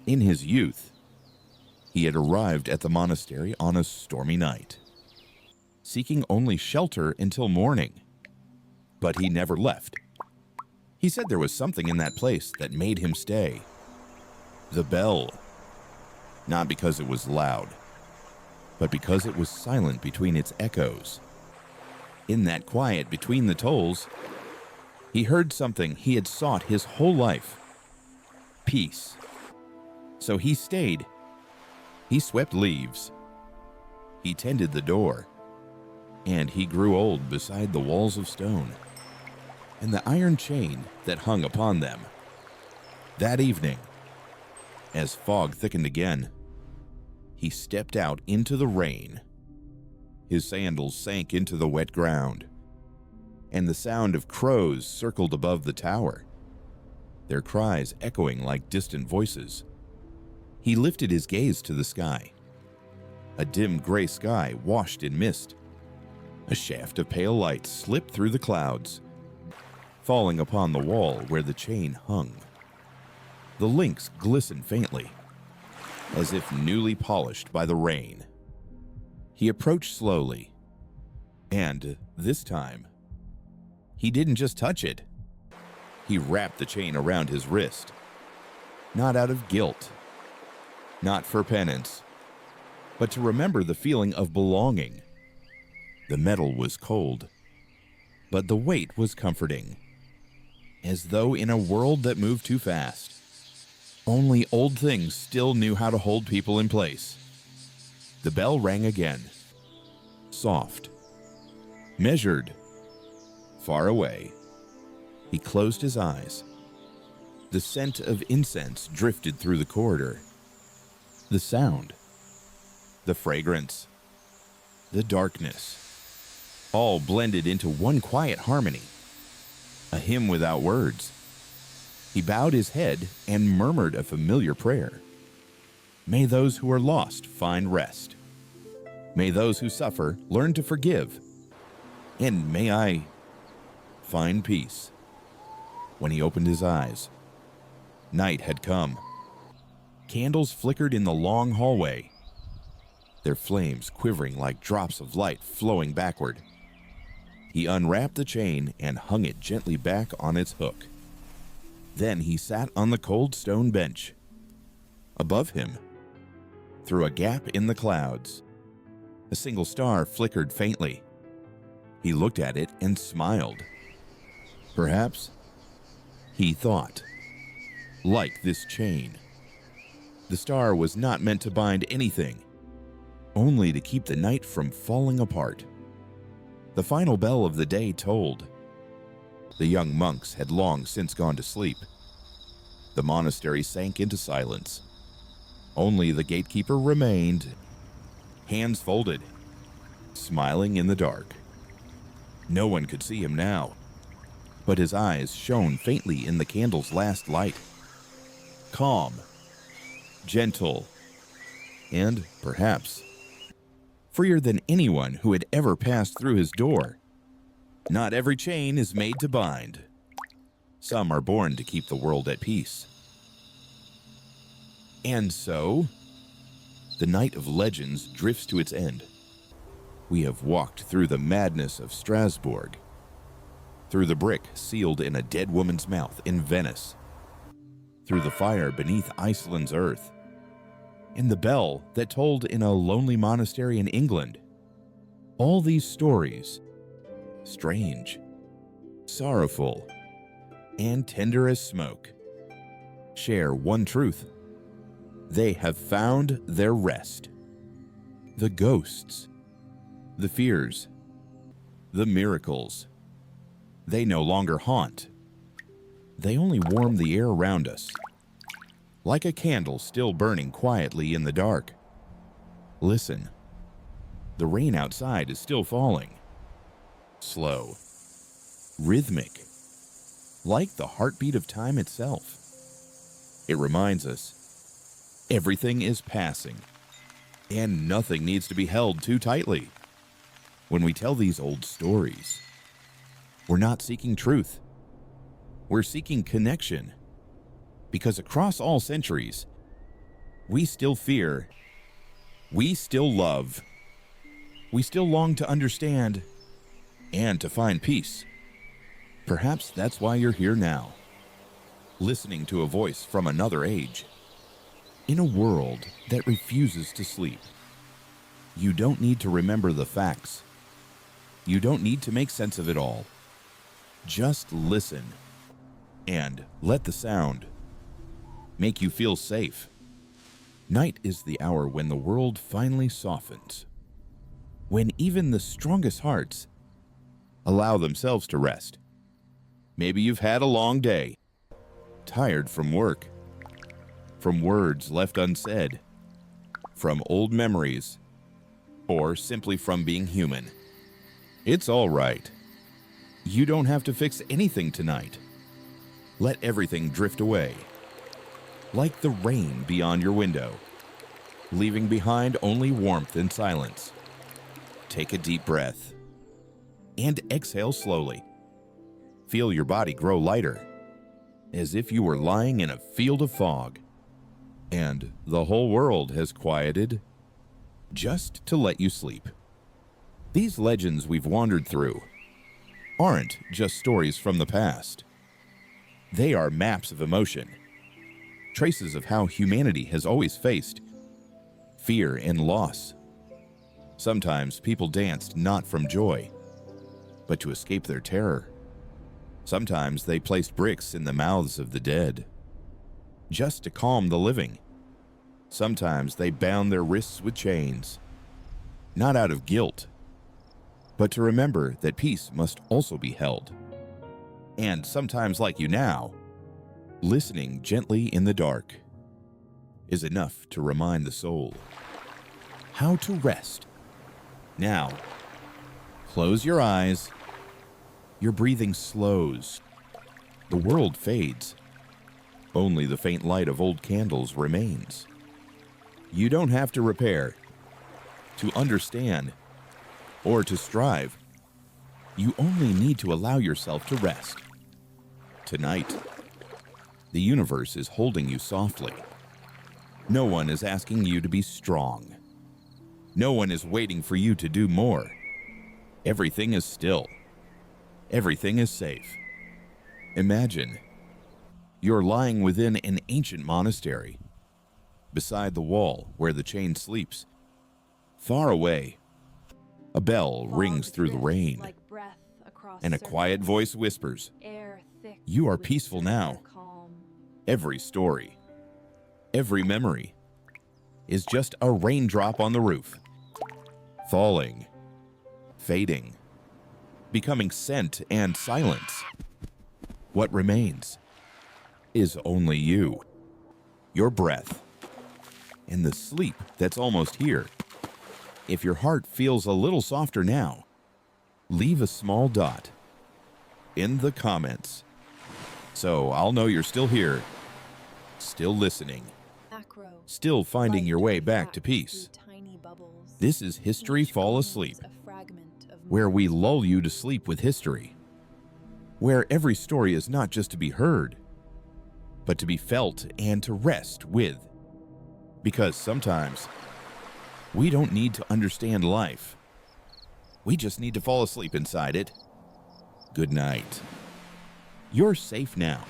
In his youth, he had arrived at the monastery on a stormy night, seeking only shelter until morning. But he never left. He said there was something in that place that made him stay. The bell. Not because it was loud, but because it was silent between its echoes. In that quiet between the tolls, he heard something he had sought his whole life: peace. So he stayed. He swept leaves. He tended the door. And he grew old beside the walls of stone and the iron chain that hung upon them. That evening, as fog thickened again, he stepped out into the rain. His sandals sank into the wet ground, and the sound of crows circled above the tower, their cries echoing like distant voices. He lifted his gaze to the sky. A dim gray sky washed in mist. A shaft of pale light slipped through the clouds, falling upon the wall where the chain hung. The links glistened faintly, as if newly polished by the rain. He approached slowly, and this time, he didn't just touch it. He wrapped the chain around his wrist, not out of guilt, not for penance, but to remember the feeling of belonging. The metal was cold, but the weight was comforting, as though in a world that moved too fast, only old things still knew how to hold people in place. The bell rang again, soft, measured, far away. He closed his eyes. The scent of incense drifted through the corridor. The sound, the fragrance, the darkness, all blended into one quiet harmony, a hymn without words. He bowed his head and murmured a familiar prayer. May those who are lost find rest. May those who suffer learn to forgive. And may I find peace. When he opened his eyes, night had come. Candles flickered in the long hallway, their flames quivering like drops of light flowing backward. He unwrapped the chain and hung it gently back on its hook. Then he sat on the cold stone bench. Above him, through a gap in the clouds, a single star flickered faintly. He looked at it and smiled. Perhaps, he thought, like this chain, the star was not meant to bind anything, only to keep the night from falling apart. The final bell of the day tolled. The young monks had long since gone to sleep. The monastery sank into silence. Only the gatekeeper remained, hands folded, smiling in the dark. No one could see him now, but his eyes shone faintly in the candle's last light. Calm, gentle, and perhaps freer than anyone who had ever passed through his door. Not every chain is made to bind. Some are born to keep the world at peace. And so, the night of legends drifts to its end. We have walked through the madness of Strasbourg, through the brick sealed in a dead woman's mouth in Venice, through the fire beneath Iceland's earth, and the bell that tolled in a lonely monastery in England. All these stories, strange, sorrowful, and tender as smoke, share one truth. They have found their rest. The ghosts, the fears, the miracles, they no longer haunt. They only warm the air around us, like a candle still burning quietly in the dark. Listen. The rain outside is still falling. Slow, rhythmic, like the heartbeat of time itself. It reminds us everything is passing, and nothing needs to be held too tightly. When we tell these old stories, we're not seeking truth. We're seeking connection. Because across all centuries, we still fear, we still love, we still long to understand and to find peace. Perhaps that's why you're here now, listening to a voice from another age. In a world that refuses to sleep, you don't need to remember the facts. You don't need to make sense of it all. Just listen and let the sound make you feel safe. Night is the hour when the world finally softens, when even the strongest hearts allow themselves to rest. Maybe you've had a long day, tired from work, from words left unsaid, from old memories, or simply from being human. It's all right. You don't have to fix anything tonight. Let everything drift away, like the rain beyond your window, leaving behind only warmth and silence. Take a deep breath and exhale slowly. Feel your body grow lighter, as if you were lying in a field of fog, and the whole world has quieted just to let you sleep. These legends we've wandered through aren't just stories from the past. They are maps of emotion, traces of how humanity has always faced fear, and loss. Sometimes people danced not from joy, but to escape their terror. Sometimes they placed bricks in the mouths of the dead, just to calm the living. Sometimes they bound their wrists with chains, not out of guilt, but to remember that peace must also be held. And sometimes, like you now, listening gently in the dark is enough to remind the soul how to rest. Now, close your eyes. Your breathing slows. The world fades. Only the faint light of old candles remains. You don't have to repair, to understand, or to strive. You only need to allow yourself to rest. Tonight, the universe is holding you softly. No one is asking you to be strong. No one is waiting for you to do more. Everything is still. Everything is safe. Imagine you're lying within an ancient monastery, beside the wall where the chain sleeps. Far away, a bell rings through the rain, and a quiet voice whispers, "You are peaceful now." Every story, every memory is just a raindrop on the roof, falling, fading, becoming scent and silence. What remains is only you, your breath, and the sleep that's almost here. If your heart feels a little softer now, leave a small dot in the comments so I'll know you're still here, still listening, still finding your way back to peace. This is History Fall Asleep, where we lull you to sleep with history, where every story is not just to be heard, but to be felt and to rest with. Because sometimes we don't need to understand life. We just need to fall asleep inside it. Good night. You're safe now.